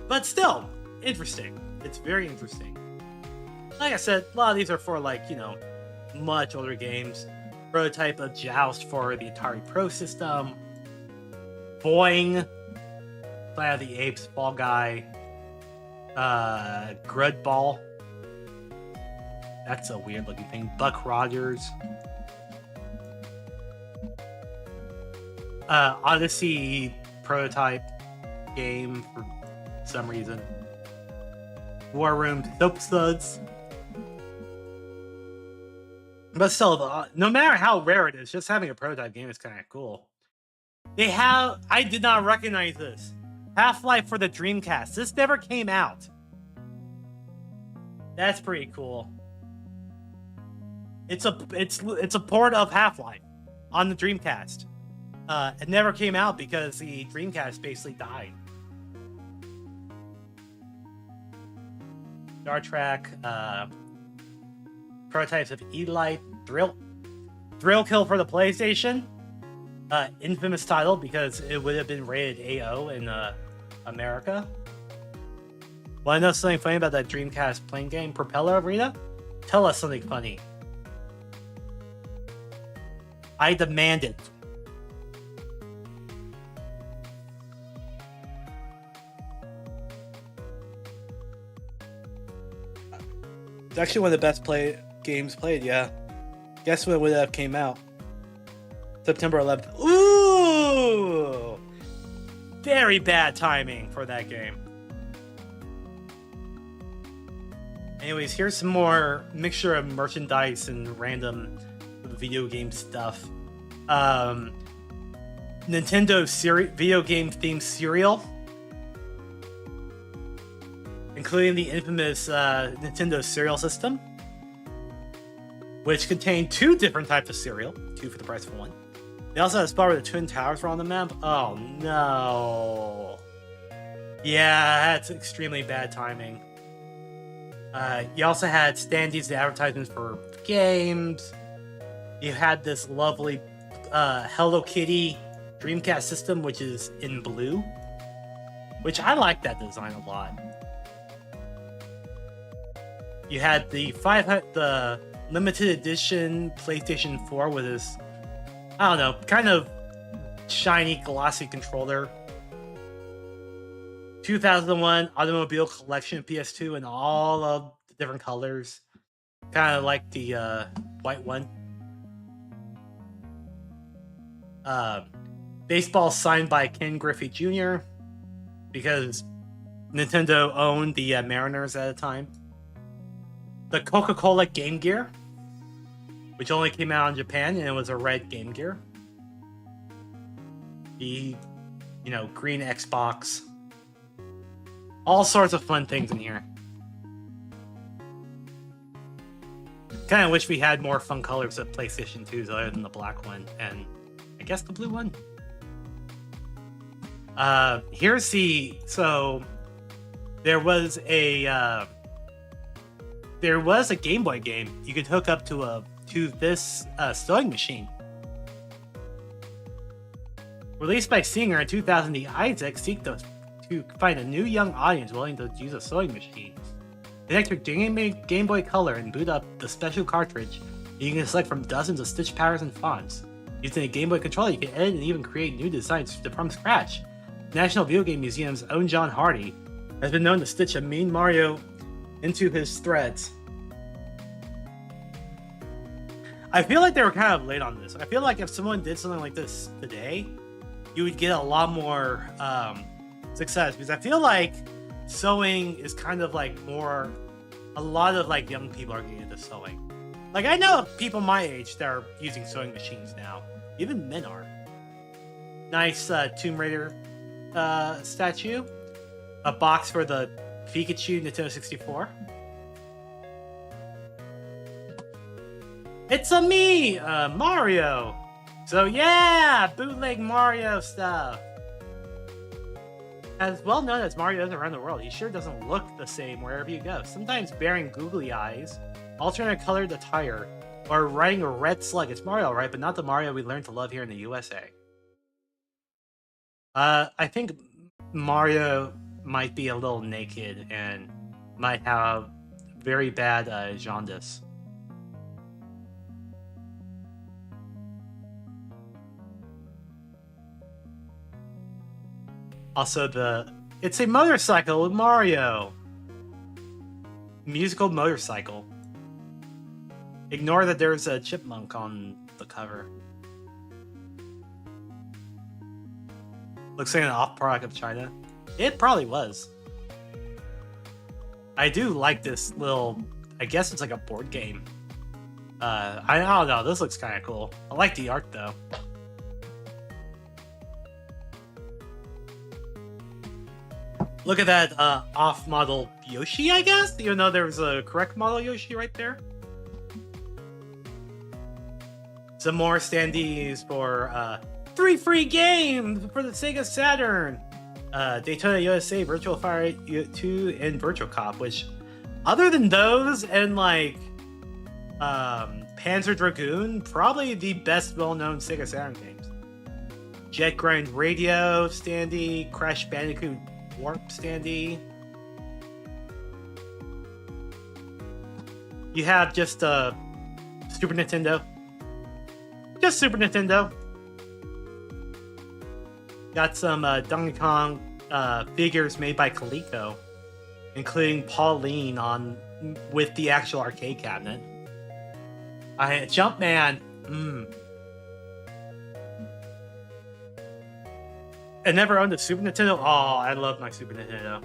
But still, interesting. It's very interesting. Like I said, a lot of these are for, like, you know, much older games. Prototype of Joust for the Atari Pro system. Boing. Planet of the Apes, Fall Guy. Grud Ball. That's a weird looking thing. Buck Rogers. Odyssey prototype game for some reason. War Room Soap Suds. But still, no matter how rare it is, just having a prototype game is kind of cool. They have... I did not recognize this. Half-Life for the Dreamcast. This never came out. That's pretty cool. It's a port of Half-Life on the Dreamcast. It never came out because the Dreamcast basically died. Star Trek, prototypes of Elite, Thrill Kill for the PlayStation. Infamous title because it would have been rated AO in America. Want to know something funny about that Dreamcast playing game, Propeller Arena? Tell us something funny. I demand it. It's actually one of the best games played, yeah. Guess when it would have came out? September 11th. Ooh! Very bad timing for that game. Anyways, here's some more mixture of merchandise and random video game stuff. Nintendo video game themed cereal, including the infamous Nintendo cereal system, which contained 2 different types of cereal, 2 for the price of 1. They also had a spot where the Twin Towers were on the map. Oh no. Yeah, that's extremely bad timing. You also had standees and advertisements for games. You had this lovely Hello Kitty Dreamcast system, which is in blue, which I like that design a lot. You had the limited edition PlayStation 4 with this, I don't know, kind of shiny, glossy controller. 2001 Automobile Collection PS2 in all of the different colors. Kind of like the white one. Baseball signed by Ken Griffey Jr. because Nintendo owned the Mariners at the time. The Coca-Cola Game Gear, which only came out in Japan, and it was a red Game Gear. The, green Xbox. All sorts of fun things in here. Kind of wish we had more fun colors of PlayStation 2s other than the black one, and I guess the blue one. So there was a Game Boy game you could hook up to this sewing machine. Released by Singer in 2000, the Isaac seeked to find a new young audience willing to use a sewing machine. Connect your Game Boy Color and boot up the special cartridge. You can select from dozens of stitch patterns and fonts. Using a Game Boy controller, you can edit and even create new designs from scratch. National Video Game Museum's own John Hardy has been known to stitch a mean Mario into his threads. I feel like they were kind of late on this. I feel like if someone did something like this today, you would get a lot more success, because I feel like sewing is kind of like more, a lot of like young people are getting into sewing. Like, I know people my age that are using sewing machines now. Even men are. Nice Tomb Raider statue. A box for the Pikachu Nintendo 64. It's a me, Mario. So yeah, bootleg Mario stuff. As well known as Mario is around the world, he sure doesn't look the same wherever you go. Sometimes bearing googly eyes, alternate colored attire, or riding a red slug. It's Mario, right? But not the Mario we learned to love here in the USA. I think Mario might be a little naked and might have very bad jaundice. Also, it's a motorcycle with Mario. Musical motorcycle. Ignore that there's a chipmunk on the cover. Looks like an off product of China. It probably was. I do like this little, I guess it's like a board game. I don't know, this looks kind of cool. I like the art though. Look at that off-model Yoshi, I guess? Even though there's a correct model Yoshi right there. Some more standees for 3 free games for the Sega Saturn. Daytona USA, Virtual Fire 2, and Virtual Cop, which, other than those and like Panzer Dragoon, probably the best well-known Sega Saturn games. Jet Grind Radio standee, Crash Bandicoot Warp standee. You have just Super Nintendo. Just Super Nintendo. Got some Donkey Kong figures made by Coleco, including Pauline with the actual arcade cabinet. Jumpman. I never owned a Super Nintendo. Oh, I love my Super Nintendo.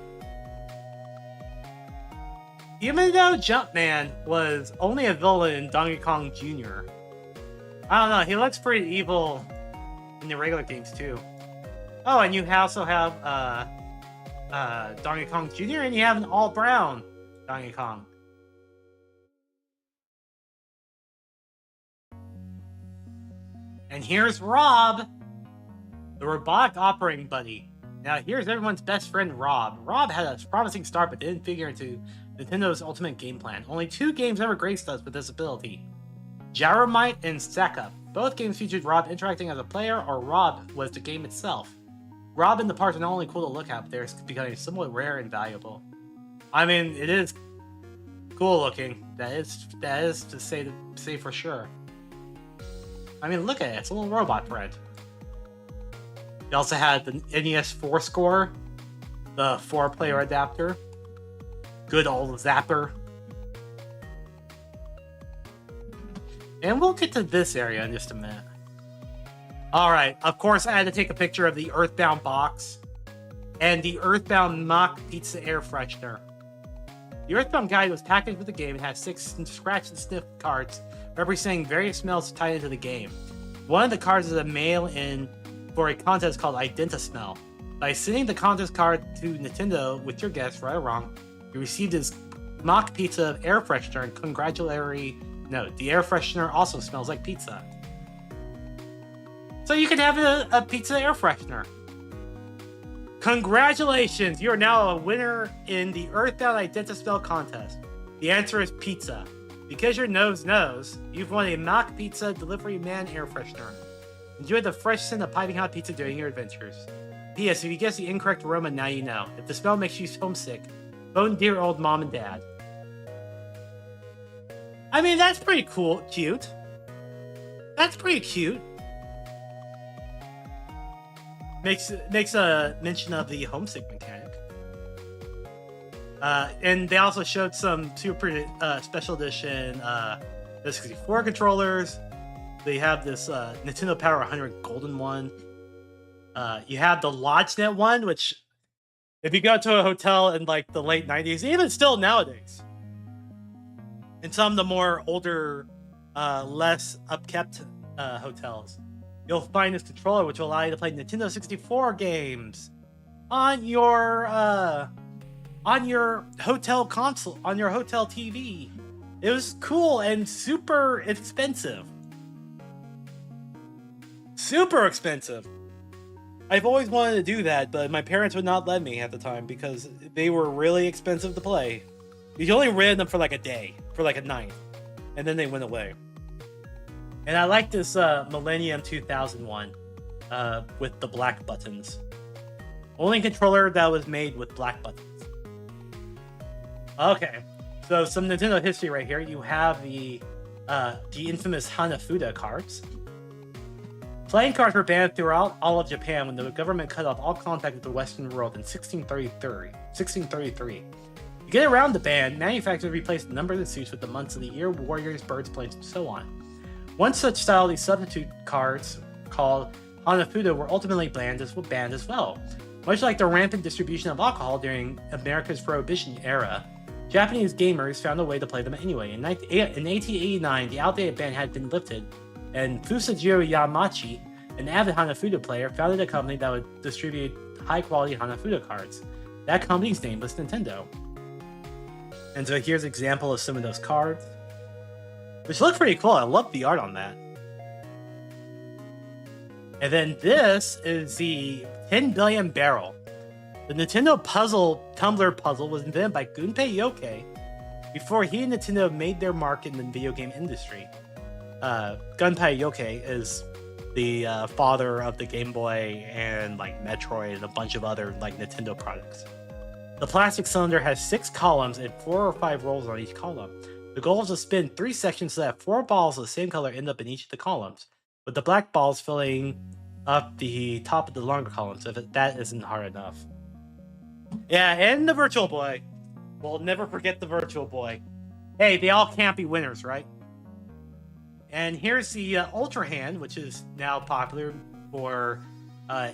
Even though Jumpman was only a villain in Donkey Kong Jr., I don't know, he looks pretty evil in the regular games too. Oh, and you also have Donkey Kong Jr., and you have an all-brown Donkey Kong. And here's Rob, the robotic operating buddy. Now here's everyone's best friend, Rob. Rob had a promising start, but didn't figure into Nintendo's ultimate game plan. Only 2 games ever graced us with this ability: Gyromite and Stack Up. Both games featured Rob interacting as a player, or Rob was the game itself. Rob and the parts are not only cool to look at, but they're becoming somewhat rare and valuable. I mean, it is cool looking. That is to say for sure. I mean, look at it. It's a little robot friend. You also had the NES 4-score, the 4-player adapter, good old Zapper. And we'll get to this area in just a minute. Alright, of course I had to take a picture of the Earthbound box and the Earthbound mock pizza air freshener. The Earthbound guide was packaged with the game and has 6 scratch and sniff cards representing various smells tied into the game. One of the cards is a mail-in for a contest called Identismell. By sending the contest card to Nintendo with your guess, right or wrong, you received this mock pizza air freshener and congratulatory note. The air freshener also smells like pizza. So you can have a pizza air freshener. Congratulations! You are now a winner in the Earthbound Identismell contest. The answer is pizza. Because your nose knows, you've won a mock pizza delivery man air freshener. Enjoy the fresh scent of piping hot pizza during your adventures. P.S. If you guess the incorrect aroma, now you know. If the smell makes you homesick, phone dear old mom and dad. I mean, that's pretty cool, cute. That's pretty cute. Makes a mention of the homesick mechanic. And they also showed some super special edition the 64 controllers. They have this Nintendo Power 100 golden one. You have the LodgeNet one, which if you go to a hotel in like the late 90s, even still nowadays, in some of the more older, less upkept hotels, you'll find this controller which will allow you to play Nintendo 64 games on your hotel console, on your hotel TV. It was cool and super expensive. Super expensive. I've always wanted to do that, but my parents would not let me at the time because they were really expensive to play. You only rent them for like a day, for like a night, and then they went away. And I like this Millennium 2001 with the black buttons. Only controller that was made with black buttons. Okay, so some Nintendo history right here. You have the infamous Hanafuda cards. Playing cards were banned throughout all of Japan when the government cut off all contact with the Western world in 1633. To get around the ban, manufacturers replaced the numbers and suits with the months of the year, warriors, birds, planes, and so on. One such style, these substitute cards called Hanafuda, were ultimately banned as well. Much like the rampant distribution of alcohol during America's Prohibition era, Japanese gamers found a way to play them anyway. In 1889, the outdated ban had been lifted, and Fusajiro Yamachi, an avid Hanafuda player, founded a company that would distribute high-quality Hanafuda cards. That company's name was Nintendo. And so here's an example of some of those cards, which look pretty cool. I love the art on that. And then this is the 10 billion barrel. The Nintendo tumbler puzzle was invented by Gunpei Yokei before he and Nintendo made their mark in the video game industry. Gunpei Yokei is the father of the Game Boy and like Metroid and a bunch of other like Nintendo products. The plastic cylinder has 6 columns and 4 or 5 rolls on each column. The goal is to spin 3 sections so that 4 balls of the same color end up in each of the columns, with the black balls filling up the top of the longer columns if that isn't hard enough. Yeah, and the Virtual Boy. We'll never forget the Virtual Boy. Hey, they all can't be winners, right? And here's the Ultra Hand, which is now popular for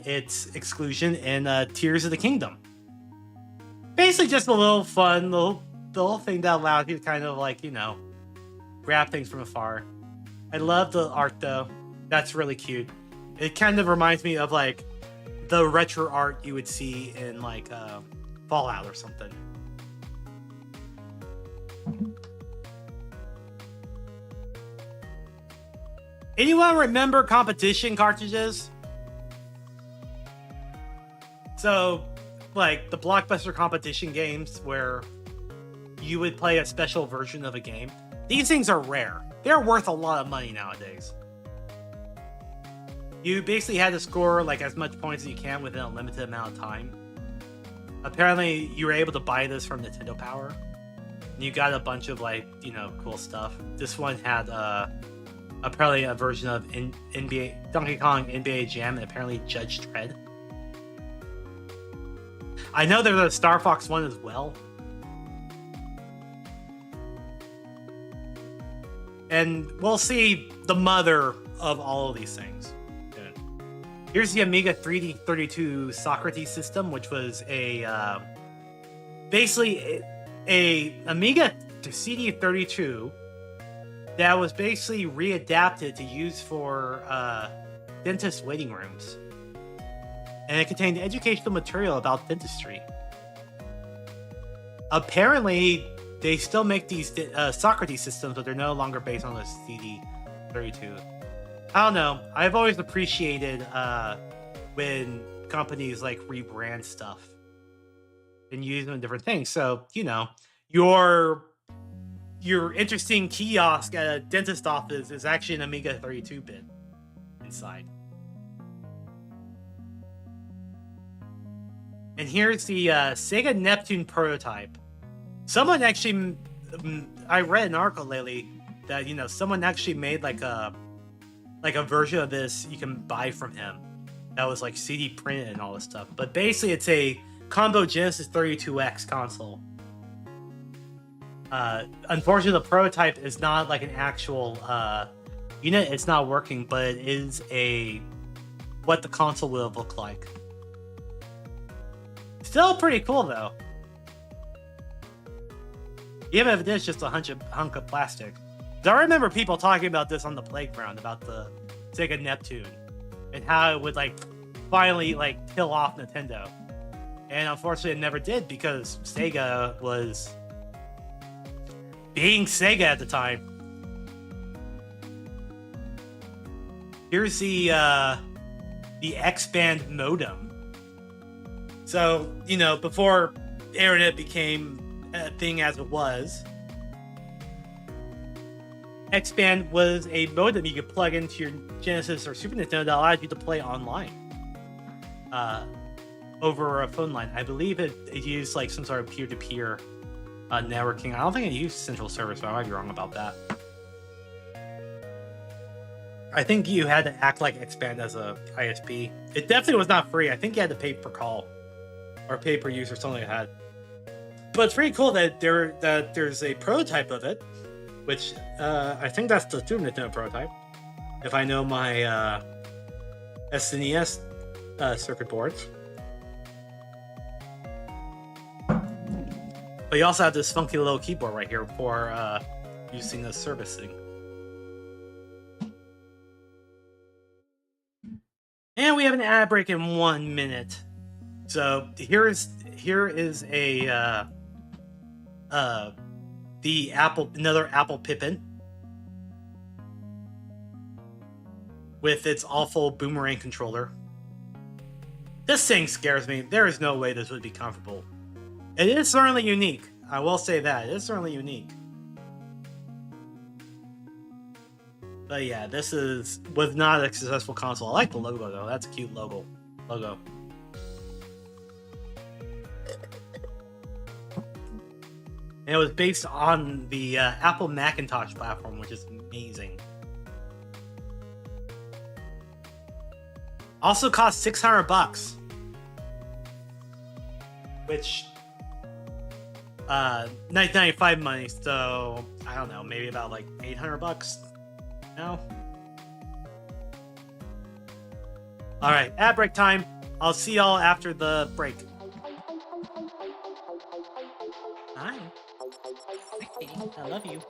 its exclusion in Tears of the Kingdom. Basically just a little fun, little thing that allowed you to kind of like, you know, grab things from afar. I love the art though. That's really cute. It kind of reminds me of like the retro art you would see in like Fallout or something. Anyone remember competition cartridges? So, like the Blockbuster competition games where you would play a special version of a game. These things are rare. They're worth a lot of money nowadays. You basically had to score like as much points as you can within a limited amount of time. Apparently, you were able to buy this from Nintendo Power. And you got a bunch of like, you know, cool stuff. This one had apparently a version of Donkey Kong NBA Jam and apparently Judge Dredd. I know there's a Star Fox one as well. And we'll see the mother of all of these things. Here's the Amiga 3D32 Socrates system, which was a basically a Amiga CD32 that was basically readapted to use for dentist waiting rooms. And it contained educational material about dentistry. Apparently, they still make these Socrates systems, but they're no longer based on the CD32. I don't know. I've always appreciated when companies like rebrand stuff and use them in different things. So, you know, your interesting kiosk at a dentist office is actually an Amiga 32-bit inside. And here's the Sega Neptune prototype. Someone actually, I read an article lately that, you know, someone actually made like a version of this you can buy from him that was like CD printed and all this stuff. But basically it's a combo Genesis 32X console Unfortunately, the prototype is not like an actual unit. It's not working, but it is what the console will look like. Still pretty cool though. Even if it is just a hunk of plastic. I remember people talking about this on the playground, about the Sega Neptune, and how it would like finally like kill off Nintendo. And unfortunately it never did, because Sega was being Sega at the time. Here's the X-band modem. So, you know, before internet became a thing as it was, X-band was a modem you could plug into your Genesis or Super Nintendo that allowed you to play online over a phone line. I believe it used like some sort of peer-to-peer networking. I don't think it used central service, but I might be wrong about that. I think you had to act like X-band as a ISP. It definitely was not free. I think you had to pay per call or pay per use or something like that. But it's pretty cool that there's a prototype of it, which I think that's the Super Nintendo prototype, if I know my SNES circuit boards. But you also have this funky little keyboard right here for using the servicing. And we have an ad break in 1 minute. So here is a another Apple Pippin with its awful boomerang controller. This thing scares me. There is no way this would be comfortable. It is certainly unique. I will say that. It is certainly unique. But yeah, this was not a successful console. I like the logo though. That's a cute logo. And it was based on the Apple Macintosh platform, which is amazing. Also cost $600, which 1995 money. So I don't know, maybe about like $800 now. All right, ad break time. I'll see y'all after the break. Hi. I love you.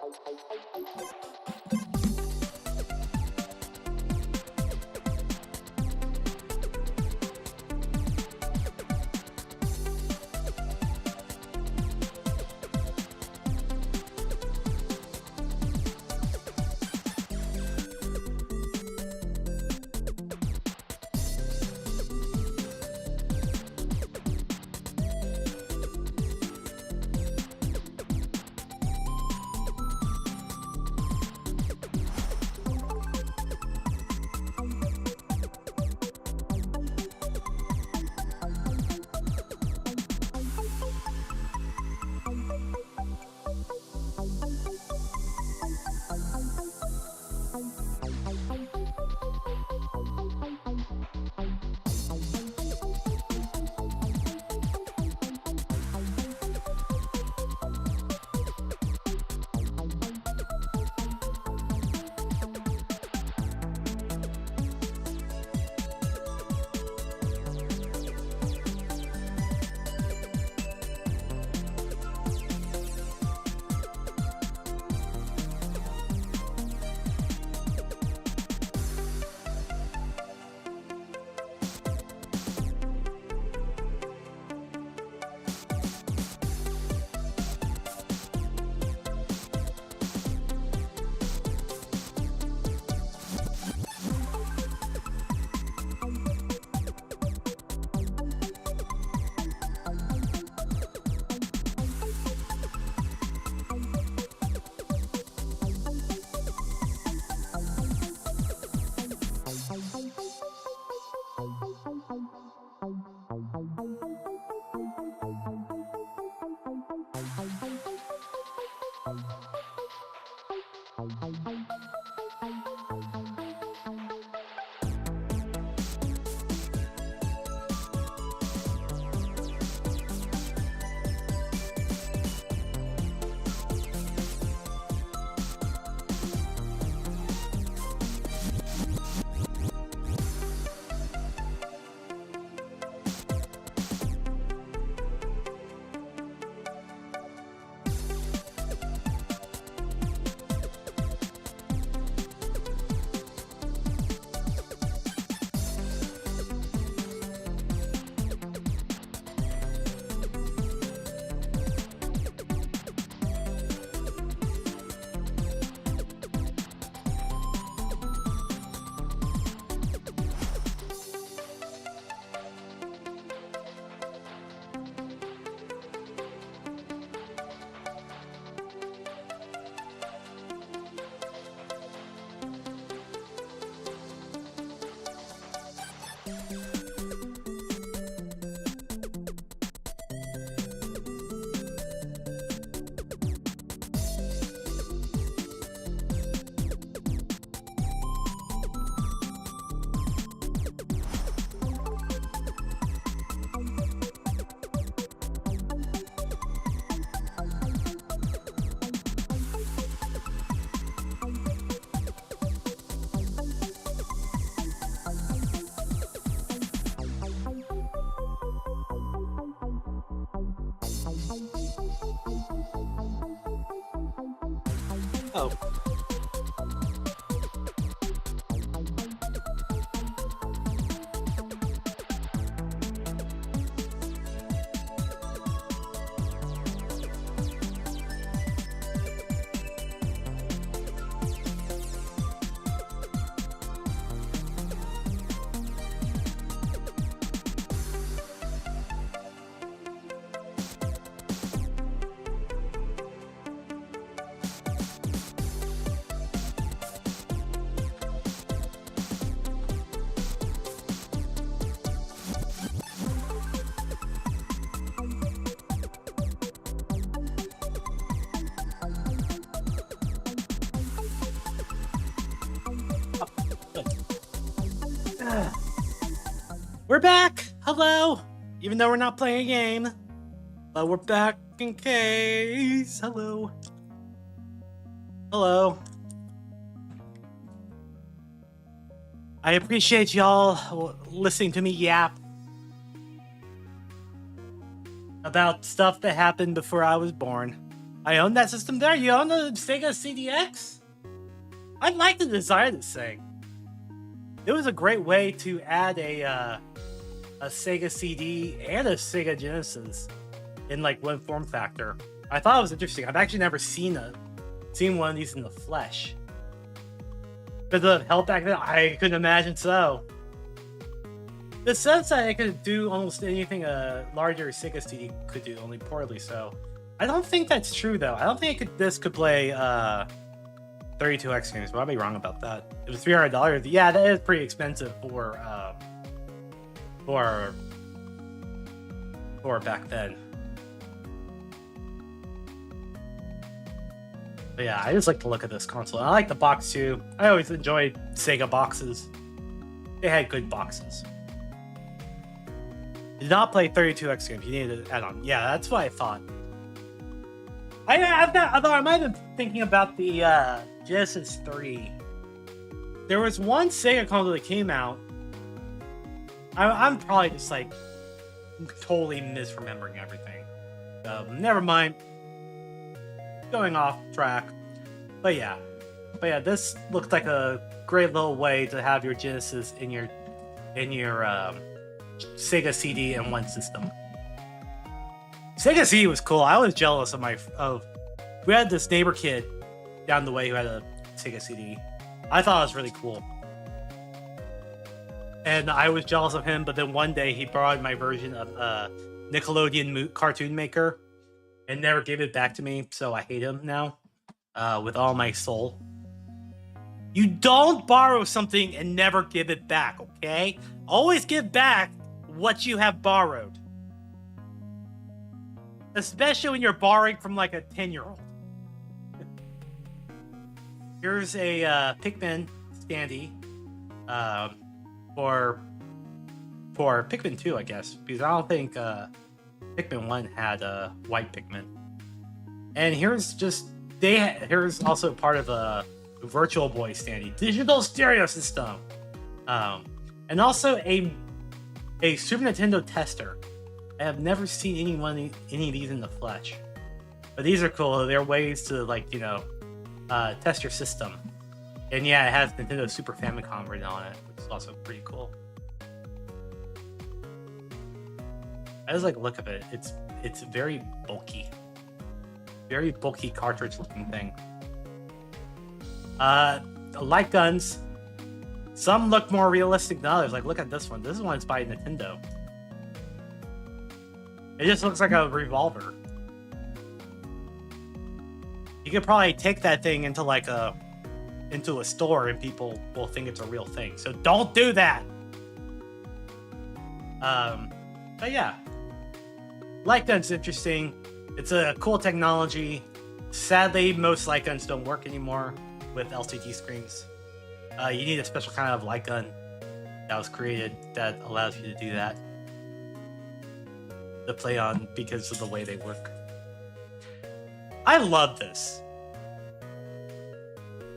Oh. We're back! Hello! Even though we're not playing a game, but we're back in case. Hello. Hello. I appreciate y'all listening to me yap about stuff that happened before I was born. I own that system there. You own the Sega CDX? I like the design of this thing. It was a great way to add a Sega CD and a Sega Genesis in like one form factor. I thought it was interesting. I've actually never seen one of these in the flesh. Because of held back then, I couldn't imagine so. The sense that it could do almost anything a larger Sega CD could do, only poorly so. I don't think that's true though. I don't think this could play 32X games, but I'll be wrong about that. It was $300. Yeah, that is pretty expensive for back then. But yeah, I just like to look at this console. I like the box too. I always enjoyed Sega boxes. They had good boxes. Did not play 32X games. You needed to add on. Yeah, that's what I thought. Although I might have been thinking about the Genesis 3. There was one Sega console that came out. I'm probably just like totally misremembering everything. Never mind. Going off track. But yeah, this looks like a great little way to have your Genesis in your Sega CD in one system. Sega CD was cool. I was jealous of we had this neighbor kid down the way who had a Sega CD. I thought it was really cool. And I was jealous of him, but then one day he borrowed my version of Nickelodeon Cartoon Maker and never gave it back to me, so I hate him now with all my soul. You don't borrow something and never give it back, okay? Always give back what you have borrowed. Especially when you're borrowing from like a 10-year-old. Here's a Pikmin standee for Pikmin 2, I guess, because I don't think Pikmin 1 had a white Pikmin. And here's also part of a Virtual Boy standee, digital stereo system, and also a Super Nintendo tester. I have never seen any of these in the flesh, but these are cool. They're ways to test your system. And yeah, it has Nintendo Super Famicom written on it, which is also pretty cool. I just like the look of it. It's very bulky cartridge looking thing. Light guns. Some look more realistic than others. Like, look at this one. This one's by Nintendo. It just looks like a revolver. You could probably take that thing into a store and people will think it's a real thing. So don't do that. But yeah, light gun's interesting. It's a cool technology. Sadly, most light guns don't work anymore with LCD screens. You need a special kind of light gun that was created that allows you to do that. To play on because of the way they work. I love this.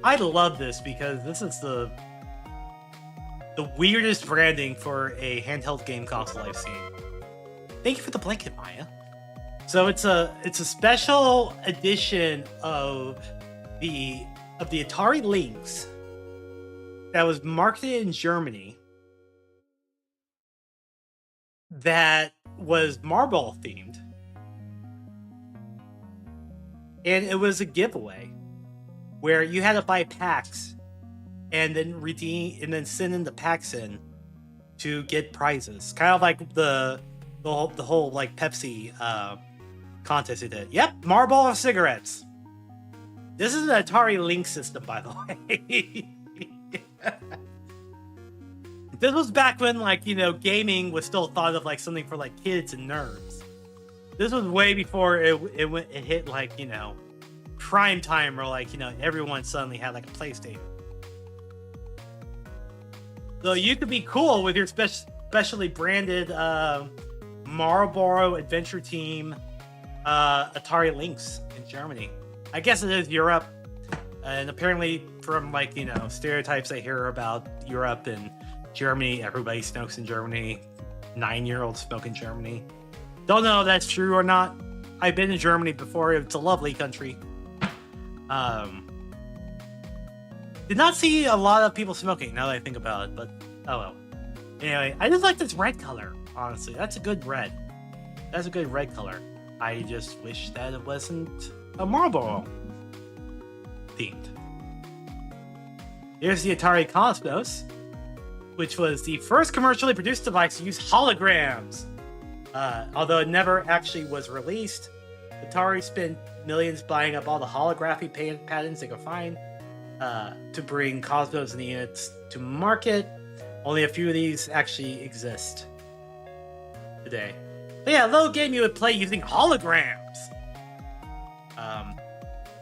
I love this because this is the weirdest branding for a handheld game console I've seen. Thank you for the blanket, Maya. So it's a special edition of the Atari Lynx that was marketed in Germany that was Marble themed, and it was a giveaway where you had to buy packs and then redeem and then send in the packs in to get prizes, kind of like the whole like Pepsi contest you did. Yep, Marlboro cigarettes. This is an Atari Lynx system, by the way. This was back when, like, you know, gaming was still thought of like something for like kids and nerds. This was way before it hit like, you know, prime time, or like, you know, everyone suddenly had like a PlayStation. So you could be cool with your specially branded Marlboro Adventure Team Atari Lynx in Germany. I guess it is Europe, and apparently from like, you know, stereotypes I hear about Europe and Germany, everybody smokes in Germany. 9-year-olds smoke in Germany. Don't know if that's true or not. I've been in Germany before. It's a lovely country. Did not see a lot of people smoking now that I think about it, but oh well. Anyway, I just like this red color, honestly. That's a good red. That's a good red color. I just wish that it wasn't a Marlboro themed. Here's the Atari Cosmos, which was the first commercially produced device to use holograms. Although it never actually was released, Atari spent millions buying up all the holography patents they could find to bring Cosmos and the units to market. Only a few of these actually exist today. But yeah, a little game you would play using holograms.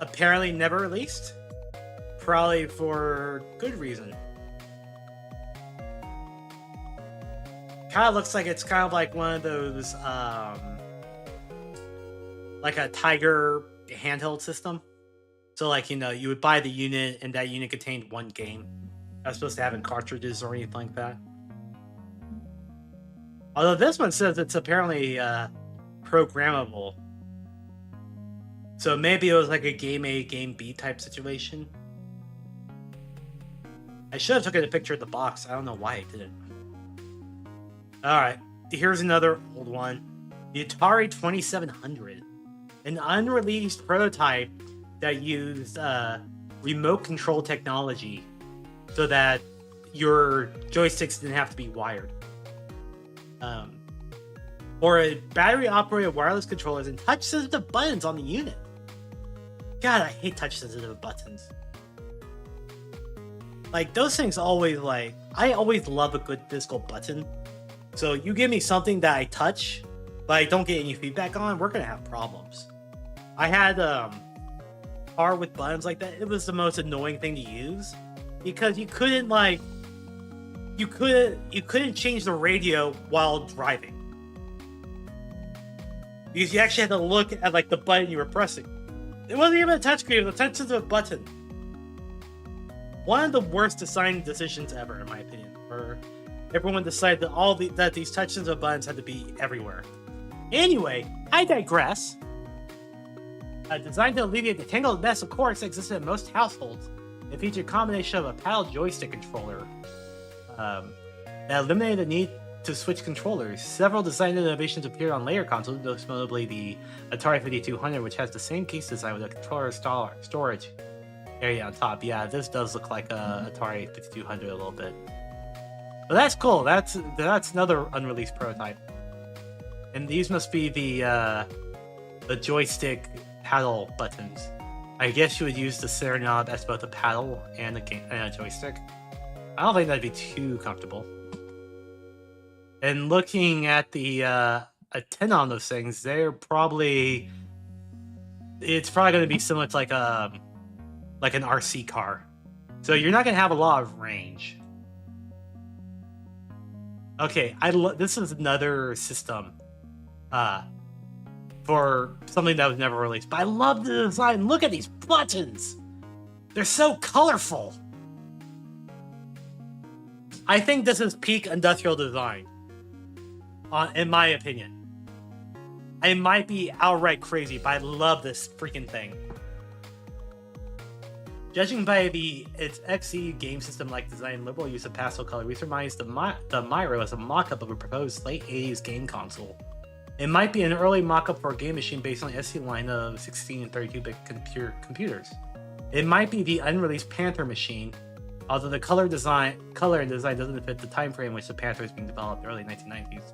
Apparently never released. Probably for good reason. Kind of looks like it's kind of like one of those, like a Tiger handheld system. So like, you know, you would buy the unit and that unit contained one game. I was supposed to have in cartridges or anything like that. Although this one says it's apparently programmable. So maybe it was like a game A, game B type situation. I should have taken a picture of the box. I don't know why I didn't. Alright, here's another old one. The Atari 2700. An unreleased prototype that used remote control technology so that your joysticks didn't have to be wired. Or a battery-operated wireless controllers and touch-sensitive buttons on the unit. God, I hate touch-sensitive buttons. Like, those things always, like... I always love a good physical button. So you give me something that I touch, but I don't get any feedback on, we're gonna have problems. I had car with buttons like that. It was the most annoying thing to use because you couldn't like you couldn't change the radio while driving because you actually had to look at like the button you were pressing. It wasn't even a touchscreen; it was a sensitive button. One of the worst design decisions ever, in my opinion. For everyone decided that that these touch-sensitive buttons had to be everywhere. Anyway, I digress. Designed to alleviate the tangled mess of cords that existed in most households, it featured a combination of a paddle joystick controller that eliminated the need to switch controllers. Several design innovations appeared on later consoles, most notably the Atari 5200, which has the same case design with a controller storage area on top. Yeah, this does look like a Atari 5200 a little bit. But that's cool. That's another unreleased prototype. And these must be the joystick paddle buttons. I guess you would use the center knob as both a paddle and a joystick. I don't think that'd be too comfortable. And looking at the antenna on those things, it's probably going to be similar to like an RC car. So you're not going to have a lot of range. Okay, this is another system for something that was never released. But I love the design. Look at these buttons. They're so colorful. I think this is peak industrial design, in my opinion. I might be outright crazy, but I love this freaking thing. Judging by its XE game system-like design, liberal use of pastel color, we surmise the Myro as a mock-up of a proposed late 80s game console. It might be an early mock-up for a game machine based on the SC line of 16 and 32-bit computers. It might be the unreleased Panther machine, although the color and design doesn't fit the time frame in which the Panther is being developed, early 1990s.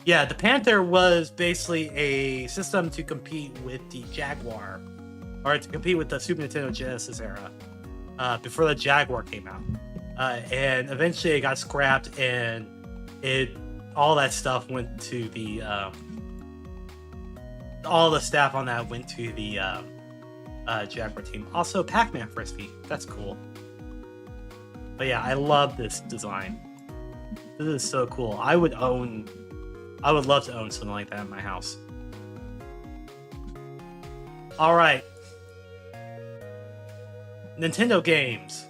Yeah, the Panther was basically a system to compete with the Jaguar, or to compete with the Super Nintendo Genesis era, before the Jaguar came out. And eventually it got scrapped, and all that stuff went to the all the staff on that went to the Jaguar team. Also, Pac-Man Frisbee. That's cool. But yeah, I love this design. This is so cool. I would love to own something like that in my house. All right. Nintendo games.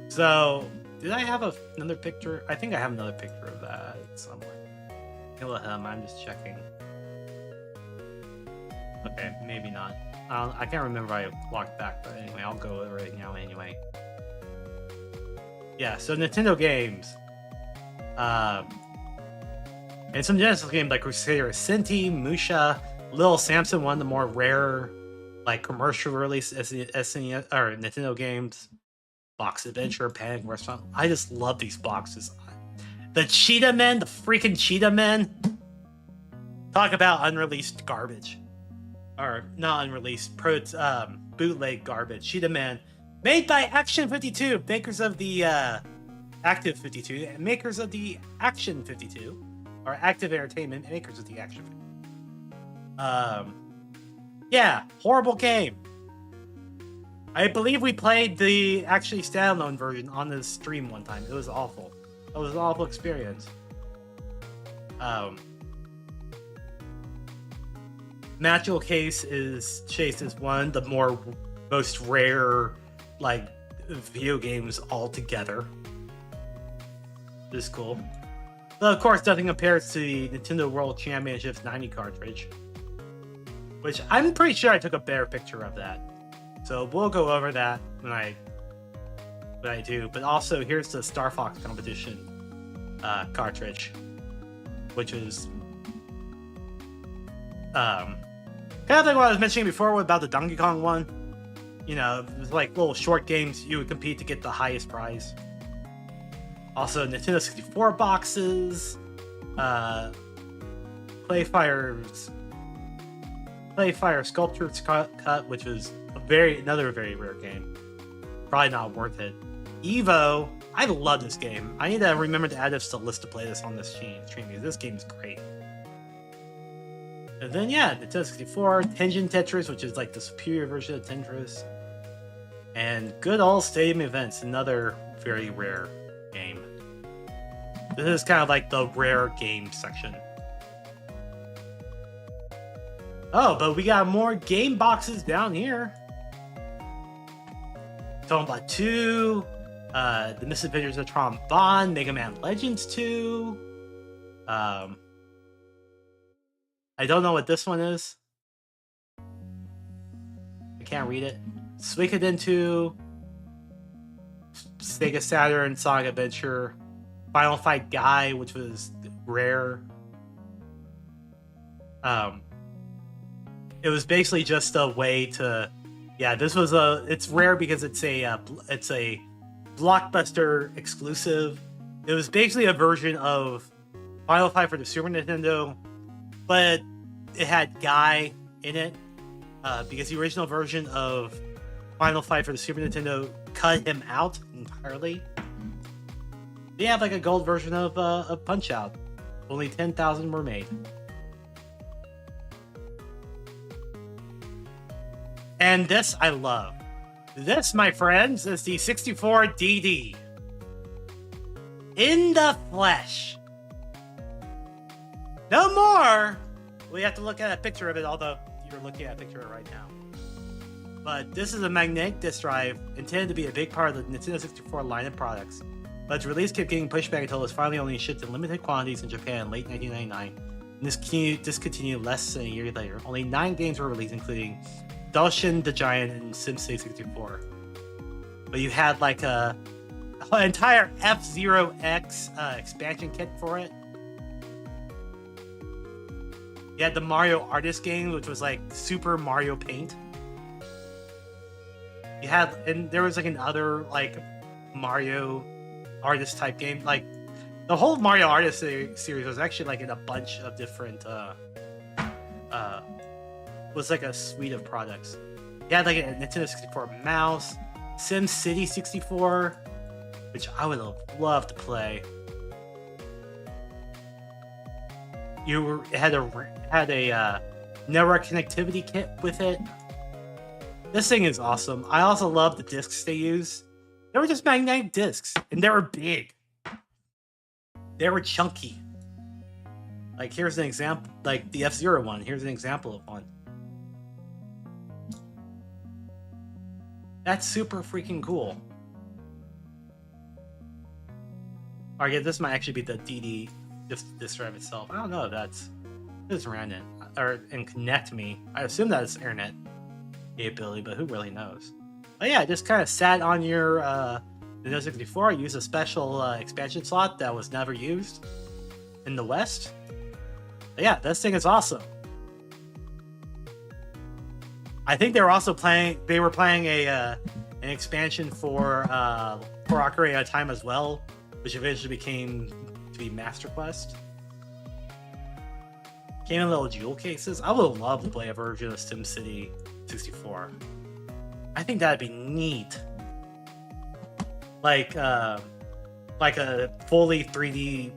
So, did I have another picture? I think I have another picture of that somewhere. I'm just checking. Okay, maybe not. I can't remember if I walked back, but anyway, I'll go over it now anyway. Yeah, so Nintendo games. And some Genesis games like Crusader Sinti, Musha, Little Samson, one of the more rare, like, commercial release SNES or Nintendo games. Box Adventure, Panic Restaurant. I just love these boxes. The Cheetah Men, the freaking Cheetah Men. Talk about unreleased garbage. Or not unreleased, bootleg garbage. Cheetah Man, made by Action 52, makers of the Active 52, and makers of the Action 52, or Active Entertainment, makers of the Action 52. Yeah, horrible game. I believe we played the actually standalone version on this stream one time. It was awful. It was an awful experience. Magical Chase is one of the most rare, like, video games altogether. This is cool. But of course, nothing compares to the Nintendo World Championships 90 cartridge, which I'm pretty sure I took a better picture of that. So we'll go over that when I do. But also, here's the Star Fox competition cartridge, which is kind of like what I was mentioning before about the Donkey Kong one. You know, it was like little short games you would compete to get the highest prize. Also, Nintendo 64 boxes, Playfire Sculpture's Cut, which was another very rare game. Probably not worth it. Evo, I love this game. I need to remember to add this to the list to play this on this stream because this game is great. And then yeah, Nintendo 64, Tengen Tetris, which is like the superior version of Tetris. And Good Old Stadium Events, another very rare game. This is kind of like the rare game section. Oh, but we got more game boxes down here. Tomba 2, The Misadventures of Tron Bonne, Mega Man Legends 2. I don't know what this one is. I can't read it. Suikoden 2, Sega Saturn, Sonic Adventure, Final Fight Guy, which was rare. It was basically just a way to, yeah. This was it's rare because it's a Blockbuster exclusive. It was basically a version of Final Fight for the Super Nintendo, but it had Guy in it because the original version of Final Fight for the Super Nintendo cut him out entirely. They have like a gold version of Punch Out. Only 10,000 were made. And this I love. This, my friends, is the 64 DD. In the flesh. No more! We have to look at a picture of it, although you're looking at a picture of it right now. But this is a magnetic disk drive intended to be a big part of the Nintendo 64 line of products. But its release kept getting pushed back until it was finally only shipped in limited quantities in Japan in late 1999. And this discontinued less than a year later. Only 9 games were released, including Doshin the Giant in SimCity 64. But you had like an entire F-Zero X expansion kit for it. You had the Mario Artist game, which was like Super Mario Paint. You had, and there was like another like Mario Artist type game. Like the whole Mario Artist series was actually like in a bunch of different was like a suite of products. You had like a Nintendo 64 mouse, SimCity 64, which I would have loved to play. It had a network connectivity kit with it. This thing is awesome. I also love the discs they use. They were just magnetic discs, and they were big. They were chunky. Like, here's an example, like the F-Zero one. Here's an example of one. That's super freaking cool. Or yeah, this might actually be the DD this drive itself. I don't know if that's around it or and connect me. I assume that it's internet capability, but who really knows? But yeah, it just kind of sat on your Nintendo 64. Used a special expansion slot that was never used in the West. But yeah, this thing is awesome. I think they were also playing. They were playing an expansion for Ocarina of Time as well, which eventually became to be Master Quest. Came in little jewel cases. I would love to play a version of SimCity 64. I think that'd be neat. Like a fully 3D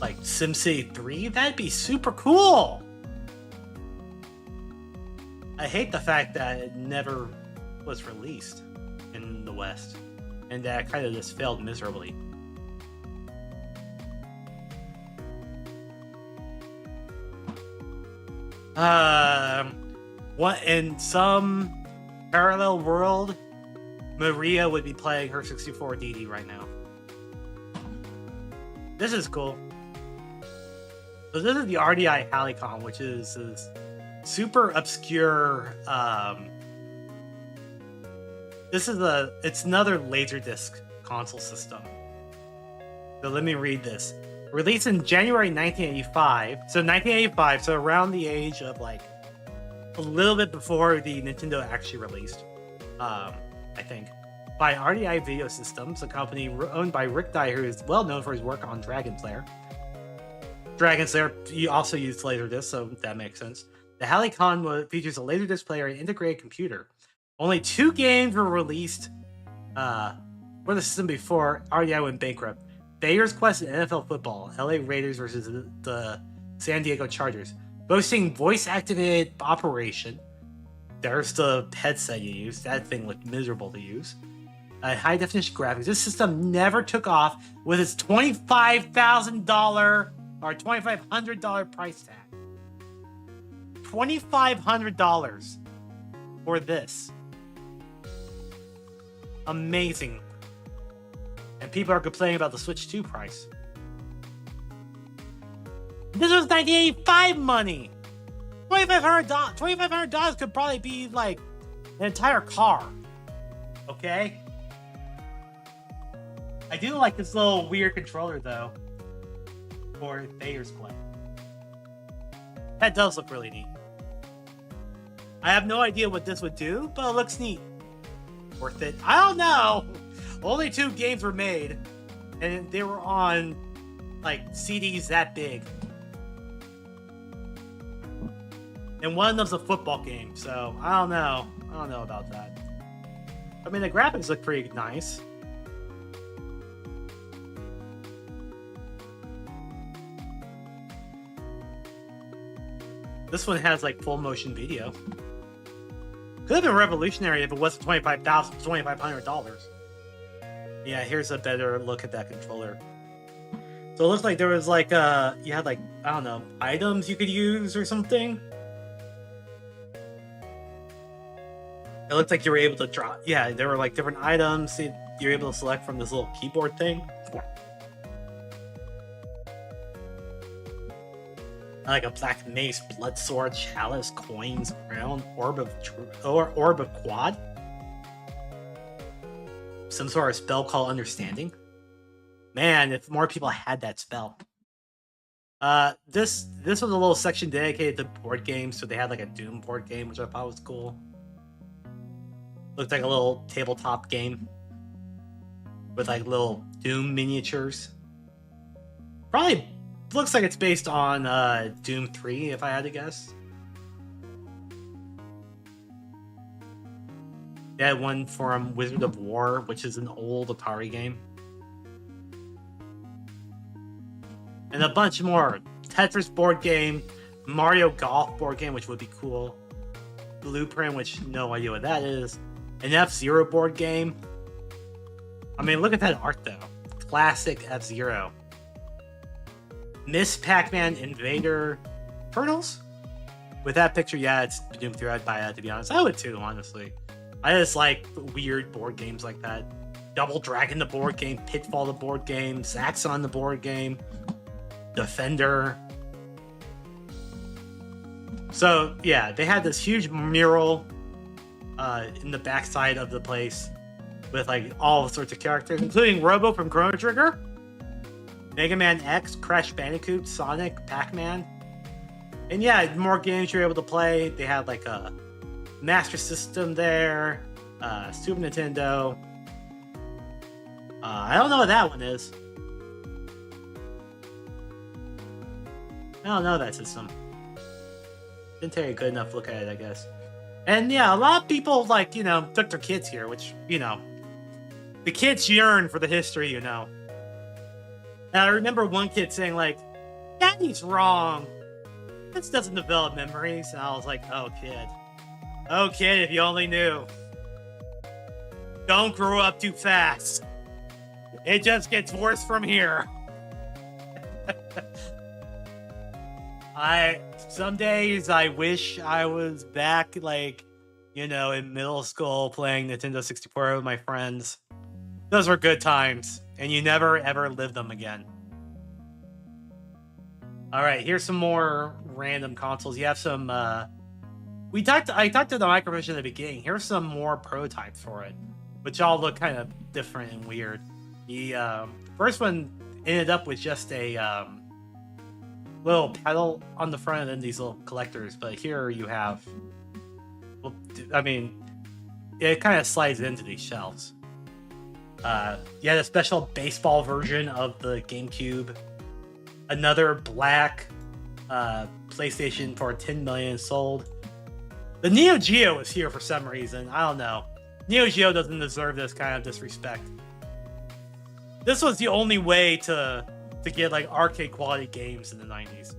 like SimCity 3. That'd be super cool. I hate the fact that it never was released in the West, and that kind of just failed miserably. What in some parallel world, Maria would be playing her 64 DD right now. This is cool. So this is the RDI Halicon, which is super obscure. It's another Laserdisc console system. So let me read this. Released in January 1985. So 1985, so around the age of like a little bit before the Nintendo actually released. I think. By RDI Video Systems, a company owned by Rick Dye, who is well known for his work on Dragon Slayer. Dragon Slayer also used Laserdisc, so that makes sense. The Halicon features a Laserdisc player and integrated computer. Only 2 games were released for the system before RDI went bankrupt. Bayer's Quest and NFL Football, LA Raiders versus the San Diego Chargers. Boasting voice-activated operation. There's the headset you use. That thing looked miserable to use. High-definition graphics. This system never took off with its $25,000 or $2,500 price tag. $2,500 for this. Amazing. And people are complaining about the Switch 2 price. This was 1985 money. $2,500 could probably be like an entire car. Okay? I do like this little weird controller though. For Bayer's Quest. That does look really neat. I have no idea what this would do, but it looks neat. Worth it? I don't know. Only 2 games were made, and they were on like CDs that big. And one of them's a football game, so I don't know. I don't know about that. I mean, the graphics look pretty nice. This one has like full motion video. Could have been revolutionary if it wasn't $2,500. Yeah, here's a better look at that controller. So it looks like there was like you had like, I don't know, items you could use or something. It looked like you were able to draw. Yeah, there were like different items you were able to select from this little keyboard thing. like a black mace, blood sword, chalice, coins, crown, orb of quad. Some sort of spell called understanding. Man, if more people had that spell. This was a little section dedicated to board games, so they had like a Doom board game, which I thought was cool. Looked like a little tabletop game with like little Doom miniatures. Probably looks like it's based on Doom 3, if I had to guess. They had one from Wizard of War, which is an old Atari game. And a bunch more. Tetris board game, Mario Golf board game, which would be cool. Blueprint, which no idea what that is. An F-Zero board game. I mean, look at that art, though. Classic F-Zero. Miss Pac-Man Invader Turtles? With that picture, yeah, it's Doom 3. I'd buy that, to be honest. I would, too, honestly. I just like weird board games like that. Double Dragon the board game, Pitfall the board game, Zaxxon the board game, Defender. So, yeah, they had this huge mural in the backside of the place with like all sorts of characters, including Robo from Chrono Trigger, Mega Man X, Crash Bandicoot, Sonic, Pac-Man. And yeah, more games you're able to play. They had like a Master System there, Super Nintendo. I don't know what that one is. I don't know that system. Didn't take a good enough look at it, I guess. And yeah, a lot of people, like, you know, took their kids here, which, you know, the kids yearn for the history, you know. And I remember one kid saying, like, Daddy's wrong. This doesn't develop memories. And I was like, oh, kid. Oh, kid, if you only knew. Don't grow up too fast. It just gets worse from here. Some days I wish I was back, like, you know, in middle school playing Nintendo 64 with my friends. Those were good times, and you never ever live them again. All right, here's some more random consoles. You have some. I talked to the Microvision at the beginning. Here's some more prototypes for it, which all look kind of different and weird. The first one ended up with just a little pedal on the front and then these little collectors, but here you have, well, I mean, it kind of slides into these shelves. You had a special baseball version of the GameCube, another black PlayStation for 10 million sold. The Neo Geo was here for some reason. I don't know. Neo Geo doesn't deserve this kind of disrespect. This was the only way to get like arcade quality games in the 90s.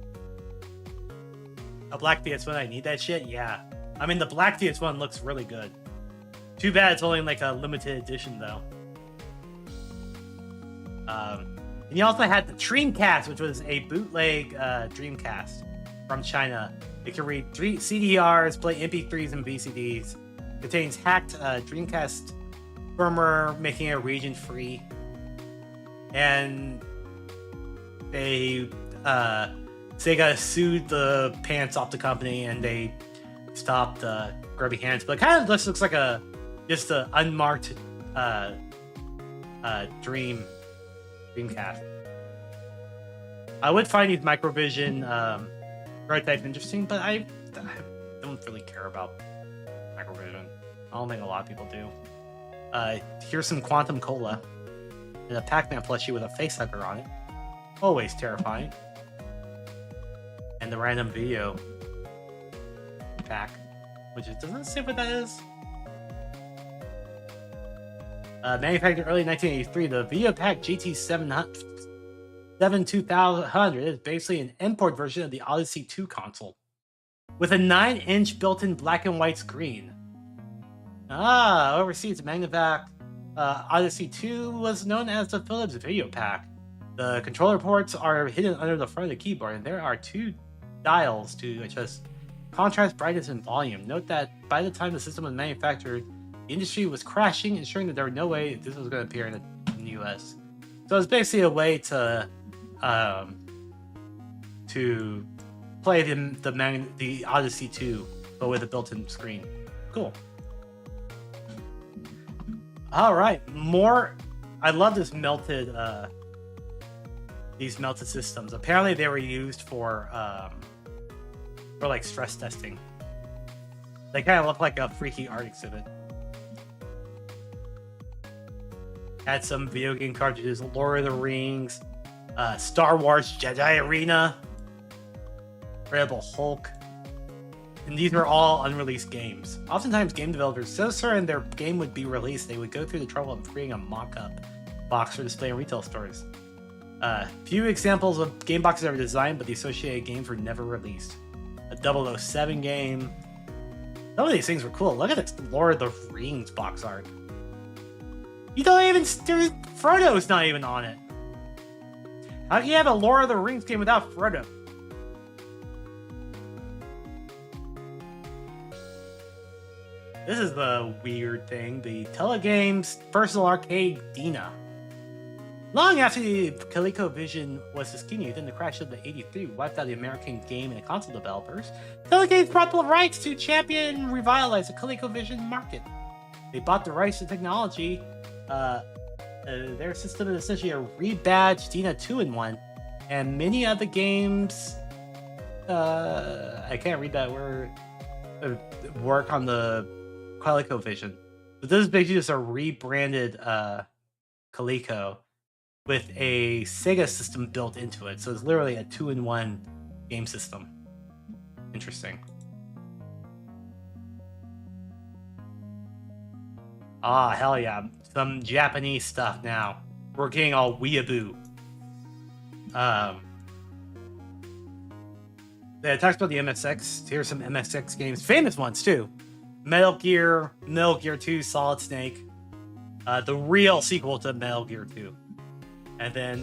A black PS1, I need that shit? Yeah. I mean, the black PS1 looks really good. Too bad it's only like a limited edition, though. And you also had the Dreamcast, which was a bootleg Dreamcast from China. It can read CDRs, play MP3s and VCDs. Contains hacked Dreamcast firmware, making it region-free. And Sega sued the pants off the company, and they stopped grubby hands. But it kind of just looks like just an unmarked Dreamcast. I would find these Microvision prototypes interesting, but I don't really care about Microvision. I don't think a lot of people do. Here's some Quantum Cola and a Pac-Man plushie with a facehugger on it. Always terrifying. And the random video pack, which doesn't say what that is. Manufactured early 1983, the video pack GT7 is basically an import version of the Odyssey 2 console, with a 9-inch built-in black and white screen. Overseas, Magnavox Odyssey 2 was known as the Philips Video Pack. The controller ports are hidden under the front of the keyboard, and there are 2 dials to adjust contrast, brightness, and volume. Note that by the time the system was manufactured, the industry was crashing, ensuring that there was no way this was going to appear in the US. So it's basically a way to play the Odyssey 2, but with a built-in screen. Cool. All right, more. I love this melted. These melted systems. Apparently, they were used for like stress testing. They kind of look like a freaky art exhibit. Had some video game cartridges, Lord of the Rings, Star Wars Jedi Arena, Incredible Hulk. And these are all unreleased games. Oftentimes, game developers, so certain their game would be released, they would go through the trouble of creating a mock-up box for display in retail stores. Few examples of game boxes are designed, but the associated games were never released. A 007 game. Some of these things were cool. Look at this Lord of the Rings box art. You don't even... Frodo's not even on it. How can you have a Lord of the Rings game without Frodo? This is the weird thing. The Telegames Personal Arcade Dina. Long after the ColecoVision was discontinued in the crash of the 83 wiped out the American game and console developers, Telegames brought the rights to champion and revitalize the ColecoVision market. They bought the rights to technology. Their system is essentially a rebadged Dina 2-in-1, and many of the games, I can't read that word, work on the ColecoVision. But this is basically just a rebranded Coleco with a Sega system built into it. So it's literally a 2-in-1 game system. Interesting. Ah, hell yeah. Some Japanese stuff now. We're getting all weeaboo. Yeah, it talks about the MSX. Here's some MSX games. Famous ones, too. Metal Gear 2, Solid Snake. The real sequel to Metal Gear 2. And then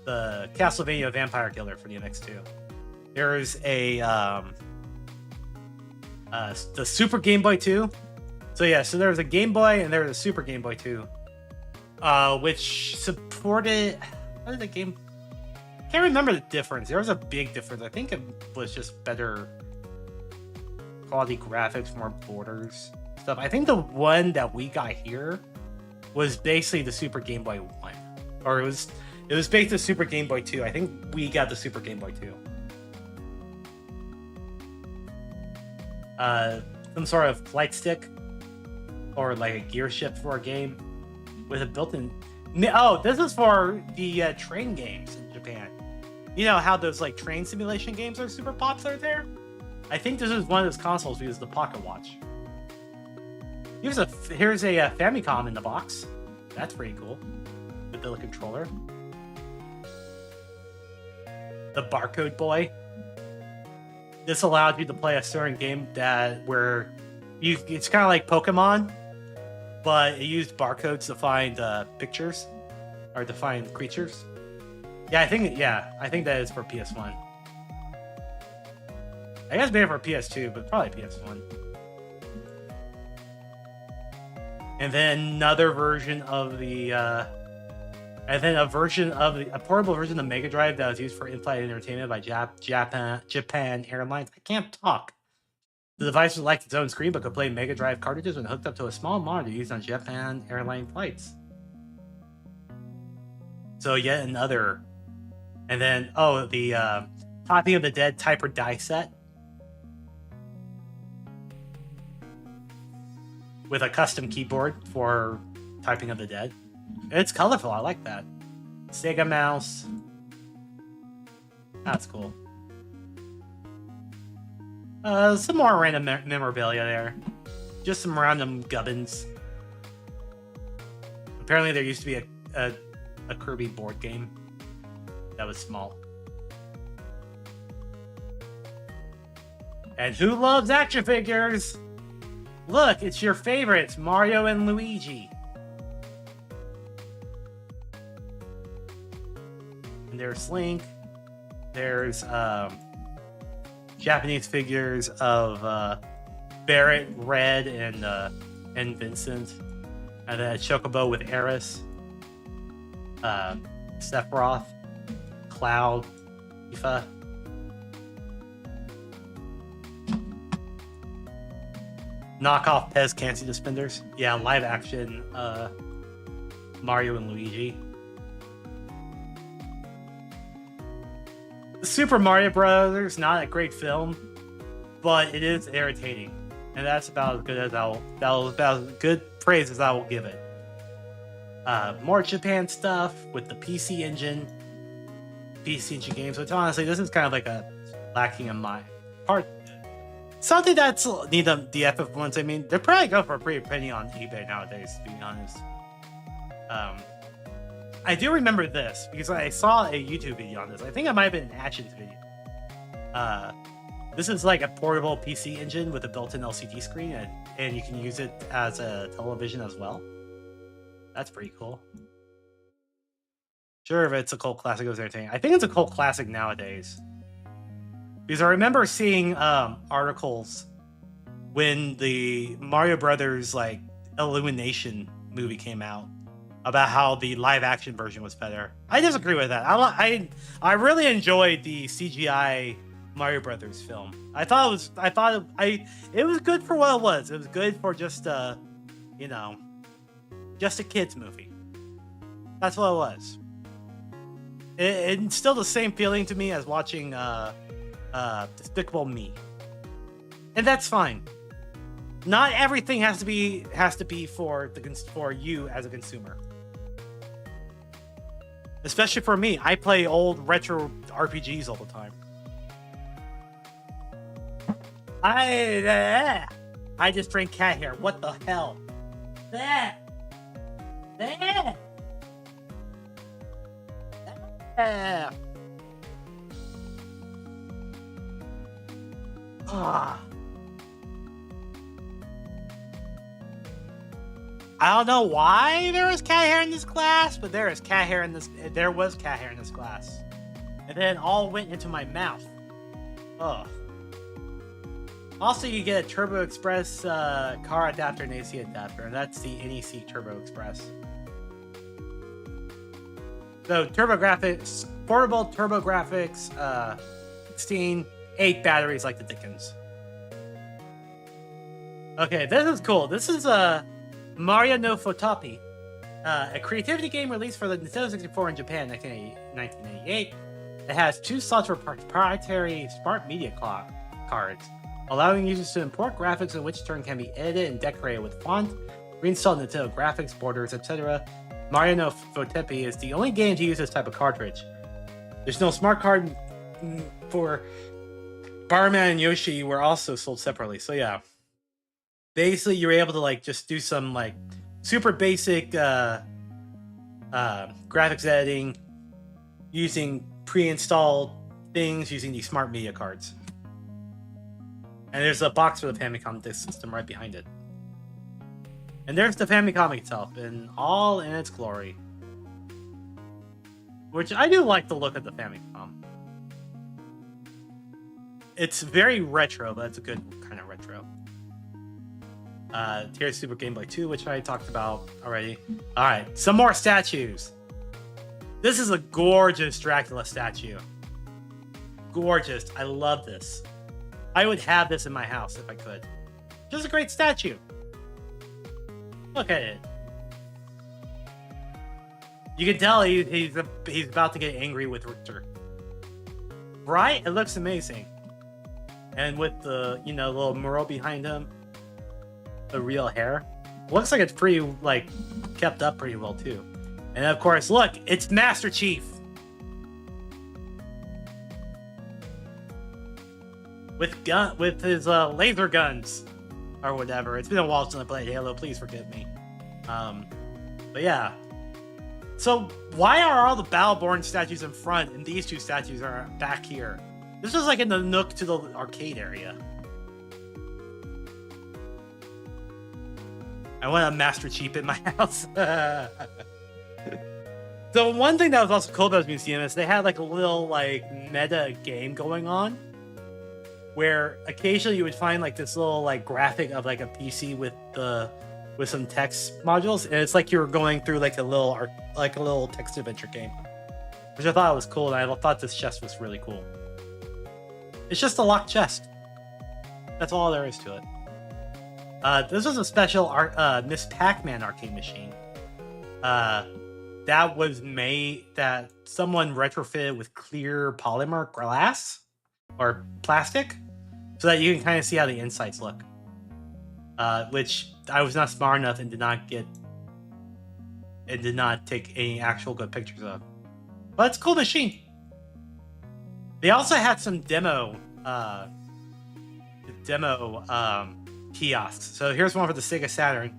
the Castlevania Vampire Killer for the MX2. There's a the Super Game Boy 2. So yeah, so there was a Game Boy and there was a Super Game Boy 2, which supported. What did the game? I can't remember the difference. There was a big difference. I think it was just better quality graphics, more borders stuff. I think the one that we got here was basically the Super Game Boy 1. Or it was based on Super Game Boy 2. I think we got the Super Game Boy 2. Some sort of flight stick or like a gear shift for a game with a built-in. Oh, this is for the train games in Japan. You know how those like train simulation games are super popular there? I think this is one of those consoles because the Pocket Watch. Here's a Famicom in the box. That's pretty cool. With the controller. The Barcode Boy. This allowed you to play a certain game where it's kind of like Pokemon, but it used barcodes to find pictures or to find creatures. Yeah, I think that is for PS1. I guess maybe for PS2, but probably PS1. And then another version of a portable version of Mega Drive that was used for in-flight entertainment by Japan Airlines. I can't talk. The device lacked its own screen, but could play Mega Drive cartridges when hooked up to a small monitor used on Japan Airline flights. So yet another. And then, the Copy of the Dead type or die set. With a custom keyboard for typing of the dead. It's colorful, I like that. Sega mouse. That's cool. Some more random memorabilia there. Just some random gubbins. Apparently there used to be a Kirby board game that was small. And who loves action figures? Look, it's your favorites, Mario and Luigi. And there's Link. There's Japanese figures of Barrett, Red, and Vincent. And then a Chocobo with Aeris. Sephiroth. Cloud. Tifa. knockoff Pez Cancy Suspenders. Yeah, live action Mario and Luigi. Super Mario Brothers, not a great film, but it is irritating, and that's about as good as about as good praise as I will give it. More Japan stuff with the PC engine games, which honestly, this is kind of like a lacking in my part. Something that's need the FF ones. I mean, they're probably going for a pretty penny on eBay nowadays, to be honest. I do remember this because I saw a YouTube video on this. I think it might have been an Actions video. This is like a portable PC engine with a built-in LCD screen, and you can use it as a television as well. That's pretty cool. Sure, if it's a cult classic, it was entertaining. I think it's a cult classic nowadays. Because I remember seeing articles when the Mario Brothers like Illumination movie came out about how the live action version was better. I disagree with that. I really enjoyed the CGI Mario Brothers film. It was good for what it was. It was good for just just a kids movie. That's what it was. It instilled the same feeling to me as watching Despicable Me, and that's fine. Not everything has to be for you as a consumer. Especially for me, I play old retro RPGs all the time. I just drank cat hair. What the hell? There. I don't know why there was cat hair in this class, but there was cat hair in this class. And then it all went into my mouth. Ugh. Also, you get a Turbo Express car adapter and AC adapter, and that's the NEC Turbo Express. So, TurboGrafx, portable TurboGrafx, 16, 8 batteries like the Dickens. Okay, this is cool. This is Mario no Fotopi, a creativity game released for the Nintendo 64 in Japan in 1988. It has 2 slots for proprietary smart media cards, allowing users to import graphics in which turn can be edited and decorated with font, reinstall Nintendo graphics, borders, etc. Mario no Fotopi is the only game to use this type of cartridge. There's no smart card for Barman and Yoshi were also sold separately. So yeah, basically you're able to like just do some like super basic graphics editing using pre-installed things using these smart media cards. And there's a box for the Famicom Disk System right behind it. And there's the Famicom itself in all in its glory. Which I do like the look of the Famicom. It's very retro, but it's a good kind of retro. Here's Super Game Boy 2, which I talked about already. Alright, some more statues. This is a gorgeous Dracula statue. Gorgeous. I love this. I would have this in my house if I could. Just a great statue. Look at it. You can tell he's about to get angry with Richter. Right? It looks amazing. And with the, little mural behind him, the real hair. Looks like it's pretty, kept up pretty well, too. And of course, look, it's Master Chief. With his laser guns. Or whatever. It's been a while since I played Halo. Please forgive me. But yeah. So why are all the Battleborn statues in front and these 2 statues are back here? This is like in the nook to the arcade area. I want a Master Chief in my house. So one thing that was also cool about this museum is they had like a little meta game going on, where occasionally you would find like this little graphic of a PC with some text modules, and it's like you were going through a little text adventure game, which I thought was cool, and I thought this chest was really cool. It's just a locked chest. That's all there is to it. This was a special Miss Pac-Man arcade machine. That was made that someone retrofitted with clear polymer glass or plastic, so that you can kind of see how the insides look. Which I was not smart enough and did not take any actual good pictures of. But it's a cool machine. They also had some demo kiosks. So here's one for the Sega Saturn,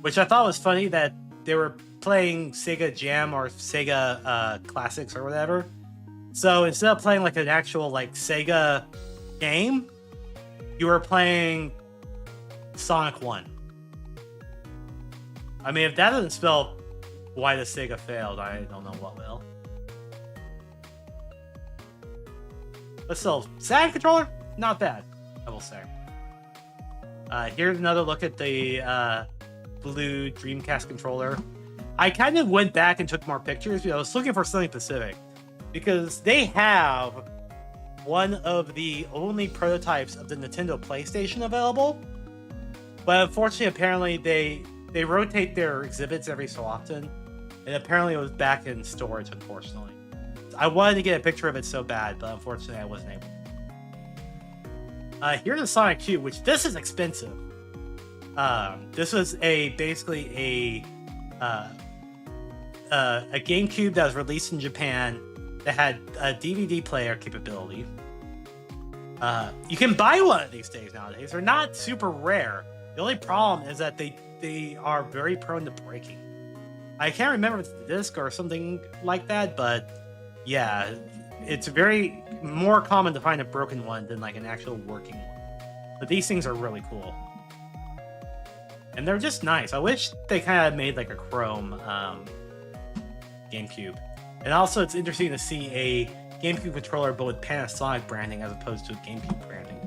which I thought was funny that they were playing Sega Jam or Sega Classics or whatever. So instead of playing like an actual like Sega game, you were playing Sonic 1. I mean, if that doesn't spell why the Sega failed, I don't know what will. But still, Saturn controller, not bad, I will say. Here's another look at the blue Dreamcast controller. I kind of went back and took more pictures because I was looking for something specific. Because they have one of the only prototypes of the Nintendo PlayStation available. But unfortunately, apparently, they rotate their exhibits every so often. And apparently it was back in storage, unfortunately. I wanted to get a picture of it so bad, but unfortunately I wasn't able. Here's a Sonic Cube, which this is expensive. This was basically a GameCube that was released in Japan that had a DVD player capability. You can buy one of these days nowadays. They're not super rare. The only problem is that they are very prone to breaking. I can't remember if it's the disc or something like that, but yeah, it's very more common to find a broken one than like an actual working one. But these things are really cool. And they're just nice. I wish they kind of made like a chrome GameCube. And also it's interesting to see a GameCube controller but with Panasonic branding as opposed to GameCube branding.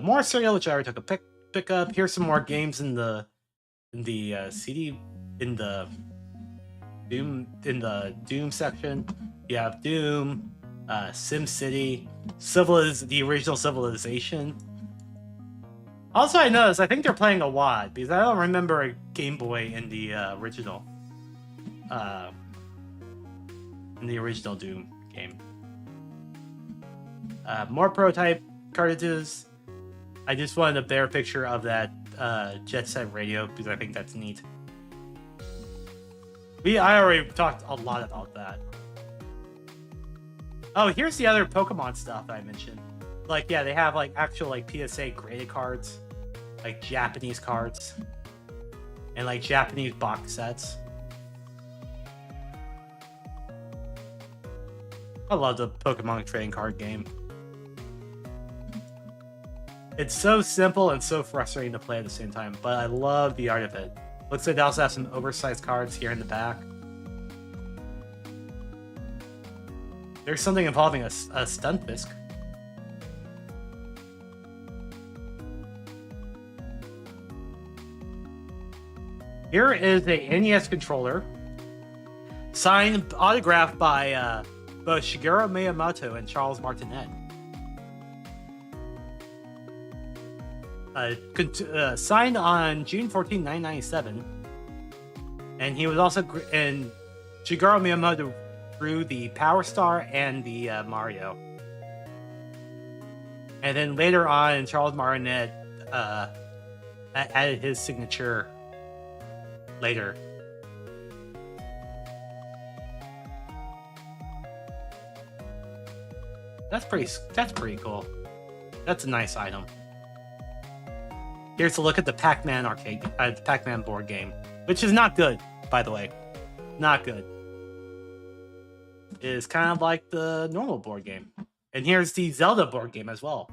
More cereal, which I already took a pick up. Here's some more games in the Doom section. You have Doom, SimCity, the original Civilization. Also, I noticed I think they're playing a WAD because I don't remember a Game Boy in the original Doom game. More prototype cartridges. I just wanted a better picture of that Jet Set radio because I think that's neat. I already talked a lot about that. Oh, here's the other Pokemon stuff I mentioned. Like, yeah, they have like actual like PSA graded cards, like Japanese cards, and like Japanese box sets. I love the Pokemon trading card game. It's so simple and so frustrating to play at the same time, but I love the art of it. Looks like they also have some oversized cards here in the back. There's something involving a Stunfisk. Here is a NES controller, signed, autographed by both Shigeru Miyamoto and Charles Martinet. Signed on June 14, 1997. And he was also, and Shigeru Miyamoto drew the Power Star and the Mario. And then later on, Charles Martinet added his signature later. That's pretty cool. That's a nice item. Here's a look at the Pac-Man the Pac-Man board game, which is not good, by the way. Not good. It is kind of like the normal board game. And here's the Zelda board game as well,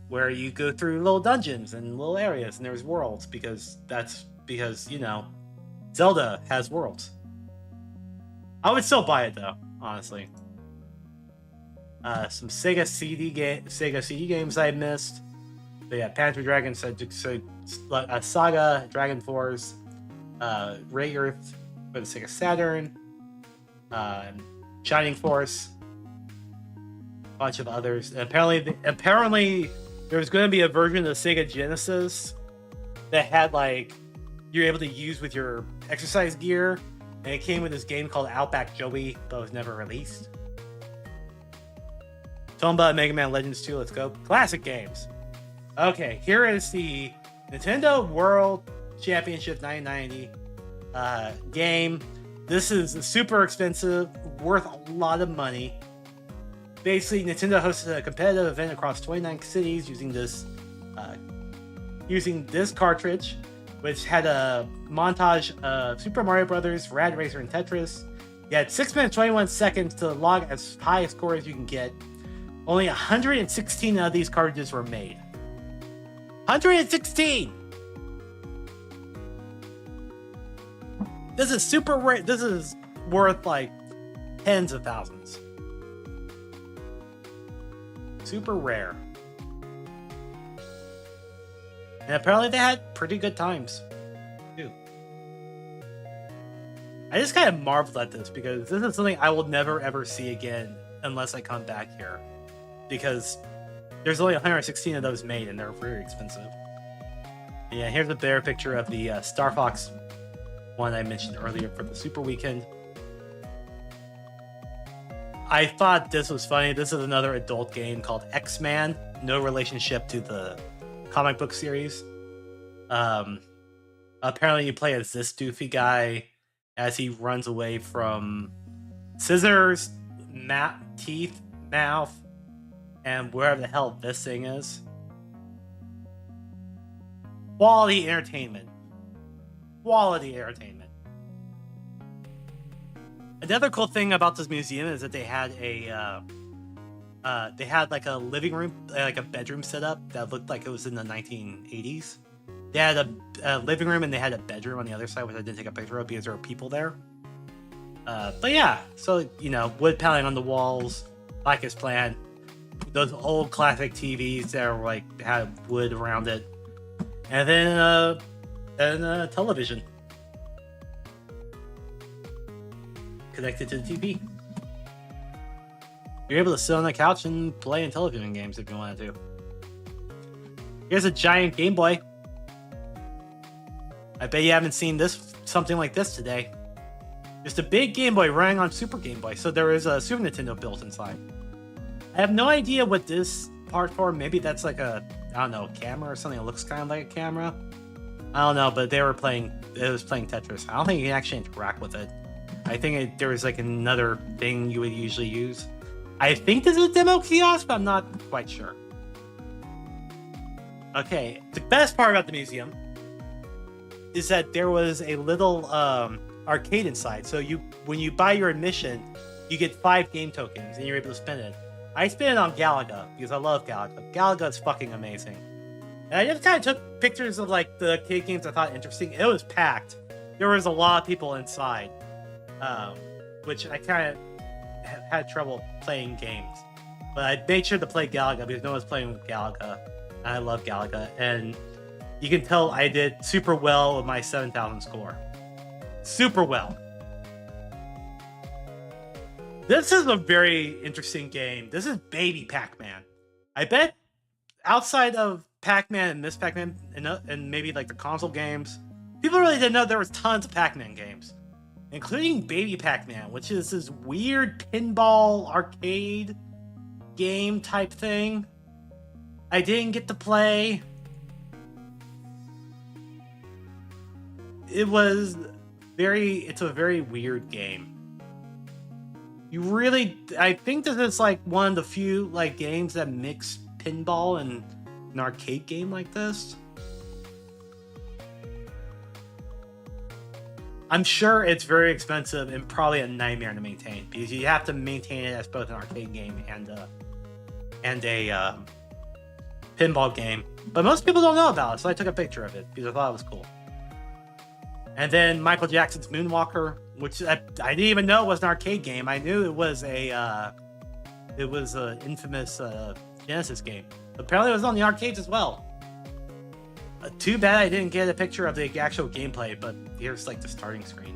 where you go through little dungeons and little areas, and there's worlds because you know, Zelda has worlds. I would still buy it though, honestly. Some Sega CD games I missed. They have Panzer Dragon, Saga, Dragon Force, Ray Earth for the Sega Saturn, Shining Force, a bunch of others. And apparently there was going to be a version of the Sega Genesis that had like you're able to use with your exercise gear, and it came with this game called Outback Joey, but was never released. Tomba Mega Man Legends 2, let's go. Classic games. Okay, here is the Nintendo World Championship 990 game. This is super expensive, worth a lot of money. Basically, Nintendo hosted a competitive event across 29 cities using this cartridge, which had a montage of Super Mario Brothers, Rad Racer, and Tetris. You had 6 minutes 21 seconds to log as high a score as you can get. Only 116 of these cartridges were made. 116! This is super rare. This is worth like tens of thousands. Super rare. And apparently they had pretty good times, too. I just kind of marveled at this because this is something I will never ever see again unless I come back here. Because there's only 116 of those made and they're very expensive. And yeah, here's a better picture of the Star Fox one I mentioned earlier for the Super Weekend. I thought this was funny. This is another adult game called X-Man. No relationship to the comic book series. Apparently you play as this doofy guy as he runs away from scissors, teeth, mouth, and wherever the hell this thing is. Quality entertainment. Quality entertainment. Another cool thing about this museum is that they had like a living room, like a bedroom setup that looked like it was in the 1980s. They had a living room and they had a bedroom on the other side, which I didn't take a picture of because there were people there. But yeah, so wood paneling on the walls, like it's planned. Those old classic TVs that are like had wood around it, and then a television connected to the TV. You're able to sit on the couch and play in television games if you wanted to. Here's a giant Game Boy. I bet you haven't seen something like this today. Just a big Game Boy running on Super Game Boy. So there is a Super Nintendo built inside. I have no idea what this part for. Maybe that's like a camera or something that looks kind of like a camera. I don't know, but it was playing Tetris. I don't think you can actually interact with it. I think there was like another thing you would usually use. I think this is a demo kiosk, but I'm not quite sure. Okay, the best part about the museum is that there was a little arcade inside. So when you buy your admission, you get 5 game tokens and you're able to spend it. I spent it on Galaga because I love Galaga. Galaga is fucking amazing. And I just kind of took pictures of like the arcade games I thought interesting. It was packed. There was a lot of people inside, which I kind of had trouble playing games. But I made sure to play Galaga because no one's playing with Galaga. And I love Galaga. And you can tell I did super well with my 7,000 score. Super well. This is a very interesting game. This is Baby Pac-Man. I bet outside of Pac-Man and Miss Pac-Man and maybe like the console games, people really didn't know there was tons of Pac-Man games, including Baby Pac-Man, which is this weird pinball arcade game type thing. I didn't get to play. It's a very weird game. I think this is like one of the few like games that mix pinball and an arcade game like this. I'm sure it's very expensive and probably a nightmare to maintain because you have to maintain it as both an arcade game and a pinball game. But most people don't know about it, so I took a picture of it because I thought it was cool. And then Michael Jackson's Moonwalker, which I didn't even know was an arcade game. I knew it was an infamous Genesis game. Apparently, it was on the arcades as well. Too bad I didn't get a picture of the actual gameplay, but here's like the starting screen.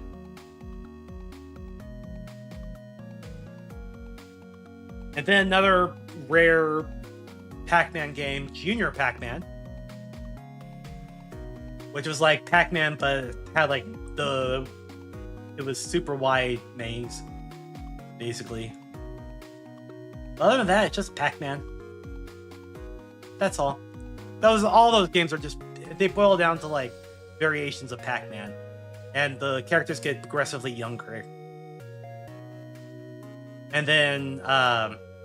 And then another rare Pac-Man game, Junior Pac-Man, which was like Pac-Man, but it had like it was super wide maze, basically. Other than that, it's just Pac-Man. That's all. All those games are just, they boil down to like variations of Pac-Man, and the characters get progressively younger. And then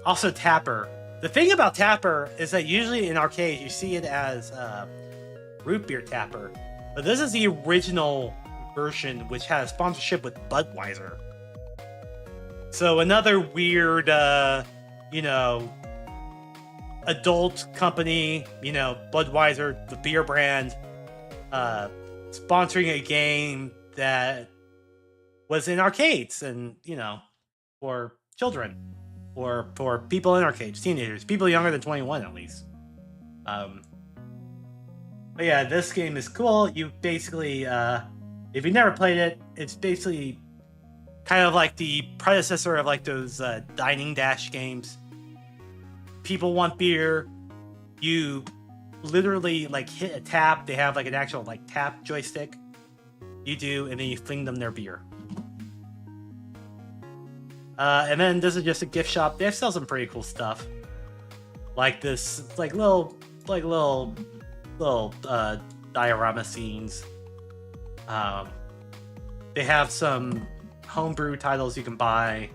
also Tapper. The thing about Tapper is that usually in arcades you see it as root beer Tapper, but this is the original version, which has sponsorship with Budweiser. So another weird, adult company, Budweiser, the beer brand, sponsoring a game that was in arcades and, for children, or for people in arcades, teenagers, people younger than 21 at least. But yeah, this game is cool. You basically, if you never played it, it's basically kind of like the predecessor of like those Dining Dash games. People want beer. You literally like hit a tap. They have like an actual like tap joystick. You do, and then you fling them their beer. And then this is just a gift shop. They sell some pretty cool stuff, like this, little diorama scenes. They have some homebrew titles you can buy.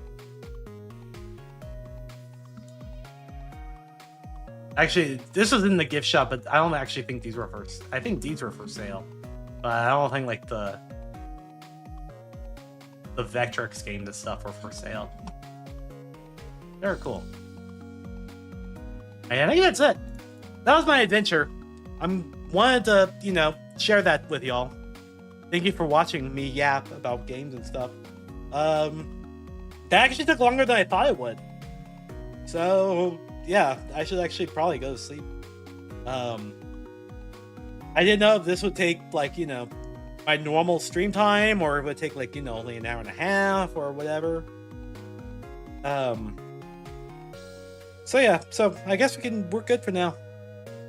Actually, this was in the gift shop, but I don't actually think these were I think these were for sale, but I don't think like the Vectrex games and stuff were for sale. They're cool. And I think that's it. That was my adventure. Wanted to, share that with y'all. Thank you for watching me yap about games and stuff. That actually took longer than I thought it would. So, yeah, I should actually probably go to sleep. I didn't know if this would take, my normal stream time, or it would take, only an hour and a half, or whatever. So, yeah, I guess we're good for now.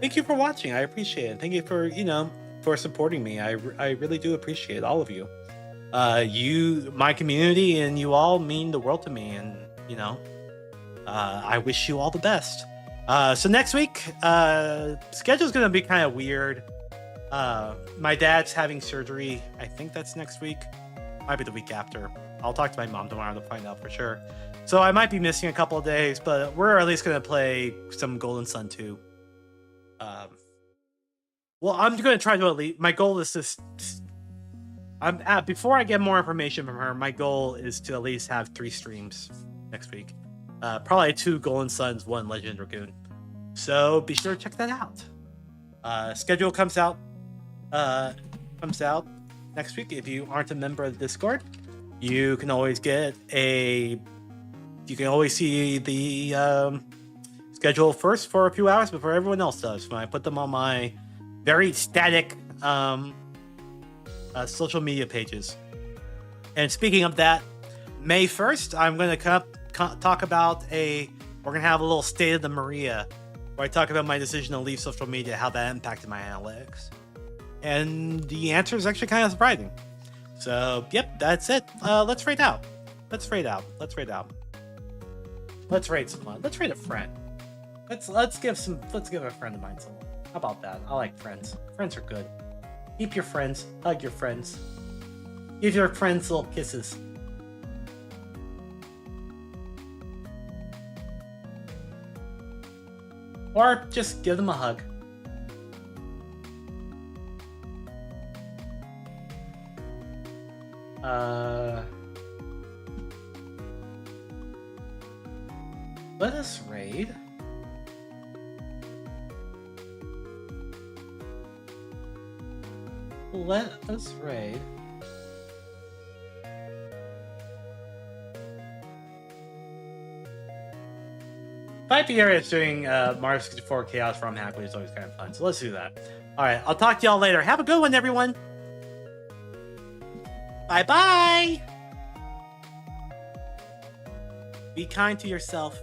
Thank you for watching. I appreciate it. Thank you for, for supporting me. I really do appreciate all of you. My community, and you all mean the world to me, and, I wish you all the best. So next week, schedule's gonna be kind of weird. My dad's having surgery. I think that's next week. Might be the week after. I'll talk to my mom tomorrow to find out for sure. So I might be missing a couple of days, but we're at least gonna play some Golden Sun 2. Well, I'm gonna try to at least. My goal is to. Before I get more information from her, my goal is to at least have 3 streams next week. Probably 2 Golden Suns, 1 Legend Dragoon. So be sure to check that out. Schedule comes out next week. If you aren't a member of the Discord, you can always see the schedule first for a few hours before everyone else does. When I put them on my very static social media pages. And speaking of that, May 1st, I'm going to talk about we're going to have a little State of the Maria, where I talk about my decision to leave social media, how that impacted my analytics. And the answer is actually kind of surprising. So, yep, that's it. Let's rate out. Let's rate someone. Let's rate a friend. Let's give a friend of mine some. How about that? I like friends. Friends are good. Keep your friends. Hug your friends. Give your friends little kisses. Or just give them a hug. Let us raid. Let us raid. Fight the area is doing Mario 64 Chaos ROM hack, which is always kind of fun. So let's do that. Alright, I'll talk to y'all later. Have a good one, everyone. Bye-bye. Be kind to yourself.